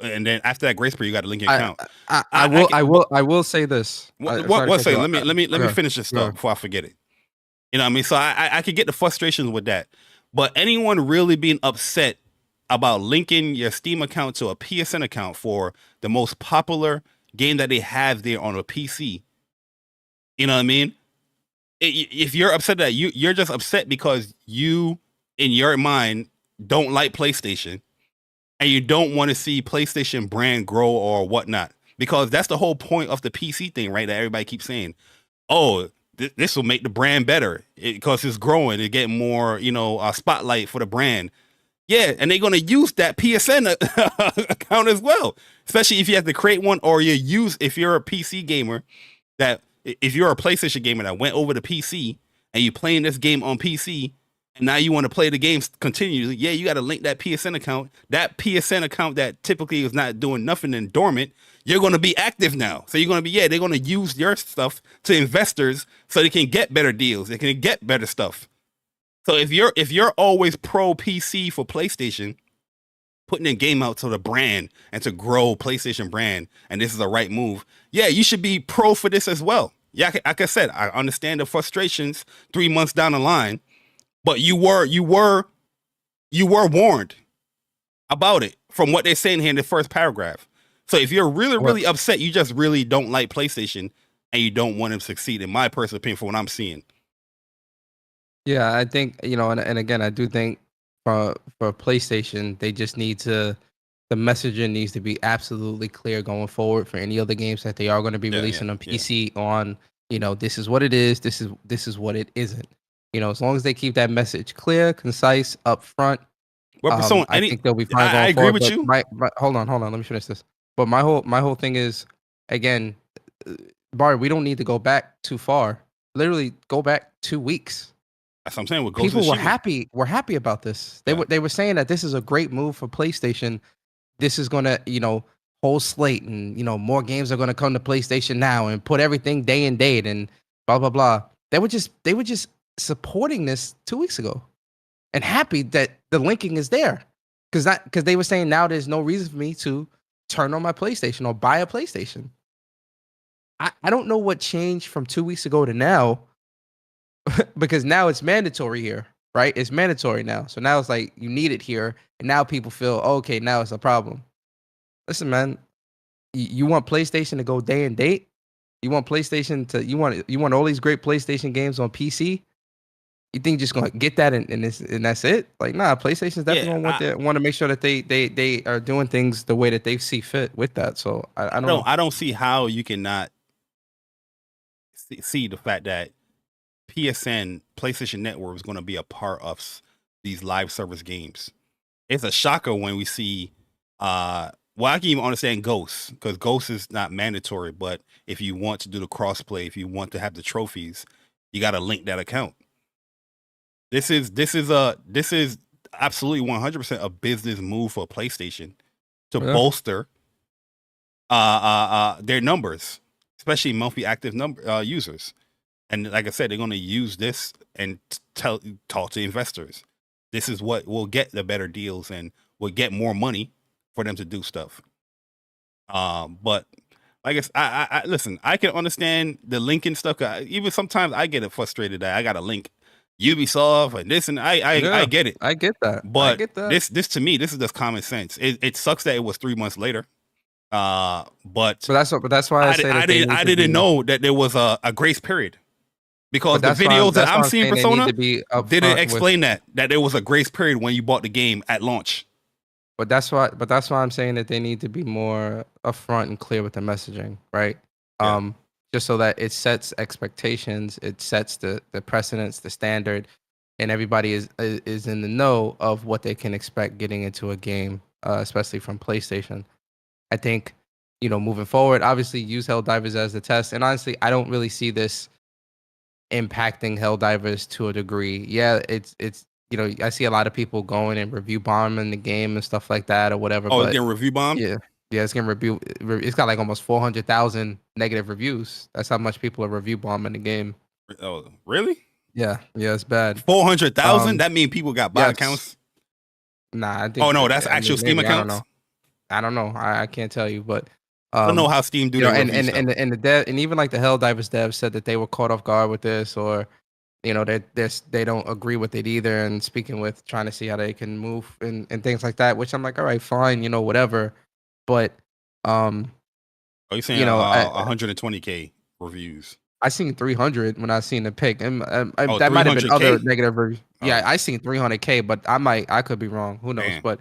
And then after that grace period, you got to link your account. I will say this. What say? Let me finish this stuff before I forget it. You know what I mean? So I could get the frustrations with that. But anyone really being upset about linking your Steam account to a PSN account for the most popular game that they have there on a PC, you know what I mean? If you're upset that you're just upset because you, in your mind, don't like PlayStation and you don't want to see PlayStation brand grow or whatnot, because that's the whole point of the PC thing, right? That everybody keeps saying, oh, this will make the brand better because it's growing. It's getting more, spotlight for the brand. Yeah, and they're going to use that PSN account as well, especially if you have to create one, or if you're a PC gamer, that if you're a PlayStation gamer that went over to PC and you're playing this game on PC, and now you want to play the games continuously, yeah, you got to link that PSN account. That PSN account that typically is not doing nothing and dormant, you're going to be active now. So you're going to be, they're going to use your stuff to investors so they can get better deals. They can get better stuff. So if you're always pro PC for PlayStation, putting a game out to the brand and to grow PlayStation brand, and this is the right move, yeah, you should be pro for this as well. Yeah, like I said, I understand the frustrations 3 months down the line, but you were warned about it from what they're saying here in the first paragraph. So if you're really upset, you just really don't like PlayStation and you don't want them to succeed, in my personal opinion, for what I'm seeing. Yeah, I think, and again, I do think for PlayStation, they just need to the messaging needs to be absolutely clear going forward for any other games that they are going to be releasing on PC on, this is what it is, this is what it isn't. As long as they keep that message clear, concise, upfront, I think they'll be fine going forward. I agree with you. Hold on, let me finish this. But my whole thing is, again, Bari, we don't need to go back too far. Literally go back 2 weeks. That's what I'm saying. People were happy. We're happy about this. They were saying that this is a great move for PlayStation. This is gonna, whole slate, and more games are gonna come to PlayStation now, and put everything day and date, and blah blah blah. They were just supporting this 2 weeks ago, and happy that the linking is there, because they were saying now there's no reason for me to turn on my PlayStation or buy a PlayStation. I don't know what changed from 2 weeks ago to now, because now it's mandatory here, right? It's mandatory now. So now it's like you need it here, and now people feel, okay, now it's a problem. Listen, man, you want PlayStation to go day and date? You want PlayStation to you want all these great PlayStation games on PC? You think you're just gonna get that and that's it? Like, nah, PlayStation's definitely gonna want to make sure that they are doing things the way that they see fit with that. So I don't see how you cannot see the fact that PSN, PlayStation Network, is going to be a part of these live service games. It's a shocker when we see, I can even understand Ghost, because Ghost is not mandatory, but if you want to do the crossplay, if you want to have the trophies, you got to link that account. This is absolutely 100% a business move for PlayStation to bolster their numbers, especially monthly active users. And like I said, they're going to use this and talk to investors. This is what will get the better deals and will get more money for them to do stuff. But I guess I listen, I can understand the linking stuff. Even sometimes I get frustrated that I got to link Ubisoft and this, and I get it. I get that. But this to me, this is just common sense. It sucks that it was 3 months later. But that's why I didn't know that there was a grace period, because the videos that I'm seeing Persona didn't explain that there was a grace period when you bought the game at launch. But that's why I'm saying that they need to be more upfront and clear with the messaging, right? Yeah. Just so that it sets expectations, it sets the precedence, the standard, and everybody is in the know of what they can expect getting into a game, especially from PlayStation. I think, moving forward, obviously use Helldivers as the test. And honestly, I don't really see this impacting Helldivers to a degree. Yeah, it's I see a lot of people going and review bombing the game and stuff like that or whatever. Oh, it's getting review bombed? Yeah, it's getting review. It's got like almost 400,000 negative reviews. That's how much people are review bombing the game. Oh, really? Yeah, it's bad. 400,000? That means people got bot accounts? Nah, I think. Oh no, that's actual Steam accounts. I don't know. I can't tell you, but I don't know how Steam do that. And the dev, and even like the Helldivers devs said that they were caught off guard with this, or they don't agree with it either, and speaking with trying to see how they can move and things like that. Which I'm like, all right, fine, whatever. But are you saying 120K reviews? I seen 300 when I seen the pick, and that might have been other negative reviews. Yeah, I seen 300K, but I could be wrong. Who knows? Damn. But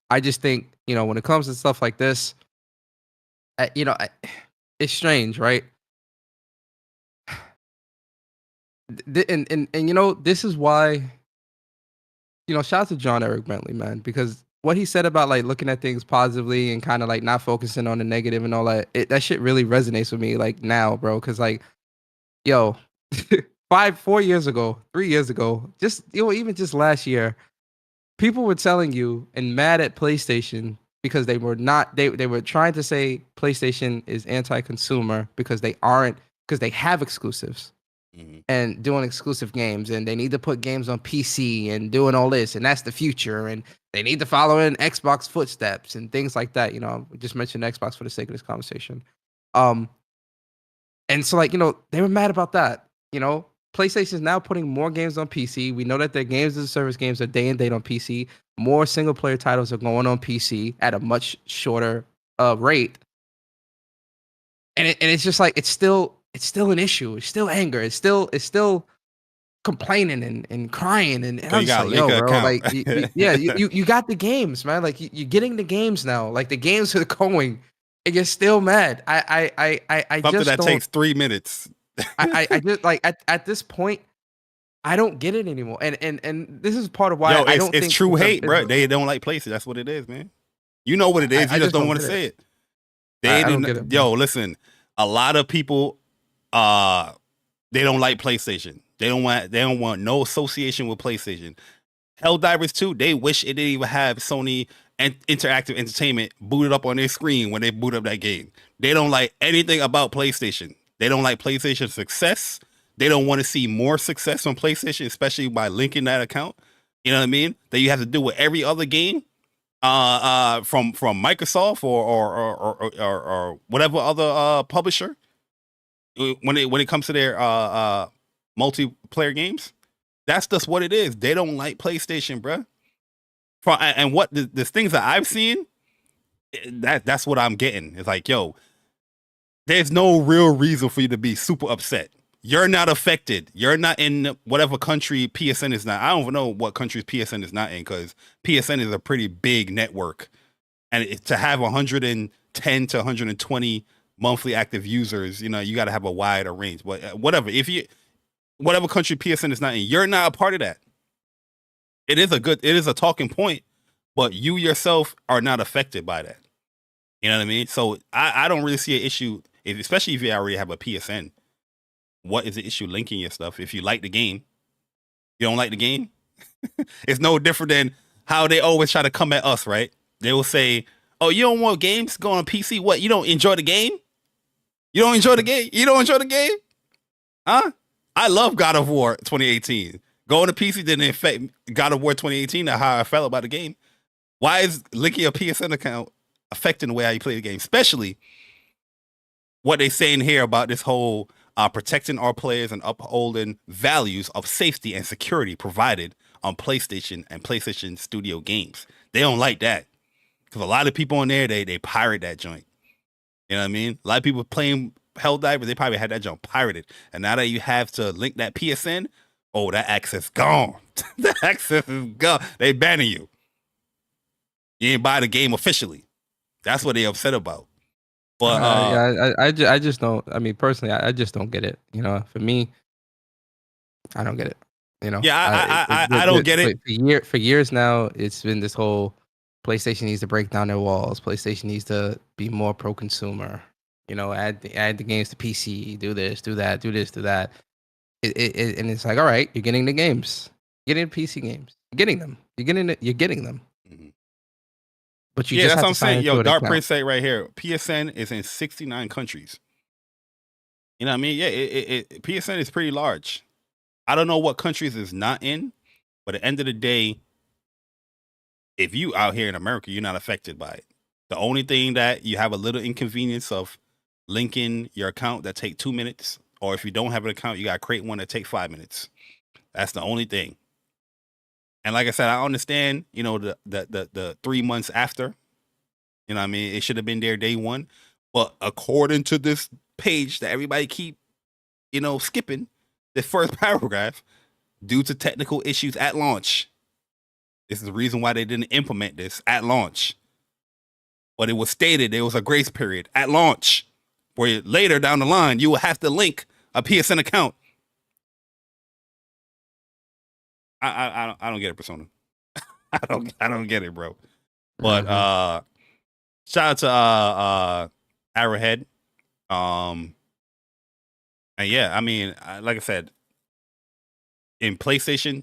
I just think when it comes to stuff like this, it's strange, right? And this is why shout out to John Eric Bentley, man, because what he said about like looking at things positively and kind of like not focusing on the negative and all that, that shit really resonates with me like now, bro. Because like, 4 years ago, 3 years ago, just even just last year, people were telling you and mad at PlayStation because they were not. They were trying to say PlayStation is anti-consumer because they have exclusives. And doing exclusive games, and they need to put games on PC and doing all this, and that's the future, and they need to follow in Xbox footsteps and things like that. We just mentioned Xbox for the sake of this conversation. And so like, they were mad about that. PlayStation is now putting more games on PC. We know that their games as a service games are day and date on PC. More single player titles are going on PC at a much shorter rate. And it's just like, it's still an issue. It's still anger. It's still complaining and crying and So I'm you just got like, a link yo, bro, account. like, you got the games, man. Like you're getting the games now. Like the games are going, and you're still mad. I Something just that don't. takes 3 minutes. I just like at this point, I don't get it anymore. And this is part of why Yo, I don't it's think true it's hate, bro. They don't like PlayStation. That's what it is, man. You know what it is. I You just just don't don't want to get say it. it. They I don't didn't. get it, Yo, listen. A lot of people, they don't like PlayStation. They don't want no association with PlayStation. Helldivers 2, they wish it didn't even have Sony and Interactive Entertainment booted up on their screen when they boot up that game. They don't like anything about PlayStation. They don't like PlayStation success. They don't want to see more success on PlayStation, especially by linking that account. You know what I mean? That you have to do with every other game, from Microsoft or whatever other publisher. When it comes to their multiplayer games, that's just what it is. They don't like PlayStation, bruh. And what the things that I've seen, that's what I'm getting. It's like, yo, there's no real reason for you to be super upset. You're not affected. You're not in whatever country PSN is not. I don't even know what countries PSN is not in, because PSN is a pretty big network. And to have 110 to 120 monthly active users, you know, you got to have a wider range. But whatever, whatever country PSN is not in, you're not a part of that. It is a talking point, but you yourself are not affected by that. You know what I mean? So I don't really see an issue, especially if you already have a PSN. What is the issue linking your stuff? If you like the game, you don't like the game. It's no different than how they always try to come at us, right? They will say, "Oh, you don't want games? Go on PC. What? You don't enjoy the game? You don't enjoy the game? You don't enjoy the game? Huh? I love God of War 2018. Going to PC didn't affect God of War 2018 or how I felt about the game. Why is linking your PSN account affecting the way how you play the game? Especially what they saying here about this whole protecting our players and upholding values of safety and security provided on PlayStation and PlayStation Studio games. They don't like that, because a lot of people on there, they pirate that joint. You know what I mean? A lot of people playing Helldivers, they probably had that joint pirated. And now that you have to link that PSN, oh, that access gone. The access is gone. They banning you. You ain't buy the game officially. That's what they upset about. But yeah, I just don't. I mean, personally, I just don't get it. You know, for me, I don't get it. You know, yeah, I don't get it. For years now, it's been this whole PlayStation needs to break down their walls. PlayStation needs to be more pro-consumer. You know, add the games to PC. Do this, do that, do this, do that. And it's like, all right, you're getting the games. You're getting PC games. You're getting them. You're getting them. Mhm. But you Yeah, just that's have what to I'm sign saying. into Yo, an Dark account. Prince say right here, PSN is in 69 countries. You know what I mean? Yeah, PSN is pretty large. I don't know what countries it's not in, but at the end of the day, if you out here in America, you're not affected by it. The only thing that you have a little inconvenience of linking your account that take 2 minutes, or if you don't have an account, you got to create one that take 5 minutes. That's the only thing. And like I said, I understand, you know, the 3 months after, you know what I mean? It should have been there day one. But according to this page that everybody keep, you know, skipping, the first paragraph, due to technical issues at launch. This is the reason why they didn't implement this at launch. But it was stated there was a grace period at launch, where later down the line, you will have to link a PSN account. I don't get it, Persona. I don't get it, bro. But shout out to Arrowhead. And yeah, I mean, like I said, in PlayStation,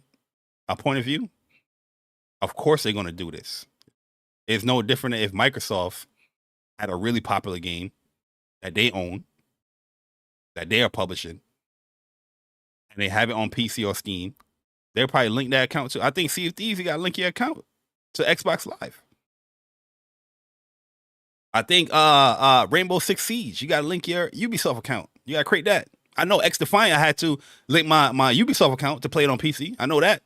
a point of view, of course they're gonna do this. It's no different than if Microsoft had a really popular game that they own, that they are publishing, and they have it on PC or Steam. They'll probably link that account to. I think Sea of Thieves, you gotta link your account to Xbox Live. I think Rainbow Six Siege, you gotta link your Ubisoft account. You gotta create that. I know X Defiant, I had to link my Ubisoft account to play it on PC. I know that.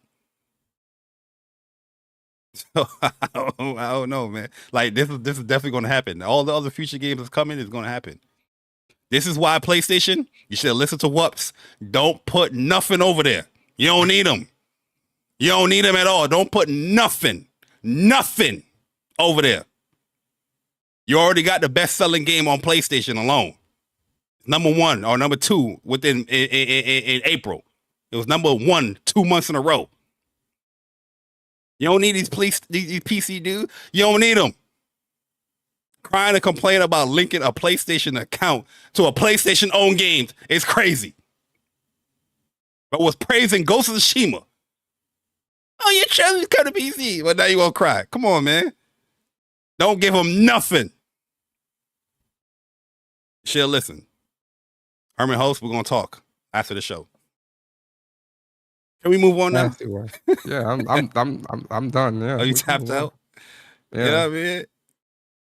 So I don't know, man. Like this is definitely gonna happen. All the other future games that's coming is gonna happen. This is why PlayStation, you should listen to WUPS. Don't put nothing over there. You don't need them. You don't need them at all. Don't put nothing over there. You already got the best-selling game on PlayStation alone. Number 1 or number 2 within in April. It was number 1 2 months in a row. You don't need these PC dudes. You don't need them. Crying and complaining about linking a PlayStation account to a PlayStation-owned game is crazy. But was praising Ghost of Tsushima. Oh, you're trying to come to PC. Well, now you gonna cry. Come on, man. Don't give them nothing. She'll listen. Herman host, we're gonna talk after the show. Can we move on now? Yeah, I'm done. Yeah. Are you tapped out? Yeah. You know what I mean?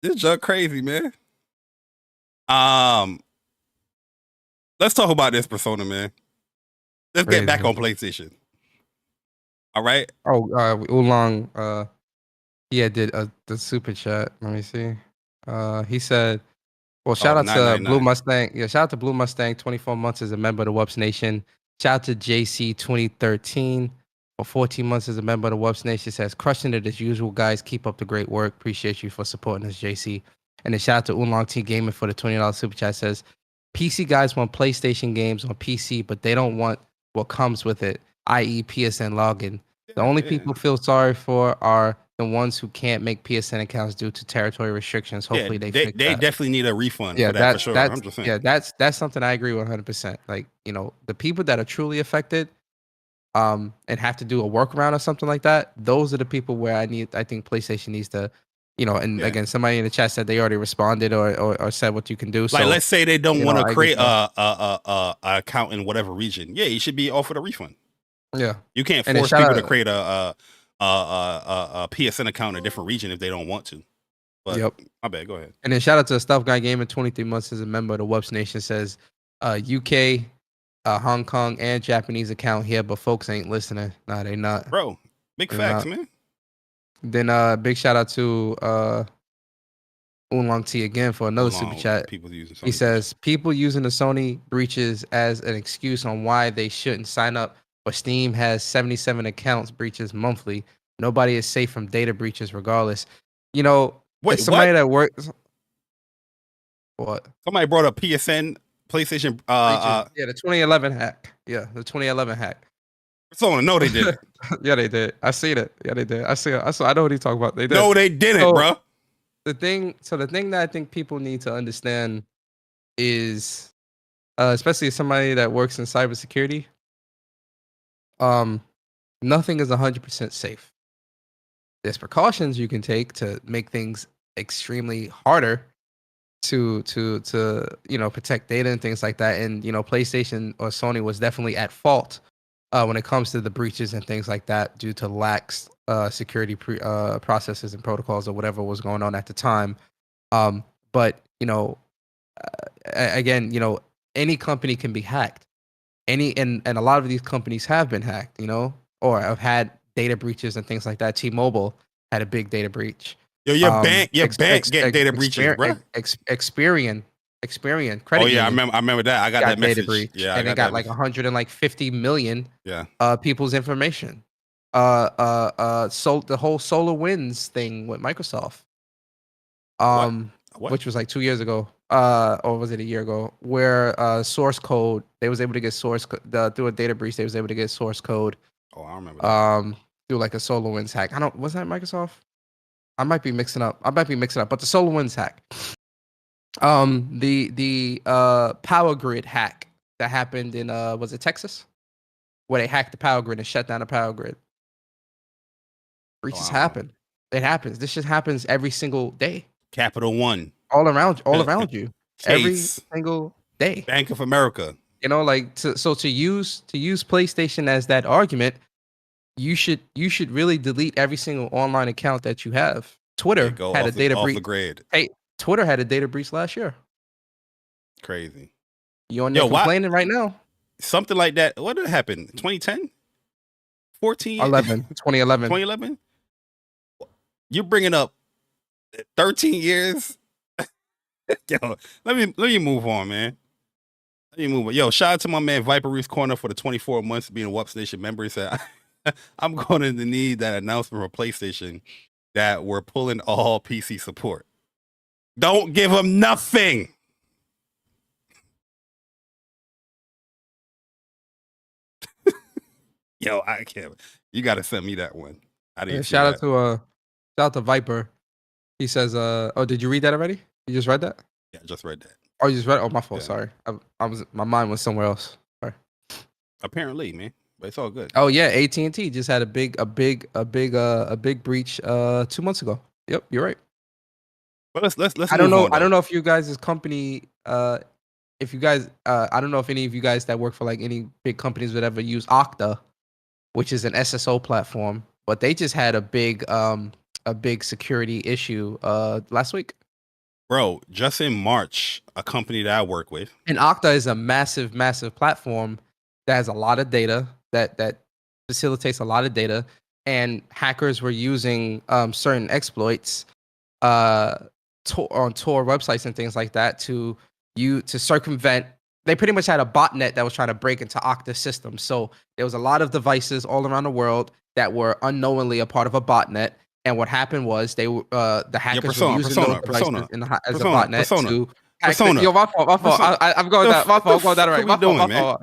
This junk crazy, man. Let's talk about this Persona, man. Let's get back on PlayStation. All right. Oh, Oolong, did the super chat. Let me see. He said, well, shout out to Blue Mustang. Yeah, shout out to Blue Mustang, 24 months as a member of the WUPS Nation. Shout out to JC 2013 for 14 months as a member of the WUPS Nation. Says, crushing it as usual, guys. Keep up the great work. Appreciate you for supporting us, JC. And then shout out to Oolong T Gaming for the $20 super chat. Says, PC guys want PlayStation games on PC, but they don't want what comes with it, i.e. PSN login. The only people feel sorry for are the ones who can't make PSN accounts due to territory restrictions. Hopefully they fix that. They definitely need a refund yeah, for that for sure. That's, 100%. yeah, that's something I agree with 100%. Like, you know, the people that are truly affected and have to do a workaround or something like that, those are the people where I think PlayStation needs to, you know, and again, somebody in the chat said they already responded or said what you can do. So, like, let's say they don't want to create a account in whatever region. Yeah, you should be offered a refund. Yeah, you can't force people to create a PSN account in a different region if they don't want to. But my bad. Go ahead. And then shout out to Stuff Guy Gaming, 23 months as a member of the WUPS Nation. Says UK, Hong Kong, and Japanese account here, but folks ain't listening. Nah, they not. Bro, big facts, man. Then big shout out to Oolong T again for another super chat. He says people using the Sony breaches as an excuse on why they shouldn't sign up. But Steam has 77 accounts breaches monthly. Nobody is safe from data breaches regardless. You know, somebody that works. What? Somebody brought up PSN, PlayStation. Yeah, the 2011 hack. Yeah, the 2011 hack. Someone know they did it. Yeah, they did. I seen it. Yeah, they did. I know what he's talking about. They did. No, they didn't, bro. The thing that I think people need to understand is, especially somebody that works in cybersecurity, nothing is 100% safe. There's precautions you can take to make things extremely harder to protect data and things like that. And PlayStation or Sony was definitely at fault when it comes to the breaches and things like that due to lax security processes and protocols or whatever was going on at the time. But again, any company can be hacked. And a lot of these companies have been hacked, or have had data breaches and things like that. T-Mobile had a big data breach. Yo, your bank get data breaches, bro. Experian credit. Oh yeah, I remember that. I got that message. Data breach. Yeah, and they got like 150 million people's information. So the whole SolarWinds thing with Microsoft, What? which was like 2 years ago, or was it a year ago, where source code, they was able to get source through a data breach. They was able to get source code. Oh, I remember that. Through like a SolarWinds hack. Was that Microsoft? I might be mixing up. But the SolarWinds hack. The power grid hack that happened in was it Texas? Where they hacked the power grid and shut down the power grid. Breaches happen. It happens. This just happens every single day. Capital One. All around you. Every single day. Bank of America. To use PlayStation as that argument, you should really delete every single online account that you have. Twitter had a data breach. Hey, Twitter had a data breach last year. Crazy. You on there complaining right now? Something like that. What did happen? 2010? 14? 2011. 2011? You're bringing up 13 years? Yo, let me move on, man. Let me move on. Yo, shout out to my man Viper Reese Corner for the 24 months being a WUPS Nation member. He said, I'm going to need that announcement from PlayStation that we're pulling all PC support. Don't give them nothing. Yo, I can't. You got to send me that one. I didn't see shout that. out to Viper. He says, "Oh, did you read that already? You just read that? Yeah, I just read that. Oh, you just read? Oh, my fault. Yeah. Sorry, my mind was somewhere else. Sorry. Apparently, man, but it's all good. Oh yeah, AT&T just had a big breach 2 months ago. Yep, you're right. But let's. I don't move know. on, I don't know if you guys' company, if you guys, I don't know if any of you guys that work for like any big companies would ever use Okta, which is an SSO platform, but they just had a big security issue last week. Bro, just in March, a company that I work with, and Okta is a massive platform that has a lot of data that facilitates a lot of data, and hackers were using certain exploits on Tor websites and things like that to circumvent. They pretty much had a botnet that was trying to break into Okta's system. So there was a lot of devices all around the world that were unknowingly a part of a botnet. And what happened was the hackers were using those devices as a botnet to hack. Yo, my fault. I'm going down. My fault. I'm going down right. My fault.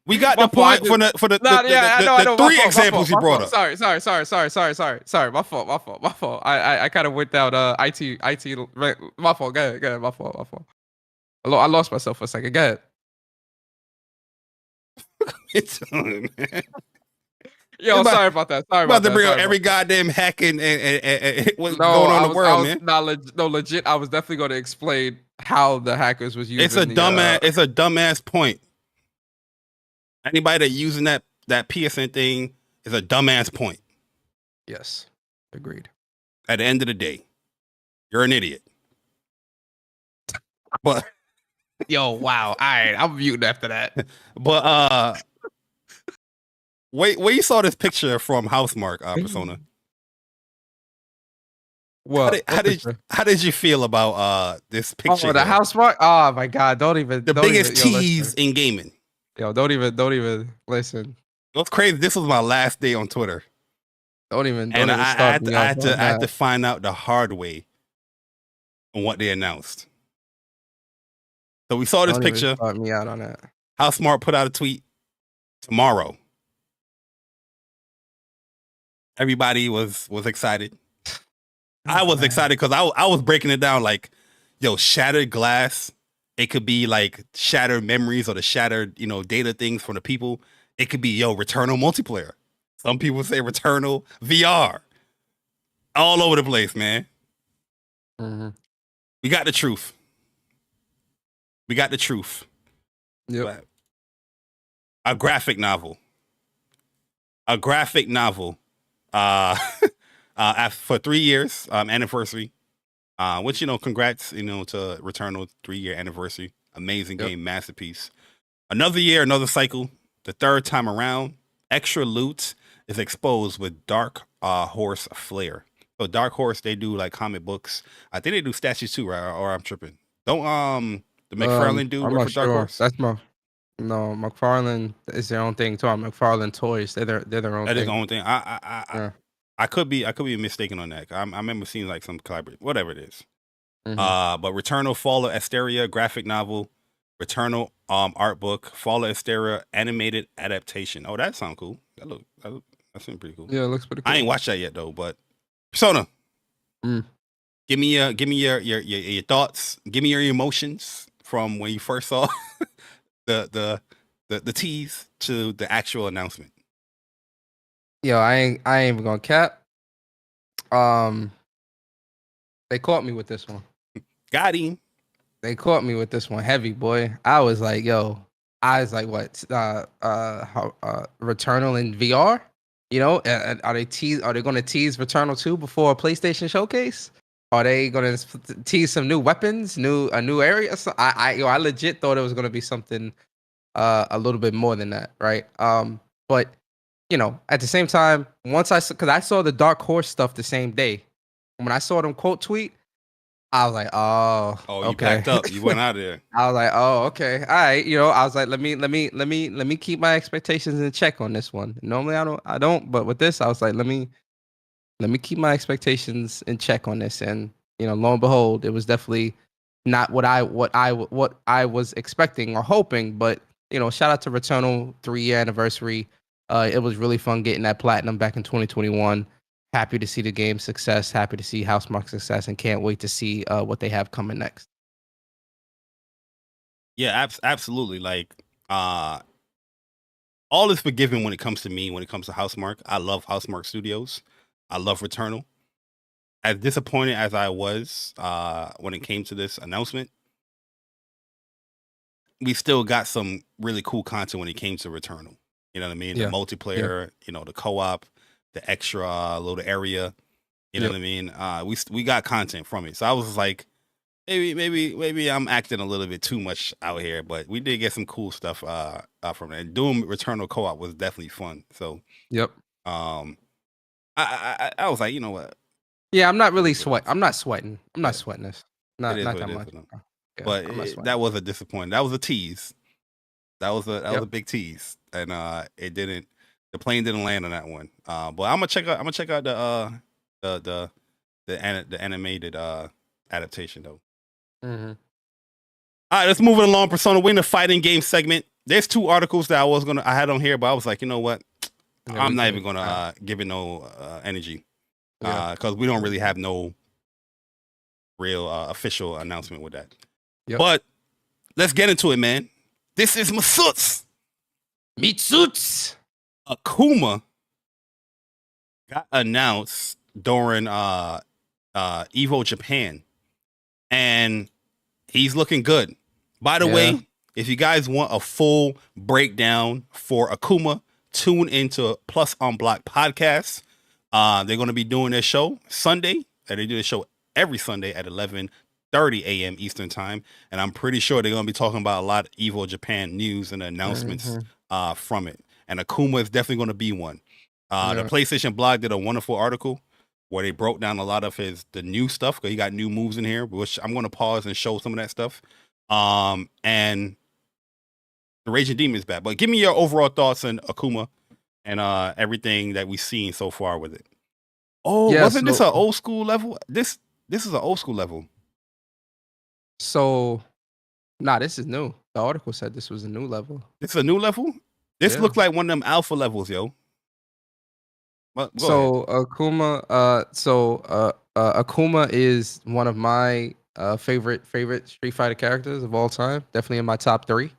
We got the point for the three examples you brought up. Sorry. My fault. I kind of went down IT. My fault. Go ahead. My fault. I lost myself for a second. Go ahead. It's on, man. Yo, sorry about that. Sorry about to bring up every goddamn hacking and what's going on in the world, man. Legit. I was definitely going to explain how the hackers was using. It's a dumbass point. Anybody that using that PSN thing is a dumbass point. Yes, agreed. At the end of the day, you're an idiot. But yo, wow. All right, I'm muting after that. But wait, you saw this picture from Housemarque Persona. Well, how did you feel about this picture? Oh, the Housemarque. Oh my God! Don't even. The biggest tease in gaming. Yo, don't even listen. What's crazy? This was my last day on Twitter. Don't even. And I had to find out the hard way on what they announced. So we saw this picture. Start me out on that. Housemarque put out a tweet tomorrow. Everybody was excited. I was excited because I was breaking it down like, yo, shattered glass. It could be like shattered memories or the shattered, data things from the people. It could be, Returnal multiplayer. Some people say Returnal VR. All over the place, man. Mm-hmm. We got the truth. Yep. A graphic novel. For 3 years anniversary, which congrats to Returnal 3-year anniversary. Amazing game, masterpiece. Another year, another cycle. The third time around, extra loot is exposed with Dark Horse flair. So Dark Horse, they do like comic books. I think they do statues too, right? Or I'm tripping. Don't the McFarlane do work for Dark Horse? That's McFarlane is their own thing too. McFarlane Toys, they're their own. That thing. is their own thing. I could be mistaken on that. I remember seeing like some collaboration, whatever it is. Mm-hmm. But Returnal Fall of Asteria graphic novel, Returnal art book, Fall of Asteria animated adaptation. Oh, that sounds cool. That seems pretty cool. Yeah, it looks pretty cool. I ain't watched that yet though. But Persona, give me your thoughts. Give me your emotions from when you first saw the tease to the actual announcement. Yo, I ain't even gonna cap. They caught me with this one. Got him. They caught me with this one heavy, boy. I was like, what? Returnal in VR? Are they going to tease Returnal 2 before a PlayStation showcase? Are they going to tease some new weapons, a new area? So I legit thought it was going to be something a little bit more than that, right? But at the same time, because I saw the Dark Horse stuff the same day. When I saw them quote tweet, I was like, oh, Oh, you okay. packed up. You went out of there. I was like, oh, okay, all right. You know, I was like, let me keep my expectations in check on this one. Normally, I don't, but with this, I was like, let me keep my expectations in check on this. And you know, lo and behold, it was definitely not what I was expecting or hoping. But you know, shout out to Returnal 3-year anniversary. It was really fun getting that platinum back in 2021. Happy to see the game's success. Happy to see Housemarque success, and can't wait to see what they have coming next. Yeah, absolutely. Like, all is forgiven when it comes to me. When it comes to Housemarque, I love Housemarque Studios. I love Returnal. As disappointed as I was when it came to this announcement, we still got some really cool content when it came to Returnal. You know what I mean? Yeah. The multiplayer, you know, the co-op, the extra little area. You know what I mean? We got content from it. So I was like, maybe I'm acting a little bit too much out here, but we did get some cool stuff from it. And doing Returnal co-op was definitely fun. So Yep. I was like, you know what? Yeah, I'm not really sweating. I'm not sweating. I'm not sweating this. Not It is that what it is, much. you know. Yeah, But I'm not sweating. that was a disappointment. That was a tease. That was a Yep. big tease, and it didn't. The plane didn't land on that one. But I'm gonna check out the animated adaptation though. Mm-hmm. All right, let's move it along. Persona, we're in the fighting game segment. There's 2 articles that I had on here, but I was like, you know what? Yeah, I'm not even gonna give it no energy because we don't really have no real official announcement with that. Yep. But let's get into it, man. This is Masuts. Mitsuts. Akuma got announced during Evo Japan, and he's looking good. By the way, if you guys want a full breakdown for Akuma, tune into Plus on Block podcast. They're going to be doing their show Sunday, and they do the show every Sunday at 11:30 a.m. Eastern time, and I'm pretty sure they're going to be talking about a lot of Evo Japan news and announcements from it. And Akuma is definitely going to be one. The PlayStation blog did a wonderful article where they broke down a lot of the new stuff, because he got new moves in here, which I'm going to pause and show some of that stuff. And the Raging Demon is back. But give me your overall thoughts on Akuma and everything that we've seen so far with it. Oh, Yeah, wasn't this so- an old school level? This is an old school level. So, nah, this is new. The article said this was a new level. This is a new level? This Yeah. looked like one of them alpha levels, yo. Well, go So Akuma is one of my favorite Street Fighter characters of all time. Definitely in my top 3.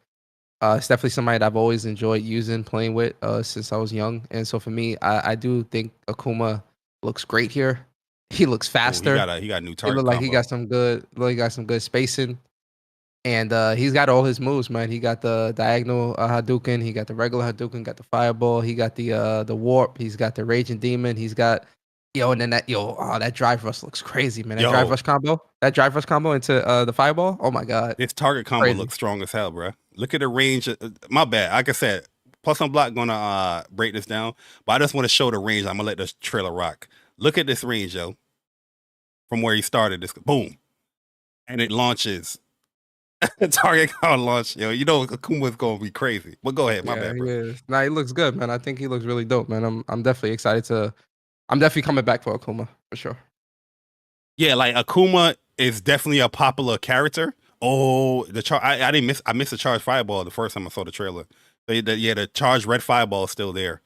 It's definitely somebody that I've always enjoyed using, playing with since I was young. And so for me, I do think Akuma looks great here. He looks faster. He got a new He target look like he combo. got some good spacing. And he's got all his moves, man. He got the diagonal Hadouken. He got the regular Hadouken. Got the Fireball. He got the Warp. He's got the Raging Demon. He's got and then that Drive Rush looks crazy, man. That Drive Rush combo. That Drive Rush combo into the Fireball. Oh my god. This target combo Crazy. looks strong as hell, bro. Look at the range. My bad. Like I said, Plus on Block gonna break this down, but I just want to show the range. I'm gonna let this trailer rock. Look at this range, yo. From where he started, this boom, and it launches. Target combo launch, yo. You know Akuma's gonna be crazy. But go ahead, my bad, bro. Yeah. Nah, he looks good, man. I think he looks really dope, man. I'm definitely excited I'm definitely coming back for Akuma for sure. Yeah, like Akuma is definitely a popular character. Oh, I missed the charged fireball the first time I saw the trailer. The charged red fireball is still there.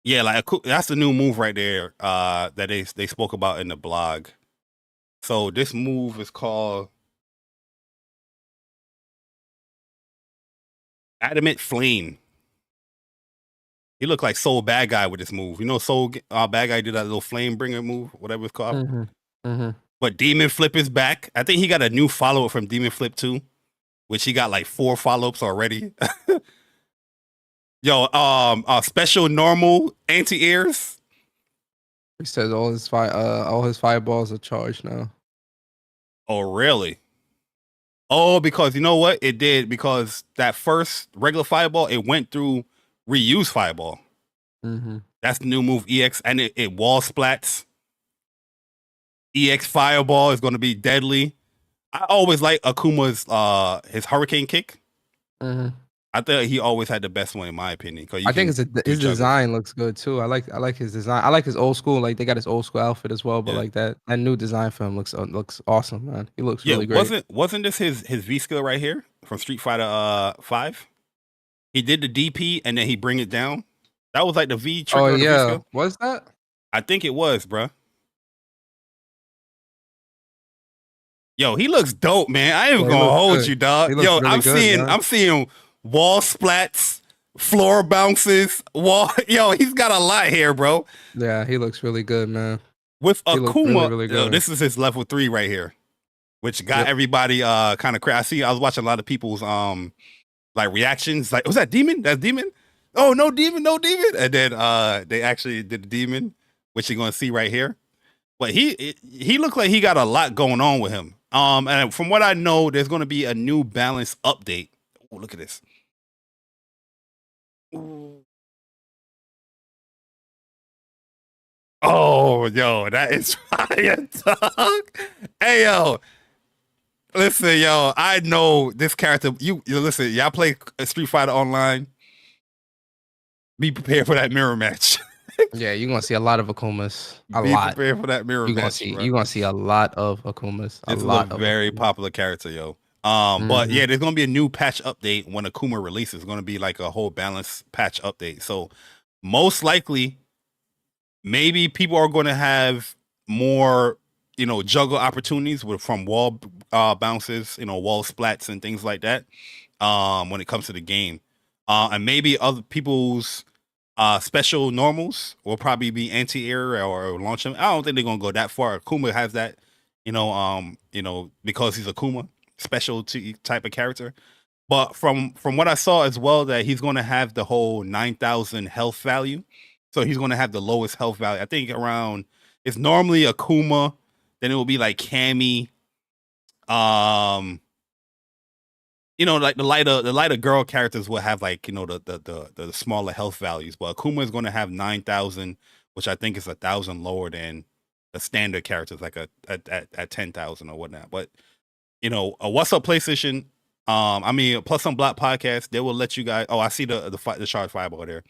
Yeah, like that's the new move right there that they spoke about in the blog. So this move is called Adamant Flame. He looked like Soul Bad Guy with this move. You know, Soul Bad Guy did that little flame bringer move, whatever it's called. Mm-hmm. But Demon Flip is back. I think he got a new follow-up from Demon Flip 2, which he got like 4 follow-ups already. Yo, special normal anti-airs. He says all his fireballs are charged now. Oh, really? Oh, because you know what? It did, because that first regular fireball, it went through reuse fireball. Mm-hmm. That's the new move, EX, and it wall splats. EX Fireball is going to be deadly. I always like Akuma's his Hurricane Kick. Mhm. I thought he always had the best one in my opinion. I think his design looks good too. I like his design. I like his old school. Like they got his old school outfit as well, but like that new design for him looks awesome, man. He looks really great. Wasn't this his V skill right here from Street Fighter 5? He did the DP and then he bring it down. That was like the V trigger. Oh of the V yeah, skill. was that? I think it was, bro. Yo, he looks dope, man. I ain't gonna hold you, dog. Yo, I'm seeing wall splats, floor bounces, Yo, he's got a lot here, bro. Yeah, he looks really good, man. With Akuma, really yo, this is his level 3 right here, which got everybody kind of crazy. I was watching a lot of people's like reactions, like, was that demon? That's demon? Oh, no demon, no demon. And then they actually did the demon, which you're gonna see right here. But he looked like he got a lot going on with him. And from what I know, there's gonna be a new balance update. Oh, look at this. Ooh. Oh, yo, that is fire, dog. Hey, yo. Listen, yo, I know this character. You listen, y'all play Street Fighter Online. Be prepared for that mirror match. Yeah, you're gonna see a lot of Akumas. Be prepared for that mirror match. You're gonna see a lot of Akumas. It's a very popular character, yo. But yeah, there's gonna be a new patch update when Akuma releases. It's gonna be like a whole balance patch update. So most likely, maybe people are gonna have more, juggle opportunities from wall bounces, wall splats and things like that. When it comes to the game, and maybe other people's special normals will probably be anti-air or launch them. I don't think they're gonna go that far. Akuma has that, because he's Akuma, special type of character. But from what I saw as well, that he's gonna have the whole 9,000 health value. So he's gonna have the lowest health value. I think around, it's normally Akuma, then it will be like Cammy, like the lighter girl characters will have like, the smaller health values, but Akuma is going to have 9,000, which I think is 1,000 lower than the standard characters, like at 10,000 or whatnot. But what's up, PlayStation? Plus some Block podcast, they will let you guys. Oh, I see the charge fireball there.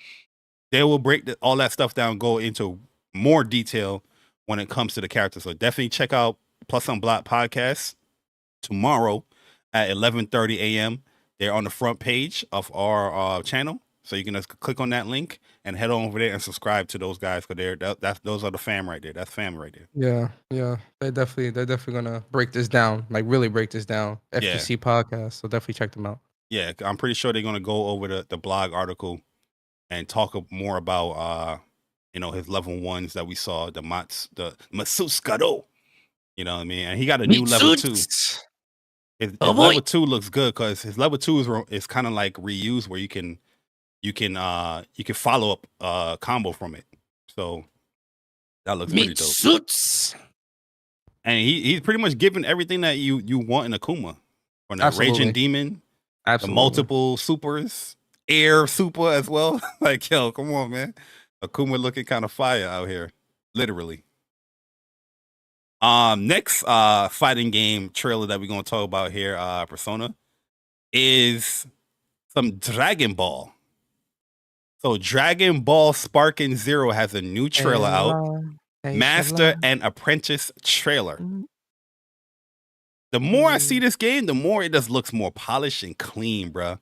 They will break all that stuff down, go into more detail when it comes to the characters. So definitely check out Plus some Block podcast tomorrow at 11:30 a.m. They're on the front page of our channel, so you can just click on that link and head on over there and subscribe to those guys, because those are the fam right there. That's fam right there. Yeah. They're definitely gonna break this down, like really break this down. FGC podcast, so definitely check them out. Yeah, I'm pretty sure they're gonna go over the blog article and talk more about his level 1s that we saw, the Matsuskado. You know what I mean? And he got a new level 2. His level 2 looks good because his level 2 is kind of like reused, where you can follow up combo from it. So that looks pretty dope. And he's pretty much given everything that you want in Akuma, from the Raging Demon, the multiple supers, air super as well. Like, yo, come on, man. Akuma looking kind of fire out here, literally. Next fighting game trailer that we're gonna talk about here, Persona, is some Dragon Ball. So Dragon Ball Sparking Zero has a new trailer out. Master and Apprentice trailer. The more I see this game, the more it just looks more polished and clean, bro.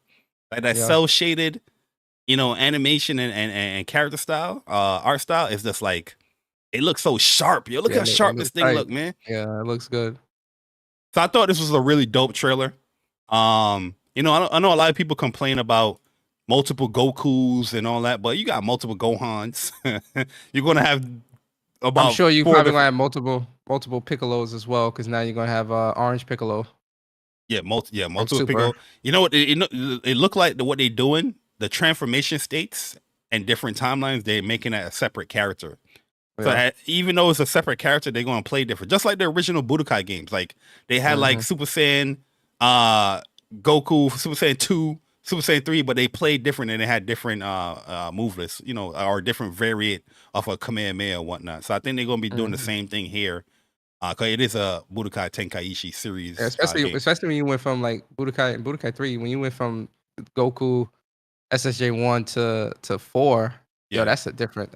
Like that cell shaded, animation and character style, art style is just like, it looks so sharp. Yo, look how sharp this thing look, man. Yeah, it looks good. So I thought this was a really dope trailer. I know a lot of people complain about multiple Gokus and all that, but you got multiple Gohans. You're gonna have about. I'm sure you probably gonna have multiple Piccolos as well, because now you're gonna have Orange Piccolo. Yeah, multiple Piccolo. You know what? It looked like what they're doing, the transformation states and different timelines. They're making that a separate character. So even though it's a separate character, they're going to play different. Just like the original Budokai games. Like, they had like Super Saiyan, Goku, Super Saiyan 2, Super Saiyan 3, but they played different and they had different move lists, or different variant of a Kamehameha or whatnot. So I think they're going to be doing the same thing here Cause it is a Budokai Tenkaichi series. Yeah, especially when you went from like Budokai 3, when you went from Goku SSJ 1 to 4. Yeah. Yo, that's a different.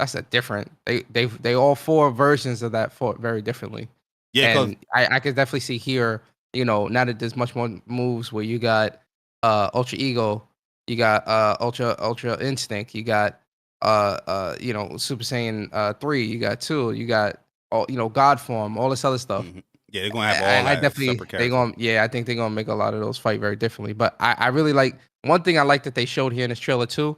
They all 4 versions of that fought very differently. Yeah, and I could definitely see here, now that there's much more moves where you got Ultra Ego, you got Ultra Instinct, you got Super Saiyan 3, you got 2, you got God form, all this other stuff. Yeah, they're gonna have all I that definitely separate characters. I think they're gonna make a lot of those fight very differently. But I really like one thing I like that they showed here in this trailer too.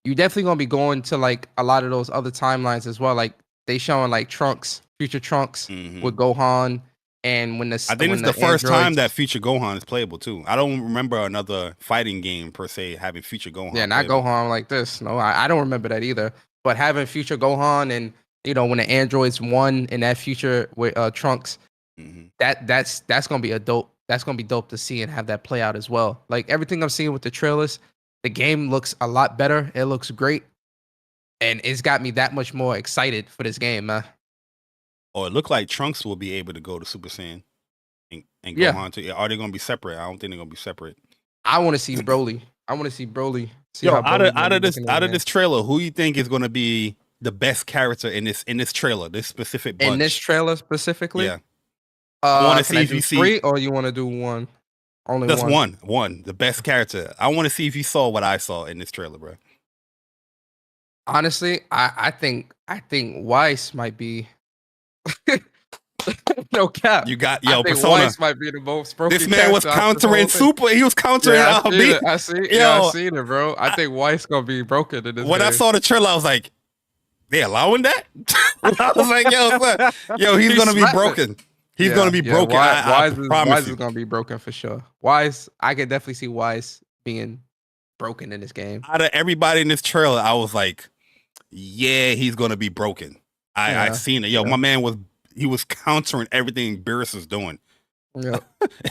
You definitely gonna be going to like a lot of those other timelines as well. Like they showing like Trunks, future Trunks with Gohan, and when I think it's the first time that future Gohan is playable too. I don't remember another fighting game per se having future Gohan. Yeah, not playable. Gohan like this. No, I don't remember that either. But having future Gohan and when the androids won in that future with Trunks, that's gonna be dope to see and have that play out as well. Like everything I'm seeing with the trailers, the game looks a lot better. It looks great, and it's got me that much more excited for this game, man. Oh, it looked like Trunks will be able to go to Super Saiyan and Gohan too. Are they gonna be separate? I don't think they're gonna be separate. I want to see Broly. See Yo, how Broly out of looking this trailer, who you think is gonna be the best character in this trailer? This specific bunch? in this trailer specifically. Yeah. I want to see if you see 3, or you want to do one. Only just one. one, the best character. I want to see if you saw what I saw in this trailer, bro. Honestly, I think Weiss might be. No cap. You got I think Persona. Weiss might be the most broken. This man was character out of the countering whole thing. Super. He was countering Yeah, I seen it, bro. I think Weiss gonna be broken in this When game. I saw the trailer, I was like, they allowing that? I was like, he's gonna be broken. He's gonna be broken. I promise Wise you. is gonna be broken for sure. Wise, I could definitely see Wise being broken in this game. Out of everybody in this trailer, I was like, yeah, he's gonna be broken. I seen it. My man was countering everything Beerus was doing. Yeah.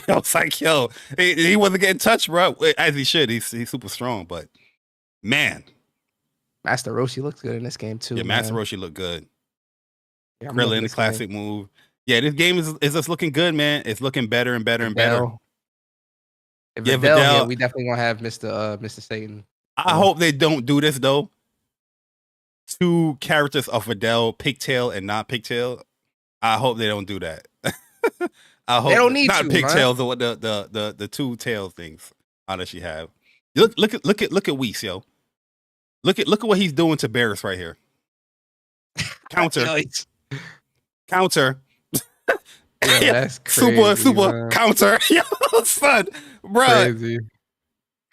I was like, he wasn't getting touched, bro. As he should. He's super strong, but man. Master Roshi looks good in this game too. Yeah, Master Roshi looked good. Yeah, Krillin, the classic move. Yeah, this game is just looking good, man. It's looking better and better and better. Videl, we definitely gonna have Mr. Satan. I hope they don't do this though. 2 characters of Videl, pigtail and not pigtail. I hope they don't do that. I hope they don't need not to, pigtails or the 2 tail things. How does she have? Look at Whis, yo. Look at what he's doing to Beerus right here. Counter. Counter. Yeah, that's crazy, super man. counter. Yo, son, bro. Crazy.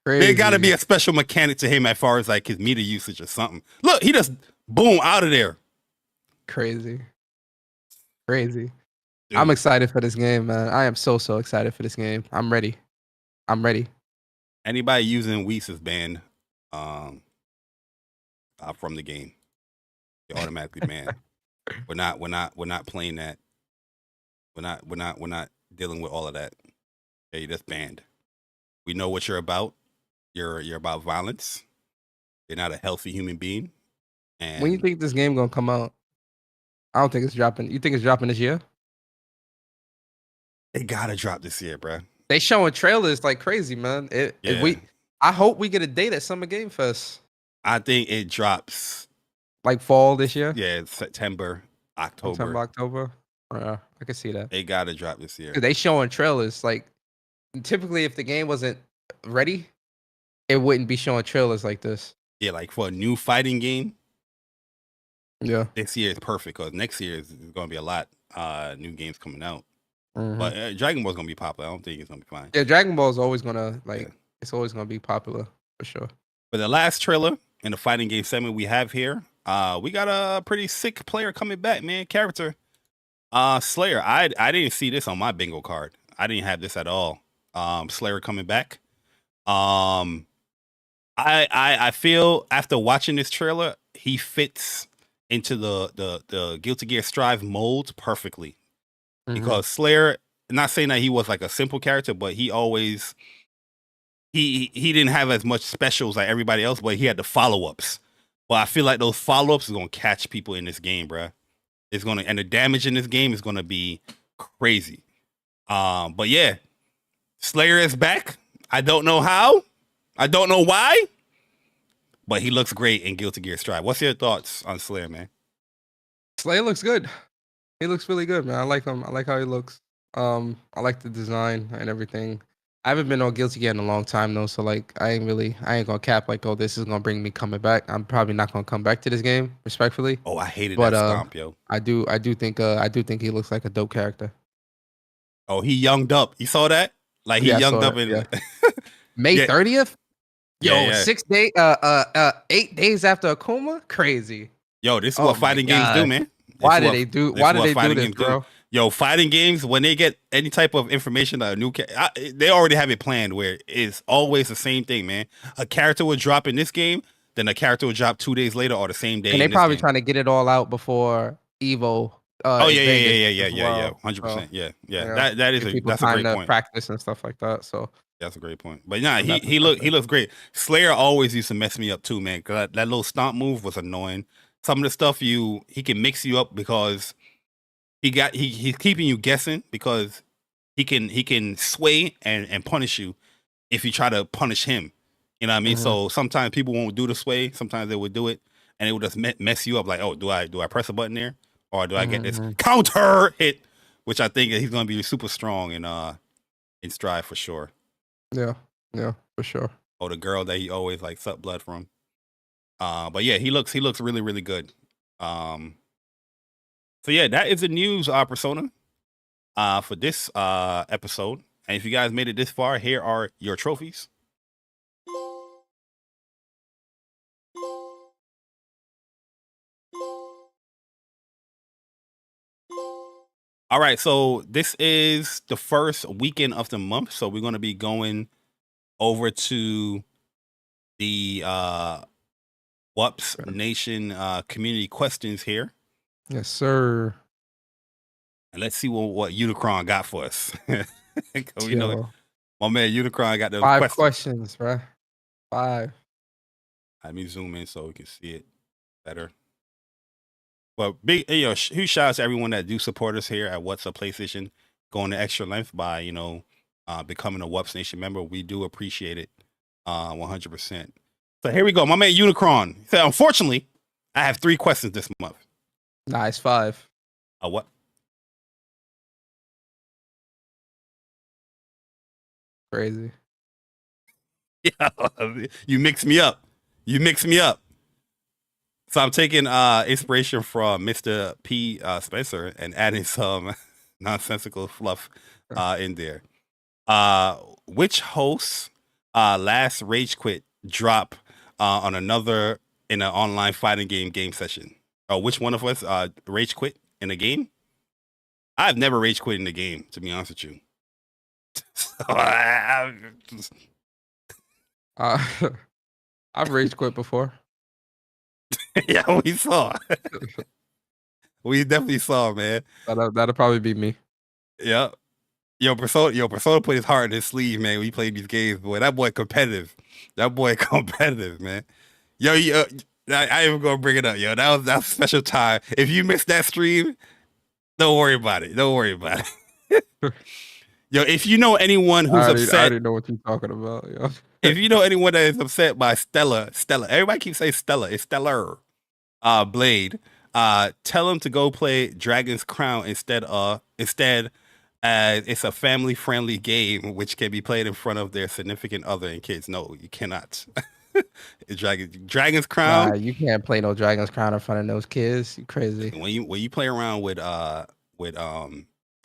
There gotta be a special mechanic to him as far as like his meter usage or something. Look, he just boom out of there. Crazy. Dude. Dude. I'm excited for this game, man. I am so excited for this game. I'm ready. Anybody using Whis is banned from the game. You're automatically banned. We're not playing that. We're not dealing with all of that. Yeah, you're just banned. We know what you're about. You're about violence. You're not a healthy human being. And When you think this game gonna come out? I don't think it's dropping. You think it's dropping this year? they gotta drop this year, bro. They showing trailers like crazy, man. I hope we get a date at Summer Game Fest. I think it drops. Like fall this year? Yeah, it's September, October. October. I can see that. They gotta drop this year. They showing trailers. Like typically, if the game wasn't ready, it wouldn't be showing trailers like this. Yeah, like for a new fighting game, Yeah. this year is perfect because next year is gonna be a lot new games coming out. Mhm. But Dragon Ball's gonna be popular. I don't think it's gonna be fine. Yeah, Dragon Ball is always gonna Yeah. it's always gonna be popular for sure. But the last trailer in the fighting game segment we have here, we got a pretty sick player coming back, man. Character, Slayer. I didn't see this on my bingo card. I didn't have this at all. Slayer coming back. I feel after watching this trailer, he fits into the Guilty Gear Strive mold perfectly. Because Slayer, not saying that he was like a simple character, but he always he didn't have as much specials like everybody else, but he had the follow-ups. Well, I feel like those follow-ups is gonna catch people in this game, bruh. And the damage in this game is gonna be crazy. But yeah, Slayer is back. I don't know how. I don't know why. But he looks great in Guilty Gear Strive. What's your thoughts on Slayer, man? Slayer looks good. He looks really good, man. I like him. I like how he looks. I like the design and everything. I haven't been on Guilty Gear in a long time though, so like I ain't gonna cap like, oh, this is gonna bring me coming back. I'm probably not gonna come back to this game, respectfully. Oh, I hated But that stomp, yo. I do think he looks like a dope character. Oh, he younged up. You saw that? Like he Yeah, I younged saw up it, in May Yeah. 30th? Yo, Yeah, yeah. 6 days 8 days after Akuma? Crazy. Yo, this is Oh what my fighting games do, God. man. Why did they do this, bro? Yo, fighting games, when they get any type of information about a new they already have it planned where it's always the same thing, man. A character will drop in this game, then a character will drop 2 days later or the same day. And they in this probably game. trying to get it all out before Evo. Oh in yeah, Vegas as well. 100%. Yeah. Yeah, That's give a people that's a time great to point. practice and stuff like that. So That's a great point. But nah, From that he looks great. Slayer always used to mess me up too, man. 'Cause that little stomp move was annoying. Some of the stuff he can mix you up because he's keeping you guessing because he can sway and punish you if you try to punish him. You know what I mean? Mhm. So sometimes people won't do the sway. Sometimes they would do it, and it would just mess you up. Like, oh, do I press a button there, or do I get this counter hit? Which I think he's going to be super strong in Strive for sure. yeah, for sure. Or the girl that he always like sucked blood from. But yeah, he looks really, really good. So yeah, that is the news, Persona, for this episode. And if you guys made it this far, here are your trophies. All right, so this is the first weekend of the month, so we're going to be going over to the WUPS Nation community questions here. Yes, sir. And let's see what Unikronn got for us. We know Yo, my man Unikronn got those 5 questions. questions, bro. 5. Let me zoom in so we can see it better. Well, big huge shout out to everyone that do support us here at What's Up PlayStation, going the extra length by becoming a WUPS Nation member. We do appreciate it 100%. So here we go. My man Unikronn. He said, unfortunately, I have 3 questions this month. Nice 5. What? Crazy. Yeah, you mix me up. So I'm taking inspiration from Mr. P. Spencer and adding some nonsensical fluff in there. Which host last rage quit drop on another in an online fighting game session? Which one of us rage quit in a game? I've never rage quit in the game, to be honest with you. So I've rage quit before. yeah, we saw. We definitely saw, man. That'll probably be me. Yeah. Persona put his heart in his sleeve, man, when he played these games. Boy, that boy competitive. Man. Yo, I ain't even gonna bring it up, yo. That was a special time. If you missed that stream, don't worry about it. Yo, if you know anyone who's upset, I already know what you're talking about, yo. if you know anyone that is upset by Stella, everybody keeps saying Stella, it's Stellar, Blade, tell them to go play Dragon's Crown instead as it's a family-friendly game which can be played in front of their significant other and kids. No, you cannot. Dragon's Crown. Nah, you can't play no Dragon's Crown in front of those kids. You crazy. When you play around with I forgot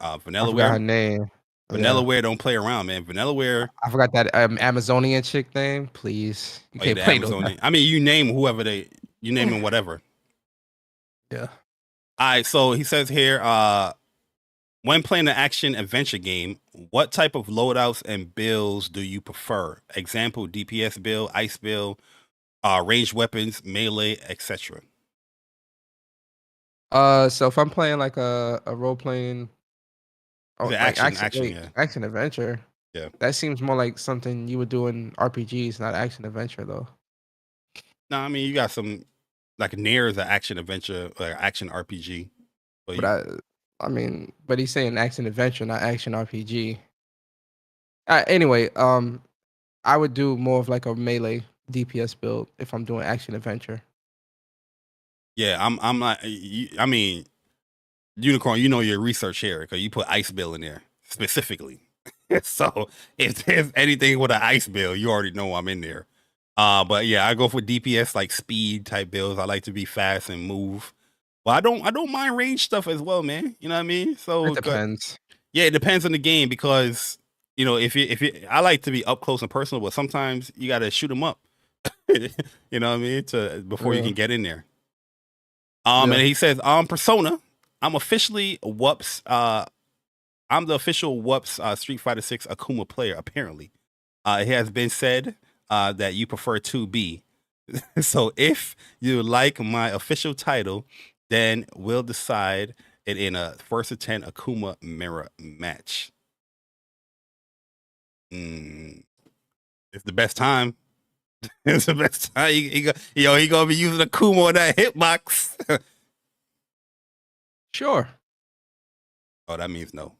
her Vanillaware, name. Vanillaware don't play around, man. Vanillaware. I forgot that Amazonian chick name. Please, you can't play those. I mean, you name whoever you name them, whatever. Yeah. All right. So he says here, when playing an action adventure game, what type of loadouts and builds do you prefer? Example: DPS build, ice build, ranged weapons, melee, etc. So if I'm playing like a role playing, action adventure, yeah, that seems more like something you would do in RPGs, not action adventure though. No, I mean you got some like Nier is an action adventure, like action RPG. But I mean, but he's saying action adventure, not action RPG. Anyway, I would do more of like a melee DPS build if I'm doing action adventure. Yeah, I'm not. I mean, Unikronn, you know your research here because you put ice bill in there specifically. So if there's anything with an ice bill, you already know I'm in there. But yeah, I go for DPS like speed type builds. I like to be fast and move. Well, I don't mind range stuff as well, man. You know what I mean? So It depends. yeah, it depends on the game because you know if you I like to be up close and personal, but sometimes you got to shoot them up. You know what I mean? Before you can get in there. And he says, Persona, I'm officially WUPS. I'm the official WUPS Street Fighter 6 Akuma player. Apparently, it has been said that you prefer 2B. So if you like my official title, then we'll decide it in a 1st of 10 Akuma mirror match. It's the best time. It's the best time. He gonna be using Akuma on that hitbox. Sure. Oh, that means no.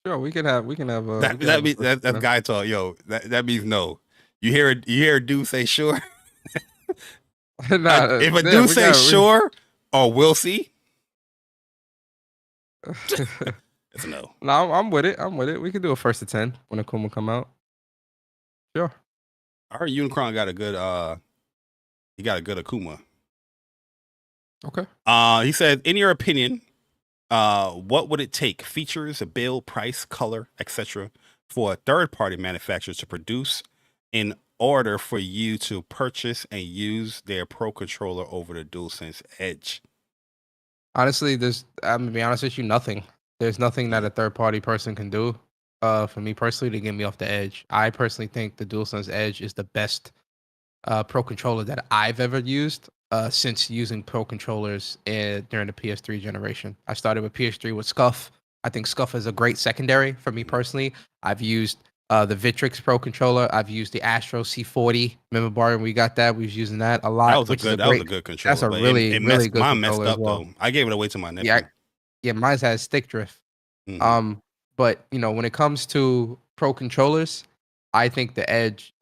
Sure, we can have that's guy talk. Yo, that means no. You hear a dude say sure. If a dude says sure or we'll see, it's a no. No, I'm with it. We can do a 1st of 10 when Akuma come out. Sure. I heard Unikronn got a good he got a good Akuma. Okay. He said, in your opinion, what would it take, features, build, price, color, etc., for a third-party manufacturer to produce in order for you to purchase and use their Pro Controller over the DualSense Edge? Honestly, I'm gonna be honest with you, nothing. There's nothing that a third-party person can do for me personally to get me off the edge. I personally think the DualSense Edge is the best Pro Controller that I've ever used since using Pro Controllers during the PS3 generation. I started with PS3 with Scuff. I think Scuff is a great secondary for me personally. I've used the Vitrix Pro Controller. I've used the Astro C40. Remember, Bari, when we got that, we was using that a lot. That was a good controller. That's a really good mine controller messed up, well. though. I gave it away to my nephew. Yeah, mine has stick drift. Mhm. But you know, when it comes to Pro Controllers, I think the Edge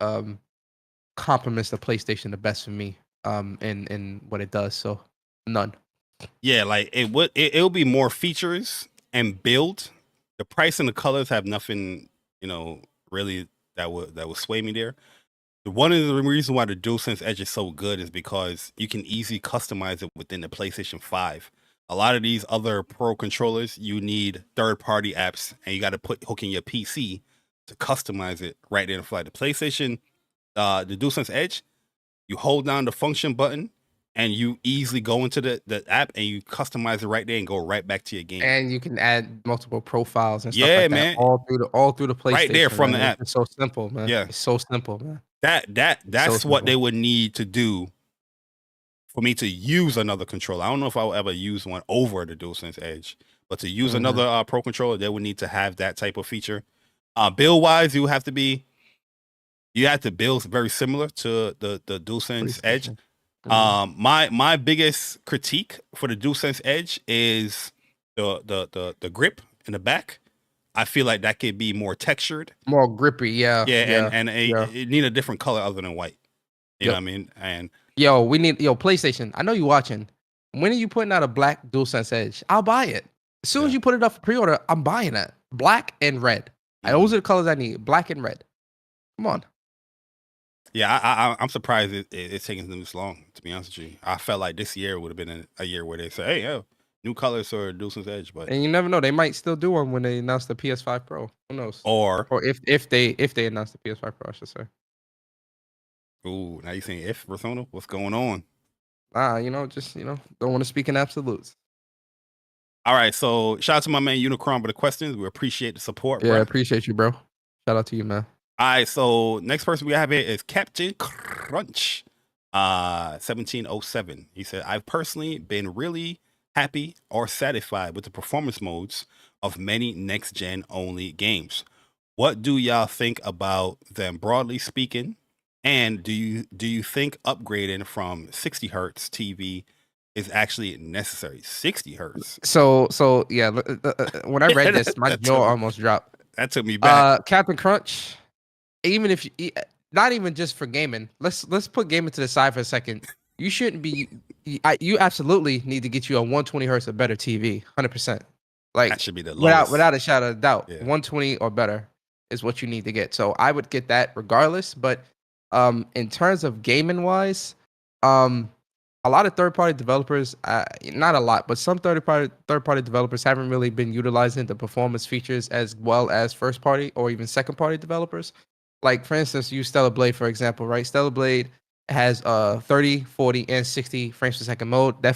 complements the PlayStation the best for me in what it does. So none. Yeah, like it'll be more features and build. The price and the colors have nothing, really that would sway me there. One of the reasons why the DualSense Edge is so good is because you can easily customize it within the PlayStation 5. A lot of these other Pro controllers, you need third-party apps, and you got to hook in your PC to customize it right there in the flight. The PlayStation, the DualSense Edge, you hold down the function button, and you easily go into the app, and you customize it right there and go right back to your game. And you can add multiple profiles and stuff Yeah, like man. that all through the PlayStation. Right there from the app. It's so simple, man. Yeah. It's so simple, man. That's So what simple. they would need to do for me to use another controller. I don't know if I'll ever use one over the DualSense Edge, but to use another Pro controller, they would need to have that type of feature. Build wise, you have to build very similar to the DualSense Edge. My biggest critique for the DualSense Edge is the grip in the back. I feel like that could be more textured, more grippy. Yeah. and it need a different color other than white. You know what I mean? And PlayStation. I know you watching. When are you putting out a black DualSense Edge? I'll buy it. As soon as you put it up for pre-order, I'm buying it. Black and red. Those are the colors I need. Black and red. Come on. Yeah, I'm surprised it's taking them this long, to be honest with you. I felt like this year would have been a year where they say, hey, new colors for DualSense Edge. And you never know. They might still do one when they announce the PS5 Pro. Who knows? Or if they announce the PS5 Pro, I should say. Ooh, now you saying if Persona? What's going on? Don't want to speak in absolutes. All right, so shout out to my man Unikronn for the questions. We appreciate the support, Yeah, bro. I appreciate you, bro. Shout out to you, man. All right, so next person we have here is Captain Crunch, 1707. He said, I've personally been really happy or satisfied with the performance modes of many next-gen only games. What do y'all think about them broadly speaking? And do you think upgrading from 60 hertz TV is actually necessary. 60 hertz. So yeah, when I read this, my jaw almost dropped. That took me back. Captain Crunch, even if not even just for gaming. Let's put gaming to the side for a second. You shouldn't be. You absolutely need to get you a 120 hertz or better TV, 100%. Like That should be the lowest. without a shadow of doubt. Yeah. 120 or better is what you need to get. So I would get that regardless. But in terms of gaming wise, a lot of third-party developers, not a lot, but some third-party developers haven't really been utilizing the performance features as well as first-party or even second-party developers. Like, for instance, use Stellar Blade, for example, right? Stellar Blade has 30, 40, and 60 frames per second mode. I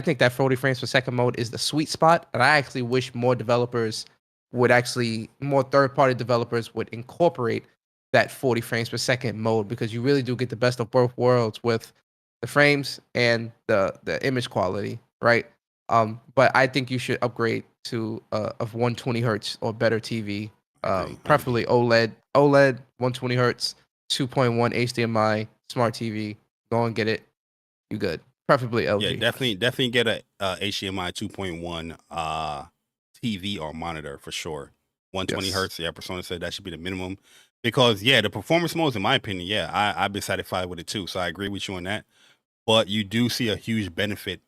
think that 40 frames per second mode is the sweet spot, and I actually wish more third-party developers would incorporate that 40 frames per second mode, because you really do get the best of both worlds with the frames and the image quality, right? But I think you should upgrade to of 120 hertz or better TV, preferably OLED, 120 hertz, 2.1 HDMI smart TV. Go and get it. You good? Preferably LG. Yeah, definitely get a HDMI 2.1 TV or monitor for sure. 120 hertz. Yeah, Persona said that should be the minimum, because the performance modes, in my opinion, I've been satisfied with it too. So I agree with you on that. But you do see a huge benefit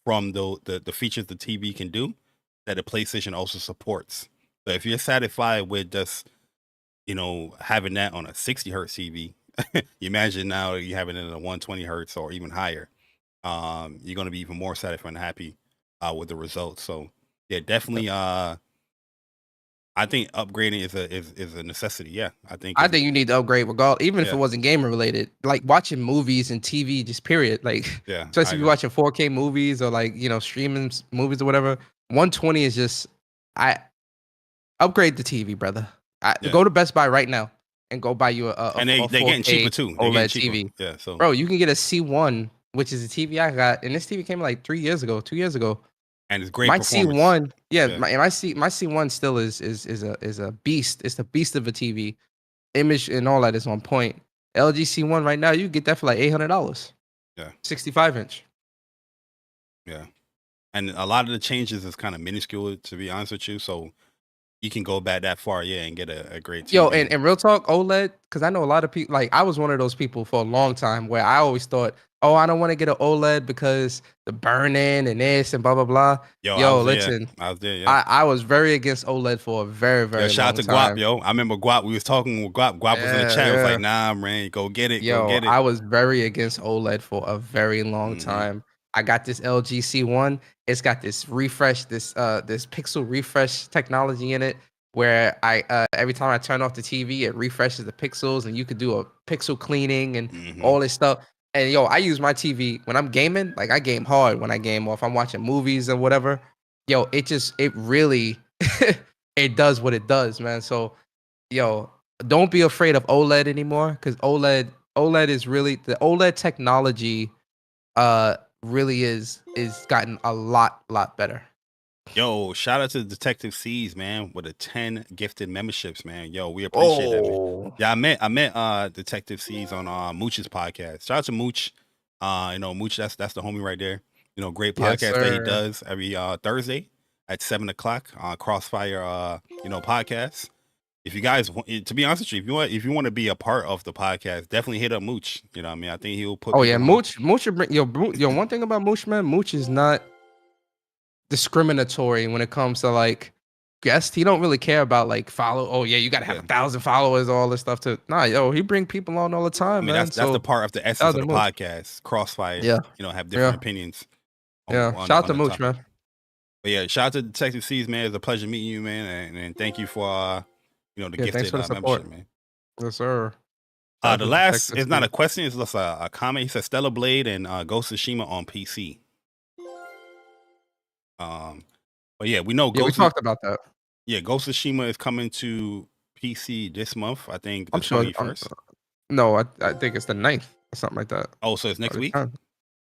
from the features the TV can do that the PlayStation also supports. So if you're satisfied with just, having that on a 60 hertz TV, you imagine now you having it at a 120 hertz or even higher. You're going to be even more satisfied and happy with the results. So yeah, definitely. I think upgrading is a necessity. Yeah, I think you need to upgrade regardless, even if it wasn't gamer related. Like watching movies and TV, just period. Like, especially if you're watching 4K movies or like streaming movies or whatever. 120 is just upgrade the TV, brother. Go to Best Buy right now and go buy you a and they're getting cheaper too. OLED TV. Yeah, so bro, you can get a C1, which is a TV I got, and this TV came like 2 years ago. And it's great. My performance. C1, my C1 still is a beast. It's the beast of a TV. Image and all that is on point. LG C1 right now, you get that for like $800. Yeah, 65-inch. Yeah, and a lot of the changes is kind of minuscule, to be honest with you. So you can go back that far, and get a great TV. Yo, and real talk, OLED, because I know a lot of people, like I was one of those people for a long time where I always thought, oh, I don't want to get an OLED because the burn-in and this and blah, blah, blah. Yo, listen. I was there, yeah. I was very against OLED for a very, very long time. Shout out to Guap, yo. I remember Guap, we was talking with Guap. Guap was in the chat. Was like, nah, man, go get it, go get it. I was very against OLED for a very long time. I got this LG C1. It's got this refresh, this pixel refresh technology in it, where I every time I turn off the TV, it refreshes the pixels, and you could do a pixel cleaning and all this stuff. And yo, I use my TV when I'm gaming. Like I game hard when I game, or if I'm watching movies or whatever. Yo, it really it does what it does, man. So, yo, don't be afraid of OLED anymore, because OLED is really, the OLED technology really is gotten a lot better. Yo, shout out to Detective Tease, man, with the 10 gifted memberships, man. Yo, we appreciate that, man. Yeah, I met Detective Tease on Mooch's podcast. Shout out to Mooch. Mooch, that's the homie right there. Great podcast that he does every Thursday at 7:00 on Crossfire podcast. If you guys, to be honest with you, if you want to be a part of the podcast, definitely hit up Mooch. You know what I mean? I think he'll put. Oh yeah, Mooch should bring yo. One thing about Mooch, man, Mooch is not discriminatory when it comes to like guests. He don't really care about like follow. Oh yeah, you gotta have 1,000 followers, all this stuff. He bring people on all the time. I mean, man. that's the part of the essence of the podcast. Crossfire. Yeah. Have different opinions. Shout out to Mooch, man. But yeah, shout out to Detective C's, man. It's a pleasure meeting you, man, and thank you for the gifted membership, man. Yes, sir. The last is not a question; it's just a comment. He said Stellar Blade and Ghost of Tsushima on PC. But yeah, we know. We talked about that. Yeah, Ghost of Tsushima is coming to PC this month. I think the I'm sure. 21st. No, I think it's the 9th or something like that. Oh, so it's next week?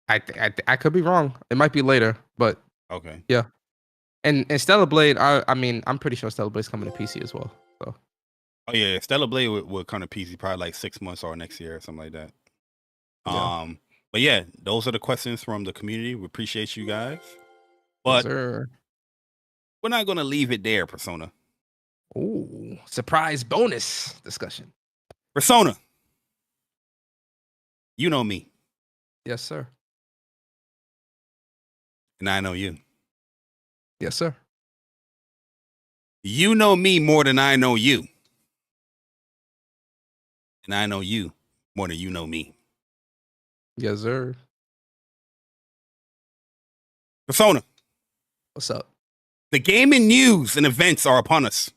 I could be wrong. It might be later, but okay. Yeah. And Stellar Blade, I mean, I'm pretty sure Stellar Blade's coming to PC as well. So. Oh yeah, Stellar Blade will come to PC probably like 6 months or next year or something like that. Yeah. But yeah, those are the questions from the community. We appreciate you guys. Yes, But sir. we're not going to leave it there, Persona. Ooh, surprise bonus discussion. Persona. You know me, Yes, sir. and I know you. Yes, sir. You know me more than I know you. And I know you more than you know me. Yes, sir. Persona. What's up? The gaming news and events are upon us.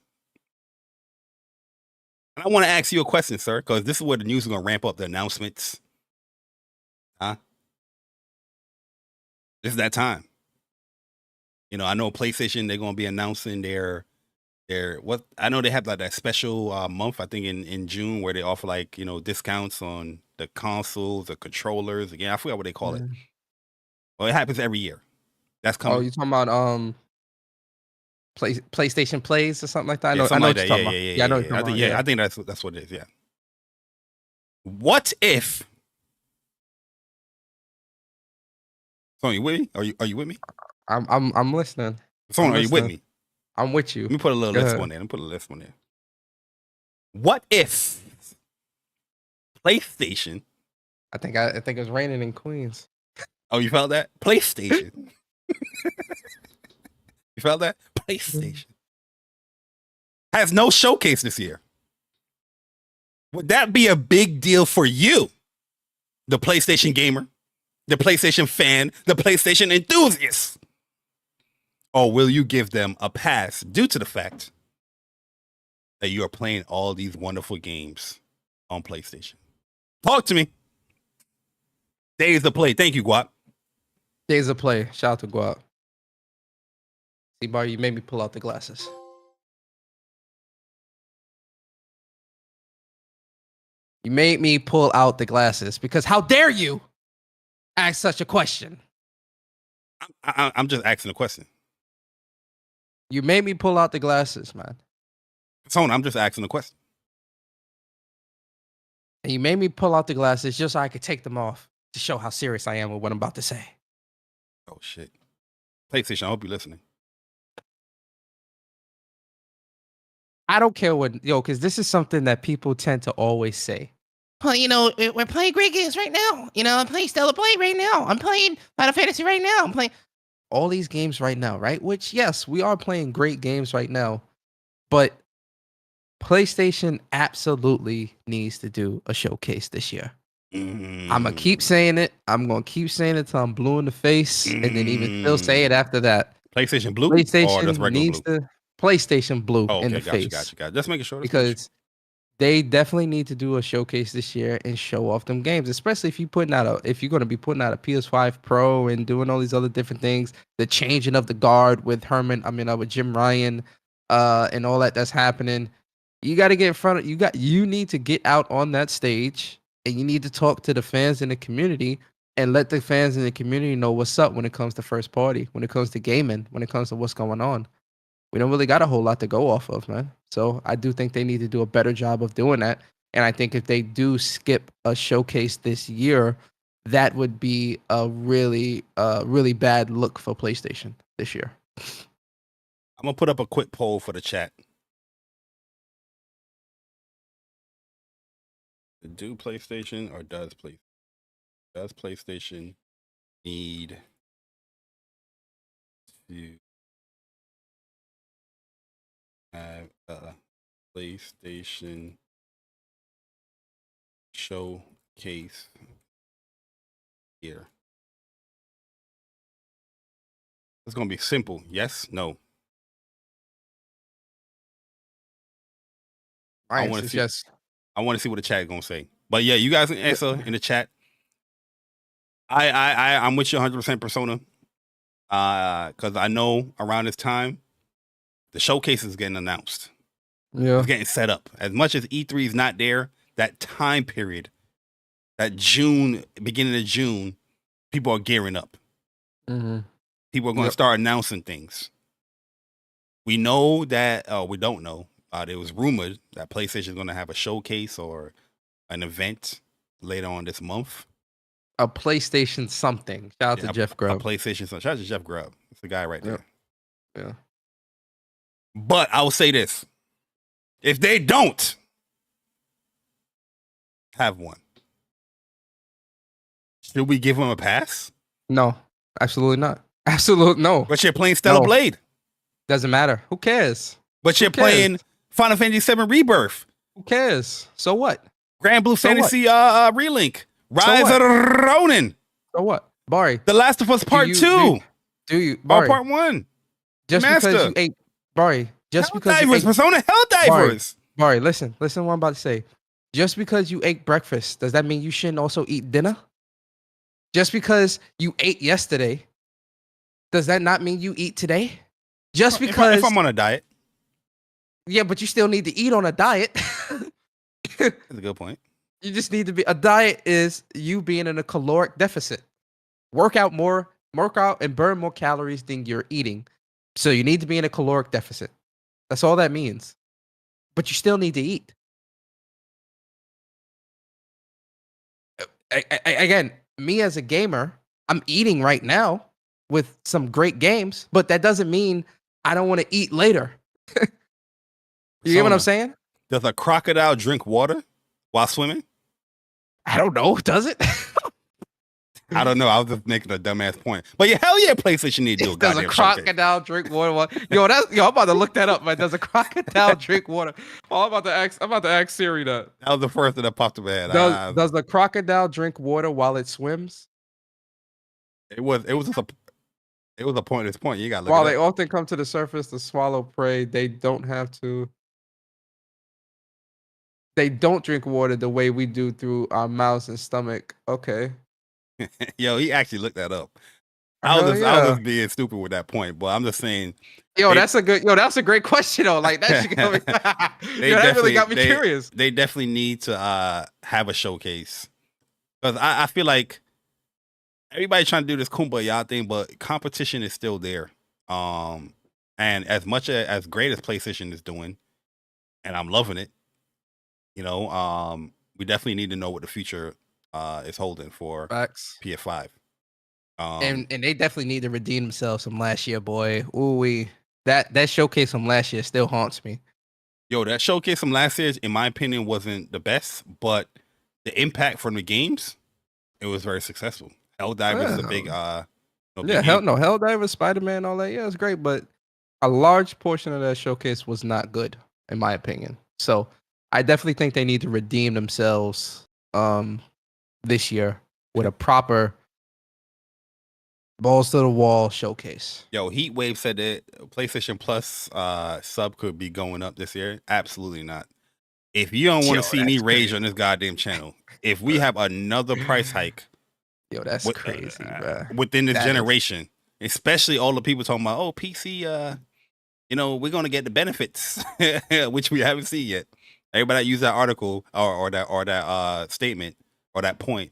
And I want to ask you a question, sir, because this is where the news is going to ramp up the announcements. Huh? This is that time. You know, I know PlayStation, they're going to be announcing their what I know they have like that special month, I think in June, where they offer like, you know, discounts on the consoles, the controllers. Again, I forgot what they call it. Well, it happens every year. That's coming. Oh, you talking about PlayStation Plays or something like that? I know, something I know like what that. you're talking about. Yeah, I know what you're talking about. I think that's what it is. Yeah. What if? Sony, you with me? Are you with me? I'm listening. Sony, are you with listening. me? I'm with you. Let me put a little list on there. Let me put a list on there. What if PlayStation? I think it was raining in Queens. Oh, you felt that? PlayStation. You felt that? PlayStation has no showcase this year. Would that be a big deal for you, the PlayStation gamer, the PlayStation fan, the PlayStation enthusiast? Or will you give them a pass due to the fact that you are playing all these wonderful games on PlayStation? Talk to me. Days of play. Thank you, Guap. Days of play. Shout out to Guap. See, Bar, you made me pull out the glasses. You made me pull out the glasses because how dare you ask such a question? I'm just asking a question. You made me pull out the glasses, man. Persona, I'm just asking a question. And you made me pull out the glasses just so I could take them off to show how serious I am with what I'm about to say. Oh, shit. PlayStation, I hope you're listening. I don't care what, because this is something that people tend to always say. Well, you know, we're playing great games right now. You know, I'm playing Stellar Blade right now. I'm playing Final Fantasy right now. I'm playing all these games right now, right? Which, yes, we are playing great games right now. But PlayStation absolutely needs to do a showcase this year. I'm going to keep saying it. I'm going to keep saying it till I'm blue in the face and then even still say it after that. PlayStation Blue? PlayStation or just regular needs blue? PlayStation Blue in the face. Gotcha. Just making sure. Because they definitely need to do a showcase this year and show off them games, especially if you're going to be putting out a PS5 Pro and doing all these other different things, the changing of the guard with with Jim Ryan, and all that's happening. You got to get in front of you need to get out on that stage and you need to talk to the fans in the community and let the fans in the community know what's up when it comes to first party, when it comes to gaming, when it comes to what's going on. We don't really got a whole lot to go off of, man. So I do think they need to do a better job of doing that. And I think if they do skip a showcase this year, that would be a really bad look for PlayStation this year. I'm going to put up a quick poll for the chat. Do PlayStation or does PlayStation need to have a PlayStation showcase here? It's going to be simple. Yes, no. I want to see. Yes. I want to see what the chat is gonna say. But yeah, you guys can answer in the chat. I'm with you 100% Persona. Because I know around this time, the showcase is getting announced. Yeah. It's getting set up. As much as E3 is not there, that time period, that June, beginning of June, people are gearing up. Mm-hmm. People are going to start announcing things. We know that, we don't know. There was rumored that PlayStation is going to have a showcase or an event later on this month. a PlayStation something. Shout out to Jeff A Grubb. PlayStation. Shout out to Jeff Grubb. It's the guy right there. Yeah. But I will say this: if they don't have one, should we give them a pass? No, absolutely not. Absolutely no. But you're playing Stellar Blade. Doesn't matter. Who cares? But you're playing Final Fantasy VII Rebirth. Who cares? So what? Grand Blue Fantasy Relink. Rise of Ronin. So what? Bari. The Last of Us Part 2. Do you Bari, Part 1. Just Master. because you ate Bari, just because you Helldivers, ate Persona Helldivers. Bari, listen what I'm about to say. Just because you ate breakfast, does that mean you shouldn't also eat dinner? Just because you ate yesterday, does that not mean you eat today? Just because if I'm on a diet. Yeah, but you still need to eat on a diet. That's a good point. You just need to be a diet is you being in a caloric deficit. Work out and burn more calories than you're eating. So you need to be in a caloric deficit. That's all that means. But you still need to eat. Again, me as a gamer, I'm eating right now with some great games, but that doesn't mean I don't want to eat later. You get what I'm saying? Does a crocodile drink water while swimming? I don't know. Does it? I don't know. I was just making a dumbass point. But yeah, hell yeah, PlayStation need to do a Does a crocodile drink water? Yo, I'm about to look that up, man. Does a crocodile drink water? Oh, I'm about to ask Siri that. That was the first thing that popped in my head. Does the crocodile drink water while it swims? It was a pointless point. You got to look While it they up. often come to the surface to swallow prey, they don't have to. They don't drink water the way we do through our mouths and stomach. Okay. Yo, he actually looked that up. I was just being stupid with that point, but I'm just saying. That's a great question though. Like that should go. That really got me curious. They definitely need to have a showcase because I feel like everybody's trying to do this kumbaya thing, but competition is still there. And as much as great as PlayStation is doing, and I'm loving it, we definitely need to know what the future is holding for PS5. And they definitely need to redeem themselves from last year, boy. Ooh, that showcase from last year still haunts me. Yo, that showcase from last year, in my opinion, wasn't the best, but the impact from the games, it was very successful. Helldivers is a big Helldivers, Spider-Man, all that. Yeah, it's great, but a large portion of that showcase was not good, in my opinion. So I definitely think they need to redeem themselves this year with a proper balls to the wall showcase. Yo, Heatwave said that PlayStation Plus sub could be going up this year. Absolutely not. If you don't want to see me rage on this goddamn channel, if we have another price hike, that's crazy, bro. Within this generation, especially all the people talking about, PC, we're gonna get the benefits, which we haven't seen yet. Everybody that used that article or that statement or that point,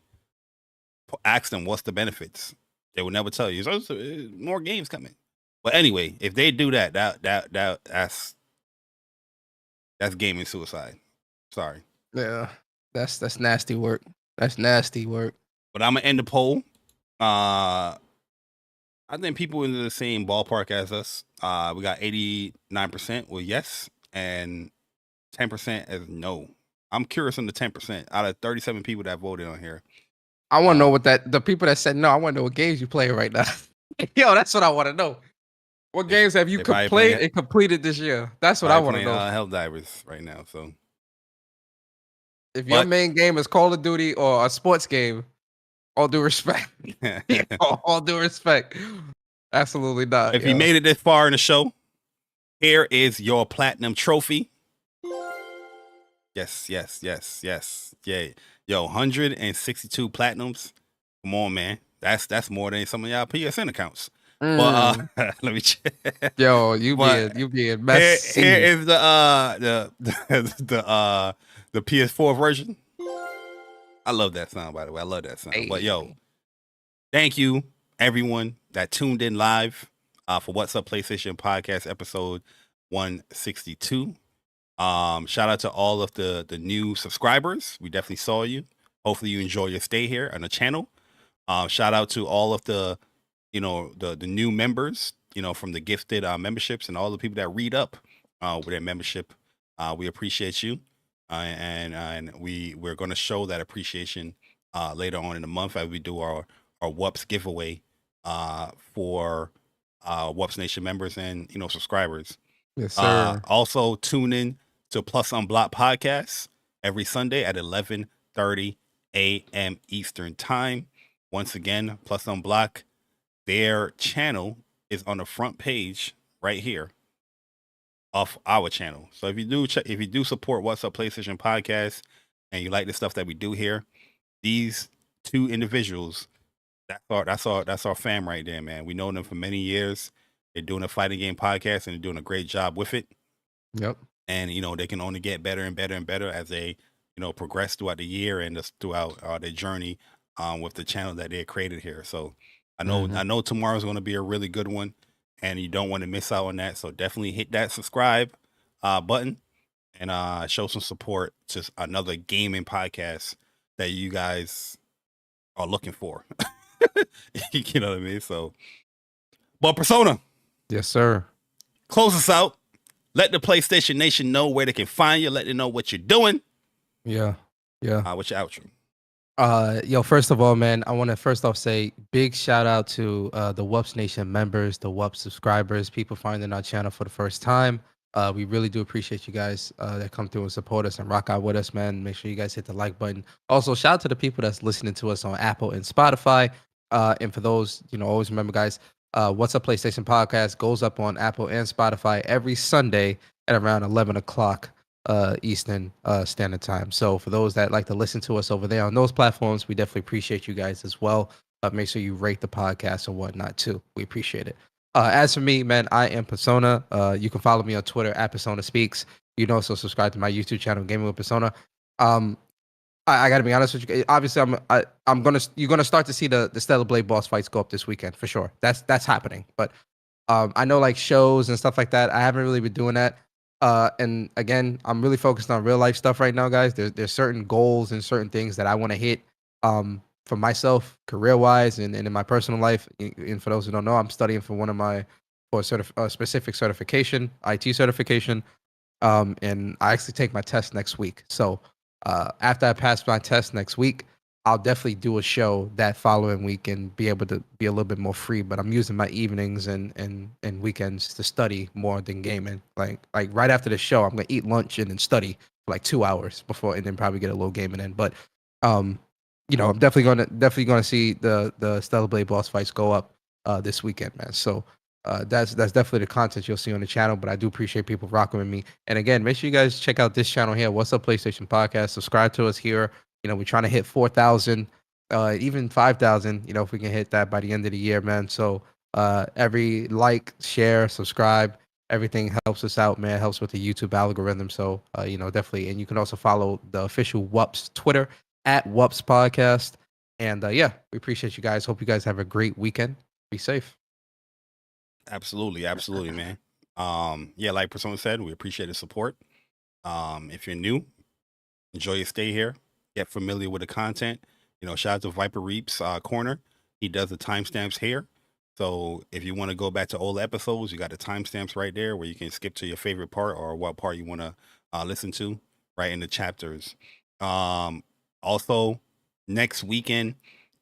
ask them what's the benefits. They will never tell you. So more games coming. But anyway, if they do that's gaming suicide. Sorry. Yeah, that's nasty work. That's nasty work. But I'm gonna end the poll. I think people in the same ballpark as us. We got 89% with yes and 10% as no. I'm curious on the 10% out of 37 people that voted on here. I want to know what the people that said no. I want to know what games you playing right now. Yo, that's what I want to know. What games have you played and completed this year? That's what I want to know. Helldivers right now. So if your main game is Call of Duty or a sports game, all due respect. All due respect. Absolutely not. If you made it this far in the show, here is your platinum trophy. Yes. Yeah. Yo, 162 platinums. Come on, man. That's more than some of y'all PSN accounts. But let me check. Yo, you being messy. Here is the PS4 version. I love that sound, by the way. I love that sound. Hey. But yo, thank you everyone that tuned in live for What's Up PlayStation Podcast episode 162. Shout out to all of the new subscribers. We definitely saw you. Hopefully you enjoy your stay here on the channel. Shout out to all of the, the new members, from the gifted memberships and all the people that read up with their membership. We appreciate you, and we're going to show that appreciation later on in the month as we do our WUPS giveaway for WUPS Nation members and subscribers. Yes, sir. Also tune in to Plus Unblocked podcast every Sunday at 11:30 a.m. Eastern time. Once again, Plus Unblocked, their channel is on the front page right here of our channel. So if you do support What's Up PlayStation podcast and you like the stuff that we do here, these two individuals, that's our fam right there, man. We know them for many years. They're doing a fighting game podcast and they're doing a great job with it. Yep. And they can only get better and better and better as they progress throughout the year and just throughout their journey with the channel that they created here. So I know tomorrow's going to be a really good one, and you don't want to miss out on that. So definitely hit that subscribe button and show some support to another gaming podcast that you guys are looking for. You know what I mean? So, but Persona, yes, sir. Close us out. Let the PlayStation Nation know where they can find you. Let them know what you're doing. Yeah. What's your outro? Yo, first of all, man, I want to first off say big shout out to the WUPS Nation members, the WUPS subscribers, people finding our channel for the first time. We really do appreciate you guys that come through and support us and rock out with us, man. Make sure you guys hit the like button. Also, shout out to the people that's listening to us on Apple and Spotify. And for those, always remember, guys, What's Up PlayStation podcast goes up on Apple and Spotify every Sunday at around 11 o'clock Eastern Standard Time. So for those that like to listen to us over there on those platforms, we definitely appreciate you guys as well. Make sure you rate the podcast and whatnot too. We appreciate it. As for me, man, I am Persona. You can follow me on Twitter at Persona Speaks. You can also subscribe to my YouTube channel, Gaming with Persona. I got to be honest with you. Obviously, you're gonna start to see the Stellar Blade boss fights go up this weekend for sure. That's happening. But I know like shows and stuff like that, I haven't really been doing that. And again, I'm really focused on real life stuff right now, guys. There's certain goals and certain things that I want to hit for myself, career wise, and in my personal life. And for those who don't know, I'm studying for a specific certification, IT certification. And I actually take my test next week. So after I pass my test next week, I'll definitely do a show that following week and be able to be a little bit more free. But I'm using my evenings and weekends to study more than gaming. Like right after the show, I'm gonna eat lunch and then study for like 2 hours before, and then probably get a little gaming in. But I'm definitely gonna see the Stellar Blade boss fights go up this weekend, man. So that's definitely the content you'll see on the channel. But I do appreciate people rocking with me. And again, make sure you guys check out this channel here, What's Up PlayStation podcast. Subscribe to us here. We're trying to hit 4,000, even 5,000. If we can hit that by the end of the year, man. So every like, share, subscribe, everything helps us out, man. It helps with the YouTube algorithm. So definitely. And you can also follow the official WUPS Twitter at WUPS Podcast. And we appreciate you guys. Hope you guys have a great weekend. Be safe. Absolutely, man. Like Persona said, we appreciate the support. If you're new, enjoy your stay here. Get familiar with the content. Shout out to Viper Reaps Corner. He does the timestamps here. So if you want to go back to old episodes, you got the timestamps right there where you can skip to your favorite part or what part you want to listen to right in the chapters. Also, next weekend,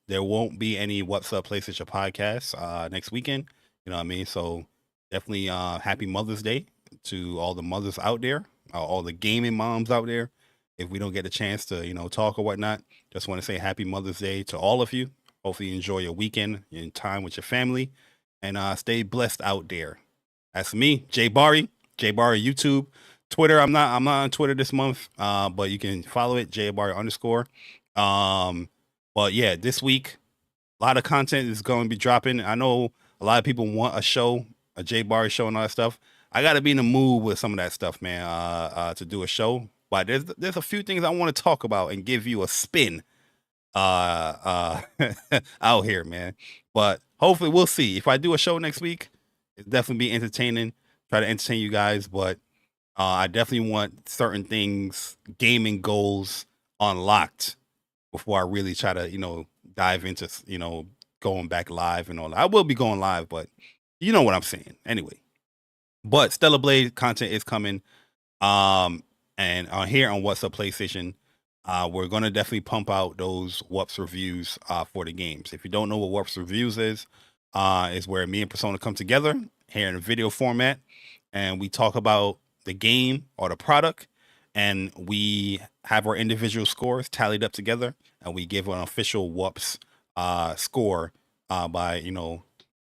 there won't be any What's Up PlayStation podcast next weekend. You know what I mean? So definitely happy Mother's Day to all the mothers out there, all the gaming moms out there. If we don't get a chance to, talk or whatnot, just want to say happy Mother's Day to all of you. Hopefully you enjoy your weekend and time with your family, and stay blessed out there. As for me, Bari YouTube, Twitter. I'm not on Twitter this month, but you can follow it, _. But yeah, this week, a lot of content is going to be dropping. I know a lot of people want a show, a Bari show and all that stuff. I got to be in the mood with some of that stuff, man, to do a show. But there's a few things I want to talk about and give you a spin out here, man. But hopefully we'll see. If I do a show next week, it'll definitely be entertaining. Try to entertain you guys, but I definitely want certain things, gaming goals unlocked before I really try to, dive into, going back live and all that. I will be going live, but you know what I'm saying. Anyway, but Stellar Blade content is coming. And here on What's Up PlayStation, we're going to definitely pump out those WUPS reviews for the games. If you don't know what WUPS reviews is where me and Persona come together here in a video format, and we talk about the game or the product, and we have our individual scores tallied up together, and we give an official WUPS score by,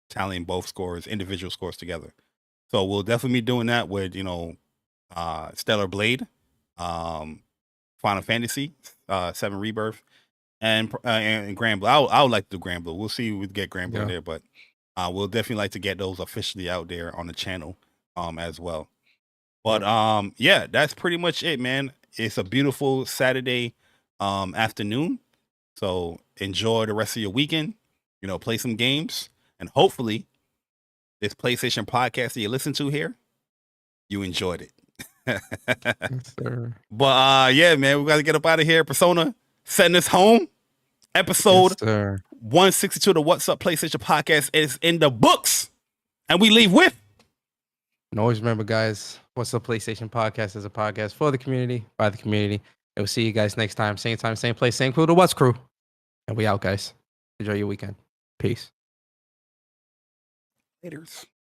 tallying both scores, individual scores together. So we'll definitely be doing that with, Stellar Blade, Final Fantasy 7 Rebirth, and Grand Blue. I would like to do Grand Blue. We'll see if we get Grand Blue there, but we'll definitely like to get those officially out there on the channel as well. But yeah, that's pretty much it, man. It's a beautiful Saturday afternoon. So enjoy the rest of your weekend, play some games, and hopefully this PlayStation podcast that you listen to here, you enjoyed it. Yes, sir. But yeah, man, we got to get up out of here. Persona sending us home. Episode 162 of the What's Up PlayStation podcast is in the books, and we leave with. And always remember, guys, What's Up PlayStation podcast is a podcast for the community, by the community. And we'll see you guys next time, same place, same crew, the What's Crew. And we out, guys. Enjoy your weekend. Peace. Laters.